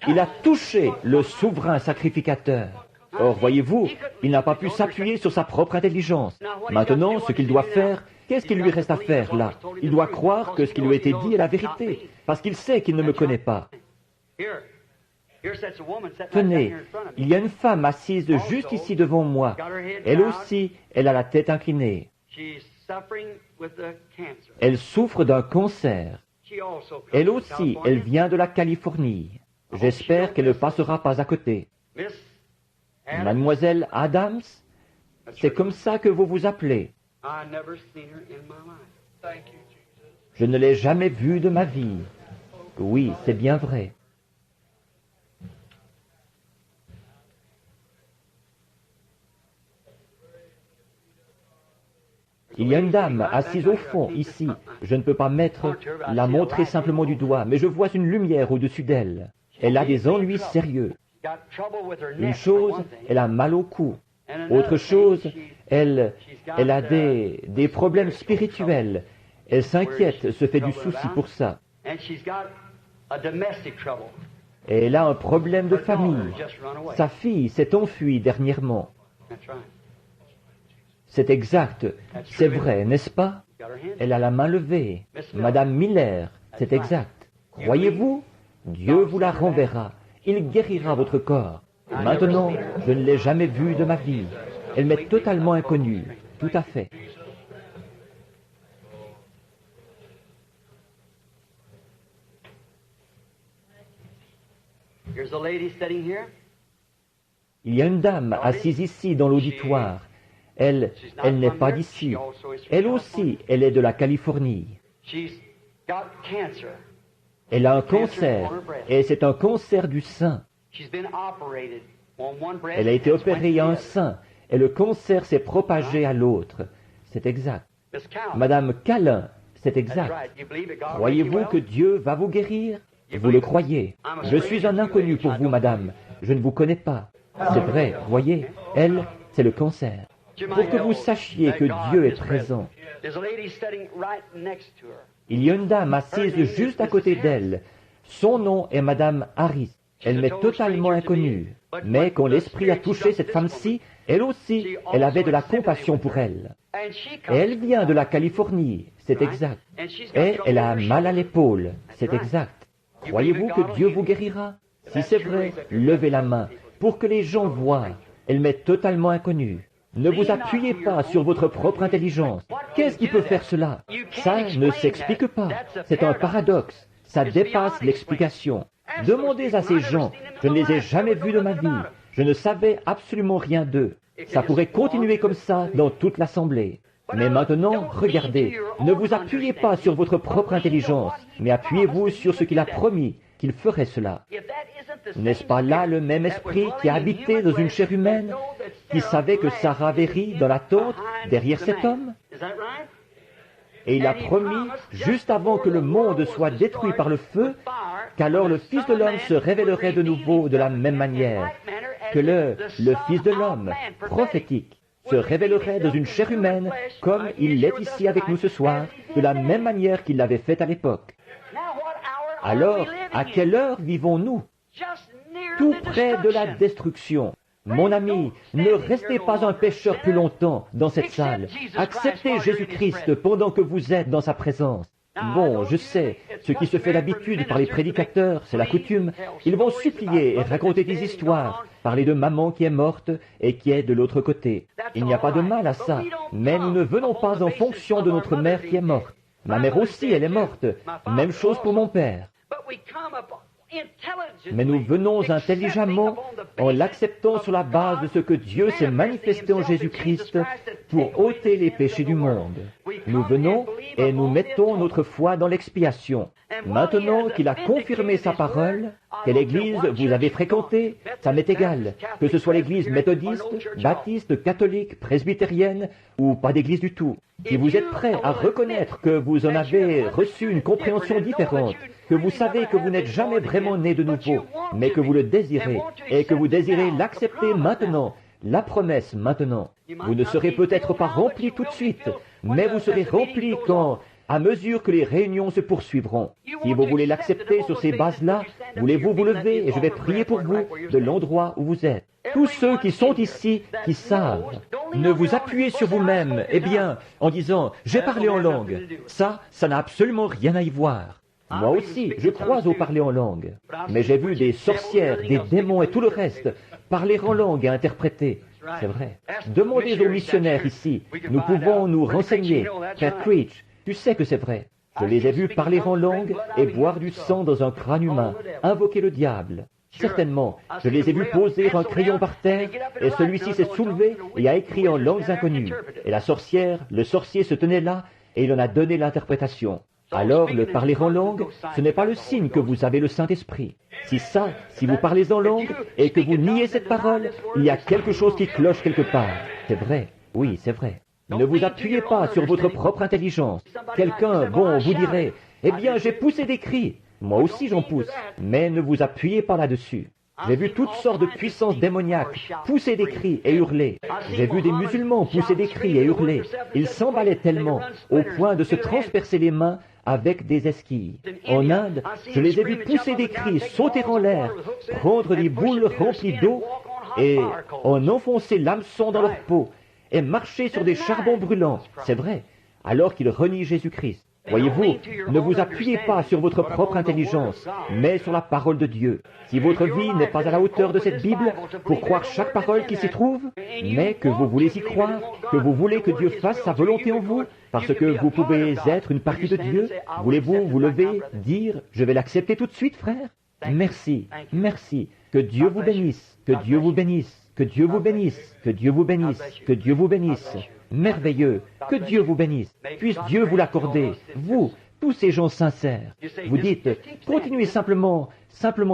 Il a touché le souverain sacrificateur. Or, voyez-vous, il n'a pas pu s'appuyer sur sa propre intelligence. Maintenant, ce qu'il doit faire, qu'est-ce qu'il lui reste à faire là? Il doit croire que ce qui lui a été dit est la vérité, parce qu'il sait qu'il ne me connaît pas. Tenez, il y a une femme assise juste ici devant moi. Elle aussi, elle a la tête inclinée. Elle souffre d'un cancer. Elle aussi, elle vient de la Californie. J'espère qu'elle ne passera pas à côté. Mademoiselle Adams, c'est comme ça que vous vous appelez. Je ne l'ai jamais vue de ma vie. Oui, c'est bien vrai. Il y a une dame assise au fond, ici. Je ne peux pas la montrer simplement du doigt, mais je vois une lumière au-dessus d'elle. Elle a des ennuis sérieux. Une chose, elle a mal au cou. Autre chose, elle a des problèmes spirituels. Elle s'inquiète, se fait du souci pour ça. Et elle a un problème de famille. Sa fille s'est enfuie dernièrement. C'est exact, c'est vrai, n'est-ce pas? Elle a la main levée. Madame Miller, c'est exact. Croyez-vous? Dieu vous la renverra. Il guérira votre corps. Maintenant, je ne l'ai jamais vue de ma vie. Elle m'est totalement inconnue. Tout à fait. Il y a une dame assise ici dans l'auditoire. Elle n'est pas d'ici. Elle aussi, elle est de la Californie. Elle a un cancer, et c'est un cancer du sein. Elle a été opérée à un sein, et le cancer s'est propagé à l'autre. C'est exact. Madame Calin, c'est exact. Croyez-vous que Dieu va vous guérir? Vous le croyez. Je suis un inconnu pour vous, madame. Je ne vous connais pas. C'est vrai, voyez, elle, c'est le cancer. Pour que vous sachiez que Dieu est présent. Il y a une dame assise juste à côté d'elle. Son nom est Madame Harris. Elle m'est totalement inconnue. Mais quand l'Esprit a touché cette femme-ci, elle aussi, elle avait de la compassion pour elle. Et elle vient de la Californie, c'est exact. Et elle a mal à l'épaule, c'est exact. Croyez-vous que Dieu vous guérira? Si c'est vrai, levez la main, pour que les gens voient. Elle m'est totalement inconnue. Ne vous appuyez pas sur votre propre intelligence. Qu'est-ce qui peut faire cela? Ça ne s'explique pas. C'est un paradoxe. Ça dépasse l'explication. Demandez à ces gens. Je ne les ai jamais vus de ma vie. Je ne savais absolument rien d'eux. Ça pourrait continuer comme ça dans toute l'assemblée. Mais maintenant, regardez. Ne vous appuyez pas sur votre propre intelligence, mais appuyez-vous sur ce qu'il a promis, qu'il ferait cela. N'est-ce pas là le même esprit qui a habité dans une chair humaine, qui savait que Sarah avait ri dans la tente derrière cet homme? Et il a promis, juste avant que le monde soit détruit par le feu, qu'alors le Fils de l'homme se révélerait de nouveau de la même manière, que le Fils de l'homme, prophétique, se révélerait dans une chair humaine, comme il l'est ici avec nous ce soir, de la même manière qu'il l'avait fait à l'époque. Alors, à quelle heure vivons-nous? Tout près de la destruction. Mon ami, ne restez pas un pécheur plus longtemps dans cette salle. Acceptez Jésus-Christ pendant que vous êtes dans sa présence. Bon, je sais, ce qui se fait d'habitude par les prédicateurs, c'est la coutume. Ils vont supplier et raconter des histoires, parler de maman qui est morte et qui est de l'autre côté. Il n'y a pas de mal à ça, mais nous ne venons pas en fonction de notre mère qui est morte. Ma mère aussi, elle est morte. Même chose pour mon père. Mais nous venons intelligemment en l'acceptant sur la base de ce que Dieu s'est manifesté en Jésus-Christ pour ôter les péchés du monde. Nous venons et nous mettons notre foi dans l'expiation. Maintenant qu'il a confirmé sa parole, quelle église vous avez fréquentée, ça m'est égal, que ce soit l'église méthodiste, baptiste, catholique, presbytérienne, ou pas d'église du tout. Si vous êtes prêt à reconnaître que vous en avez reçu une compréhension différente, que vous savez que vous n'êtes jamais vraiment né de nouveau, mais que vous le désirez, et que vous désirez l'accepter maintenant, la promesse maintenant, vous ne serez peut-être pas rempli tout de suite, mais vous serez rempli quand, à mesure que les réunions se poursuivront. Si vous voulez l'accepter sur ces bases-là, voulez-vous vous lever et je vais prier pour vous de l'endroit où vous êtes. Tous ceux qui sont ici, qui savent, ne vous appuyez sur vous-même, en disant « j'ai parlé en langue ». Ça n'a absolument rien à y voir. Moi aussi, je crois au parler en langue. Mais j'ai vu des sorcières, des démons et tout le reste parler en langue et interpréter. C'est vrai. Demandez aux missionnaires ici. Nous pouvons nous renseigner. Frère Creech, tu sais que c'est vrai. Je les ai vus parler en langue et boire du sang dans un crâne humain, invoquer le diable. Certainement, je les ai vus poser un crayon par terre, et celui-ci s'est soulevé et a écrit en langues inconnues. Et la sorcière, le sorcier se tenait là, et il en a donné l'interprétation. Alors, le parler en langue, ce n'est pas le signe que vous avez le Saint-Esprit. Si vous parlez en langue, et que vous niez cette parole, il y a quelque chose qui cloche quelque part. C'est vrai, oui, c'est vrai. Ne vous appuyez pas sur votre propre intelligence. Quelqu'un, vous dirait, j'ai poussé des cris. Moi aussi j'en pousse. Mais ne vous appuyez pas là-dessus. J'ai vu toutes sortes de puissances démoniaques pousser des cris et hurler. J'ai vu des musulmans pousser des cris et hurler. Ils s'emballaient tellement, au point de se transpercer les mains avec des esquilles. En Inde, je les ai vus pousser des cris, sauter en l'air, prendre des boules remplies d'eau et en enfoncer l'hameçon dans leur peau et marcher sur des charbons brûlants, c'est vrai, alors qu'ils renient Jésus-Christ. Voyez-vous, ne vous appuyez pas sur votre propre intelligence, mais sur la parole de Dieu. Si votre vie n'est pas à la hauteur de cette Bible, pour croire chaque parole qui s'y trouve, mais que vous voulez y croire, que vous voulez que Dieu fasse sa volonté en vous, parce que vous pouvez être une partie de Dieu, voulez-vous vous lever, dire « Je vais l'accepter tout de suite, frère ?» Merci, merci, que Dieu vous bénisse, que Dieu vous bénisse. Que Dieu vous bénisse, que Dieu vous bénisse, que Dieu vous bénisse. Merveilleux, que Dieu vous bénisse. Puisse Dieu vous l'accorder, vous, tous ces gens sincères. Vous dites, continuez simplement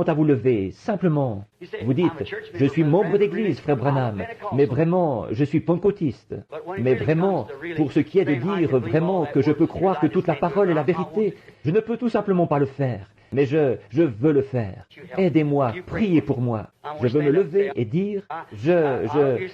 à vous lever, simplement. Vous dites, je suis membre d'église, frère Branham, mais vraiment, je suis pentecôtiste. Mais vraiment, pour ce qui est de dire vraiment que je peux croire que toute la parole est la vérité, je ne peux tout simplement pas le faire. Mais je veux le faire. Aidez-moi, priez pour moi. Je veux me lever et dire,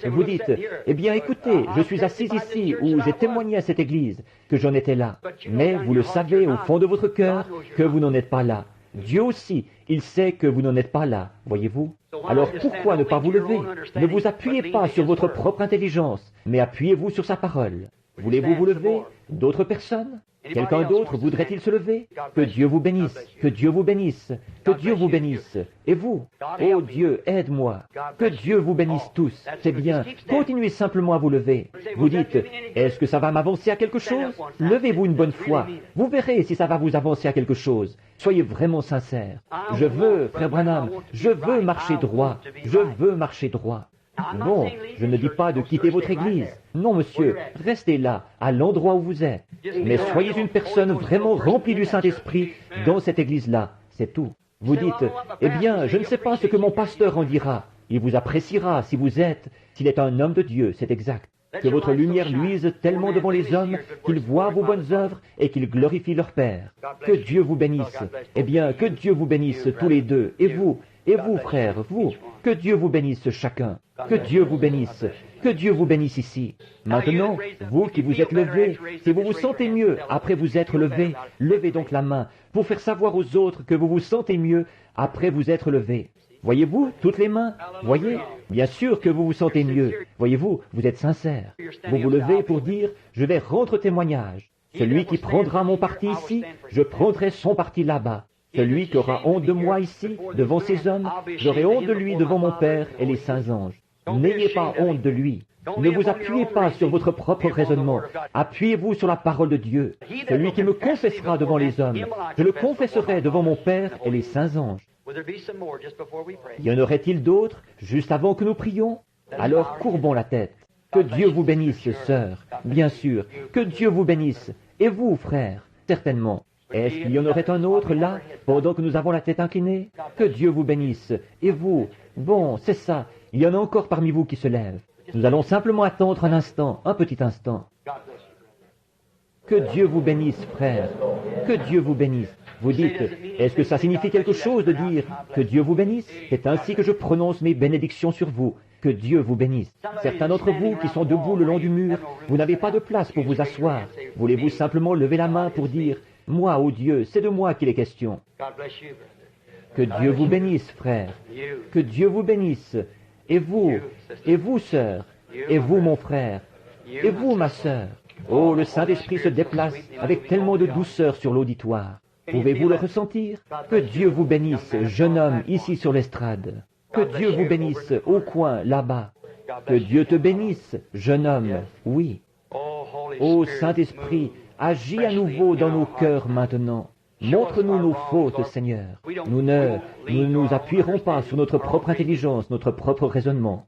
vous dites, écoutez, je suis assis ici où j'ai témoigné à cette église que j'en étais là. Mais vous le savez au fond de votre cœur que vous n'en êtes pas là. Dieu aussi, il sait que vous n'en êtes pas là, voyez-vous. Alors pourquoi ne pas vous lever? Ne vous appuyez pas sur votre propre intelligence, mais appuyez-vous sur sa parole. Voulez-vous vous lever? D'autres personnes? Quelqu'un d'autre voudrait-il se lever? Que Dieu vous bénisse, que Dieu vous bénisse, que Dieu vous bénisse. Et vous? Oh Dieu, aide-moi. Que Dieu vous bénisse tous. C'est bien. Continuez simplement à vous lever. Vous dites, est-ce que ça va m'avancer à quelque chose? Levez-vous une bonne fois. Vous verrez si ça va vous avancer à quelque chose. Soyez vraiment sincères. Je veux, frère Branham, je veux marcher droit. Je veux marcher droit. Non, je ne dis pas de quitter votre église. Non, monsieur, restez là, à l'endroit où vous êtes. Mais soyez une personne vraiment remplie du Saint-Esprit dans cette église-là, c'est tout. Vous dites, je ne sais pas ce que mon pasteur en dira. Il vous appréciera s'il est un homme de Dieu, c'est exact. Que votre lumière luise tellement devant les hommes qu'ils voient vos bonnes œuvres et qu'ils glorifient leur Père. Que Dieu vous bénisse. Que Dieu vous bénisse tous les deux, et vous, frères, vous. Que Dieu vous bénisse chacun. Que Dieu vous bénisse. Que Dieu vous bénisse ici. Maintenant, vous qui vous êtes levés, si vous vous sentez mieux après vous être levés, levez donc la main pour faire savoir aux autres que vous vous sentez mieux après vous être levés. Voyez-vous, toutes les mains? Voyez? Bien sûr que vous vous sentez mieux. Voyez-vous, vous êtes sincères. Vous vous levez pour dire, je vais rendre témoignage. Celui qui prendra mon parti ici, je prendrai son parti là-bas. Celui qui aura honte de moi ici, devant ces hommes, j'aurai honte de lui devant mon Père et les saints anges. N'ayez pas honte de lui. Ne vous appuyez pas sur votre propre raisonnement. Appuyez-vous sur la parole de Dieu. Celui qui me confessera devant les hommes, je le confesserai devant mon Père et les saints anges. Y en aurait-il d'autres, juste avant que nous prions? Alors courbons la tête. Que Dieu vous bénisse, sœur, bien sûr. Que Dieu vous bénisse. Et vous, frères, certainement. Est-ce qu'il y en aurait un autre là, pendant que nous avons la tête inclinée? Que Dieu vous bénisse. Et vous? Bon, c'est ça. Il y en a encore parmi vous qui se lèvent. Nous allons simplement attendre un instant, un petit instant. Que Dieu vous bénisse, frère. Que Dieu vous bénisse. Vous dites, est-ce que ça signifie quelque chose de dire que Dieu vous bénisse? C'est ainsi que je prononce mes bénédictions sur vous. Que Dieu vous bénisse. Certains d'entre vous qui sont debout le long du mur, vous n'avez pas de place pour vous asseoir. Voulez-vous simplement lever la main pour dire, moi, ô Dieu, c'est de moi qu'il est question. Que Dieu vous bénisse, frère. Que Dieu vous bénisse. Et vous, sœur. Et vous, mon frère. Et vous, ma sœur. Oh, le Saint-Esprit se déplace avec tellement de douceur sur l'auditoire. Pouvez-vous le ressentir? Que Dieu vous bénisse, jeune homme, ici sur l'estrade. Que Dieu vous bénisse, au coin, là-bas. Que Dieu te bénisse, jeune homme, oui. Ô Saint-Esprit, agis à nouveau dans nos cœurs maintenant. Montre-nous nos fautes, Seigneur. Nous ne nous appuierons pas sur notre propre intelligence, notre propre raisonnement.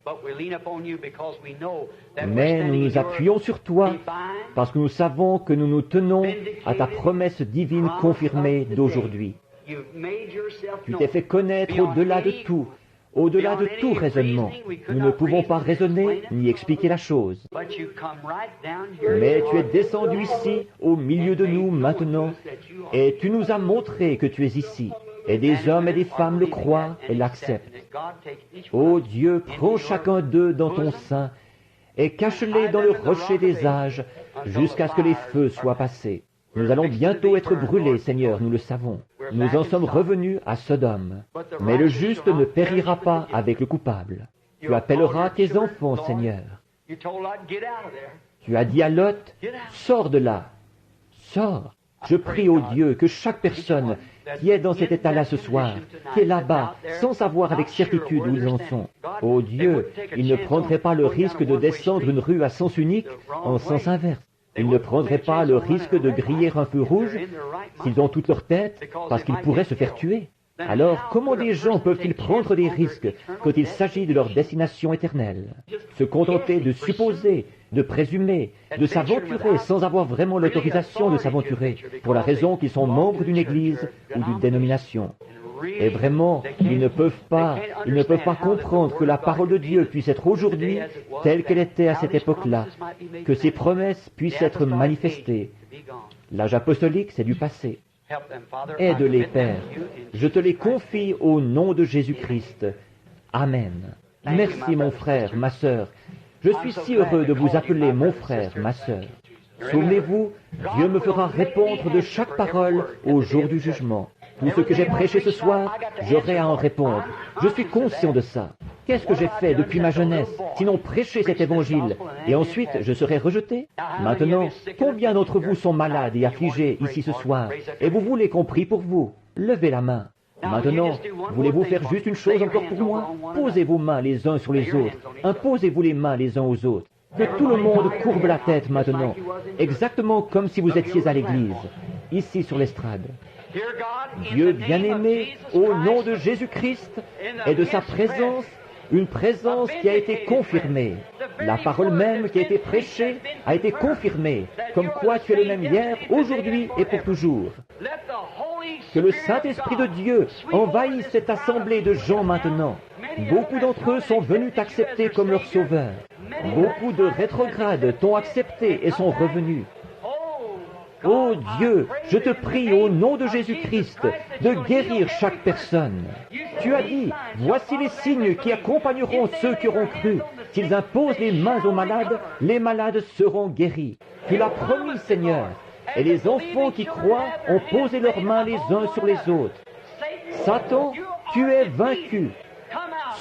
Mais nous nous appuyons sur toi parce que nous savons que nous nous tenons à ta promesse divine confirmée d'aujourd'hui. Tu t'es fait connaître au-delà de tout raisonnement. Nous ne pouvons pas raisonner ni expliquer la chose. Mais tu es descendu ici, au milieu de nous maintenant, et tu nous as montré que tu es ici. Et des hommes et des femmes le croient et l'acceptent. Ô Dieu, prends chacun d'eux dans ton sein et cache-les dans le rocher des âges jusqu'à ce que les feux soient passés. Nous allons bientôt être brûlés, Seigneur, nous le savons. Nous en sommes revenus à Sodome. Mais le juste ne périra pas avec le coupable. Tu appelleras tes enfants, Seigneur. Tu as dit à Lot, sors de là. Sors. Je prie au Dieu que chaque personne qui est dans cet état-là ce soir, qui est là-bas, sans savoir avec certitude où ils en sont, ô Dieu, ils ne prendraient pas le risque de descendre une rue à sens unique en sens inverse. Ils ne prendraient pas le risque de griller un feu rouge s'ils ont toute leur tête, parce qu'ils pourraient se faire tuer. Alors, comment des gens peuvent-ils prendre des risques quand il s'agit de leur destination éternelle? Se contenter de supposer, de présumer, de s'aventurer sans avoir vraiment l'autorisation de s'aventurer, pour la raison qu'ils sont membres d'une église ou d'une dénomination. Et vraiment, ils ne peuvent pas comprendre que la parole de Dieu puisse être aujourd'hui telle qu'elle était à cette époque-là, que ses promesses puissent être manifestées. L'âge apostolique, c'est du passé. Aide-les, Père. Je te les confie au nom de Jésus-Christ. Amen. Merci, mon frère, ma sœur. Je suis si heureux de vous appeler mon frère, ma sœur. Souvenez-vous, Dieu me fera répondre de chaque parole au jour du jugement. Tout ce que j'ai prêché ce soir, j'aurai à en répondre. Je suis conscient de ça. Qu'est-ce que j'ai fait depuis ma jeunesse, sinon prêcher cet évangile, et ensuite je serai rejeté? Maintenant, combien d'entre vous sont malades et affligés ici ce soir, et vous voulez qu'on prie pour vous? Levez la main. Maintenant, voulez-vous faire juste une chose encore pour moi? Posez vos mains les uns sur les autres. Imposez-vous les mains les uns aux autres. Que tout le monde courbe la tête maintenant, exactement comme si vous étiez à l'église, ici sur l'estrade. Dieu bien-aimé, au nom de Jésus-Christ et de sa présence, une présence qui a été confirmée. La parole même qui a été prêchée a été confirmée, comme quoi tu es le même hier, aujourd'hui et pour toujours. Que le Saint-Esprit de Dieu envahisse cette assemblée de gens maintenant. Beaucoup d'entre eux sont venus t'accepter comme leur sauveur. Beaucoup de rétrogrades t'ont accepté et sont revenus. Ô Dieu, je te prie au nom de Jésus-Christ de guérir chaque personne. Tu as dit, voici les signes qui accompagneront ceux qui auront cru. S'ils imposent les mains aux malades, les malades seront guéris. Tu l'as promis, Seigneur. Et les enfants qui croient ont posé leurs mains les uns sur les autres. Satan, tu es vaincu.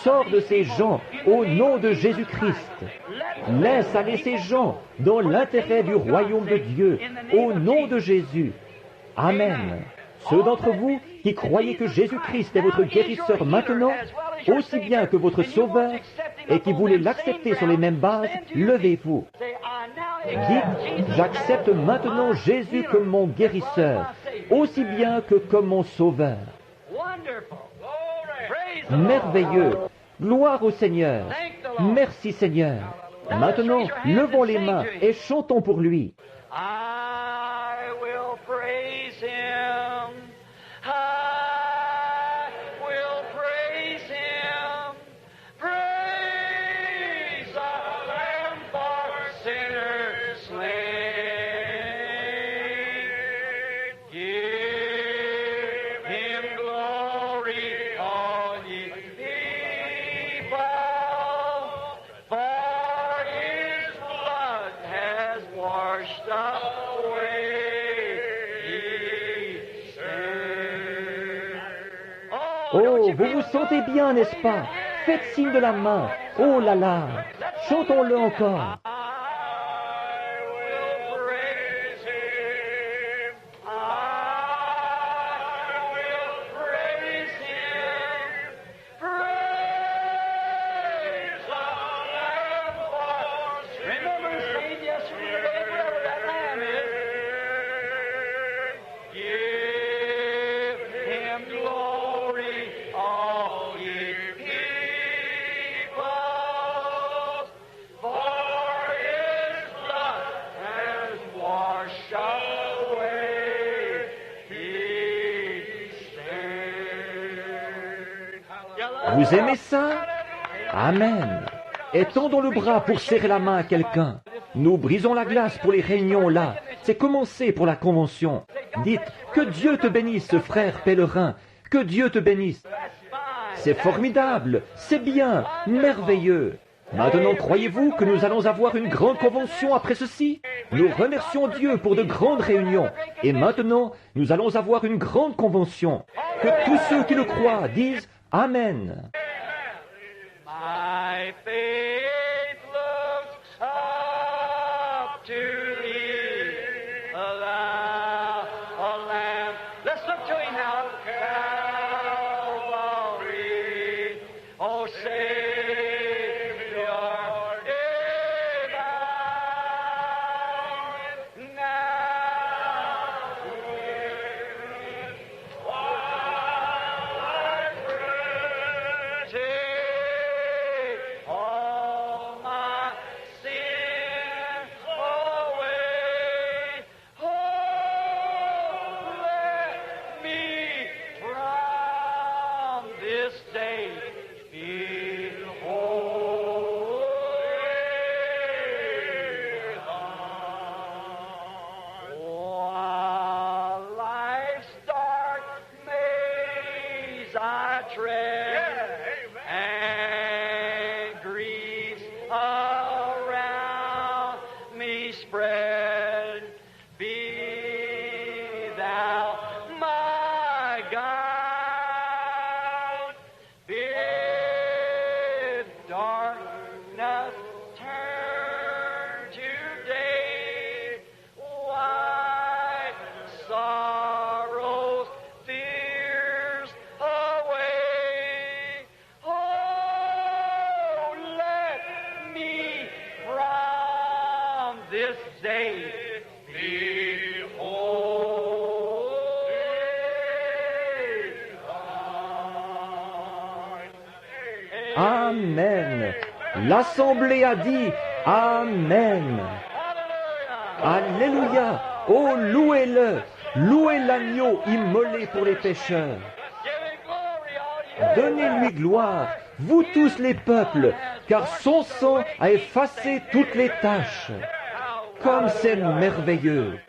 Sors de ces gens au nom de Jésus-Christ. Laisse aller ces gens dans l'intérêt du royaume de Dieu, au nom de Jésus. Amen. Ceux d'entre vous qui croyez que Jésus-Christ est votre guérisseur maintenant, aussi bien que votre sauveur, et qui voulez l'accepter sur les mêmes bases, levez-vous. Dites, j'accepte maintenant Jésus comme mon guérisseur, aussi bien que comme mon sauveur. Merveilleux. Gloire au Seigneur. Merci Seigneur. Maintenant, levons les mains et chantons pour lui. I will praise him. Oh, vous vous sentez bien, n'est-ce pas? Faites signe de la main. Oh là là. Chantons-le encore. Vous aimez ça? Amen. Étendons le bras pour serrer la main à quelqu'un. Nous brisons la glace pour les réunions là. C'est commencé pour la convention. Dites, que Dieu te bénisse, frère pèlerin. Que Dieu te bénisse. C'est formidable, c'est bien, merveilleux. Maintenant, croyez-vous que nous allons avoir une grande convention après ceci? Nous remercions Dieu pour de grandes réunions. Et maintenant, nous allons avoir une grande convention. Que tous ceux qui le croient disent Amen. My faith looks up to thee, a lamb. Let's look to him now. Calvary, oh Savior, divine. Now, take all my sins away. Oh, let me from this day be holy. While life's dark maze I tread, and griefs around me spread, be thou my guide. Bid darkness turn to day, wipe sorrows, fears away. Oh, let me from this day be holy. Amen. L'assemblée a dit Amen. Alléluia. Oh, louez-le. Louez l'agneau immolé pour les pécheurs. Donnez-lui gloire, vous tous les peuples, car son sang a effacé toutes les taches. Comme c'est merveilleux.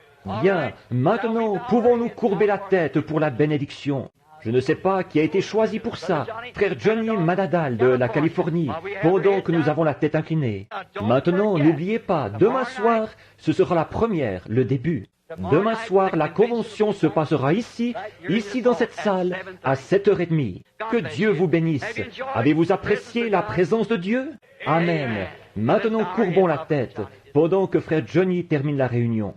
Bien, maintenant, pouvons-nous courber la tête pour la bénédiction? Je ne sais pas qui a été choisi pour ça, frère Johnny Madadal de la Californie, pendant que nous avons la tête inclinée. Maintenant, n'oubliez pas, demain soir, ce sera la première, le début. Demain soir, la convention se passera ici dans cette salle, à 7h30. Que Dieu vous bénisse. Avez-vous apprécié la présence de Dieu? Amen. Maintenant, courbons la tête, pendant que frère Johnny termine la réunion.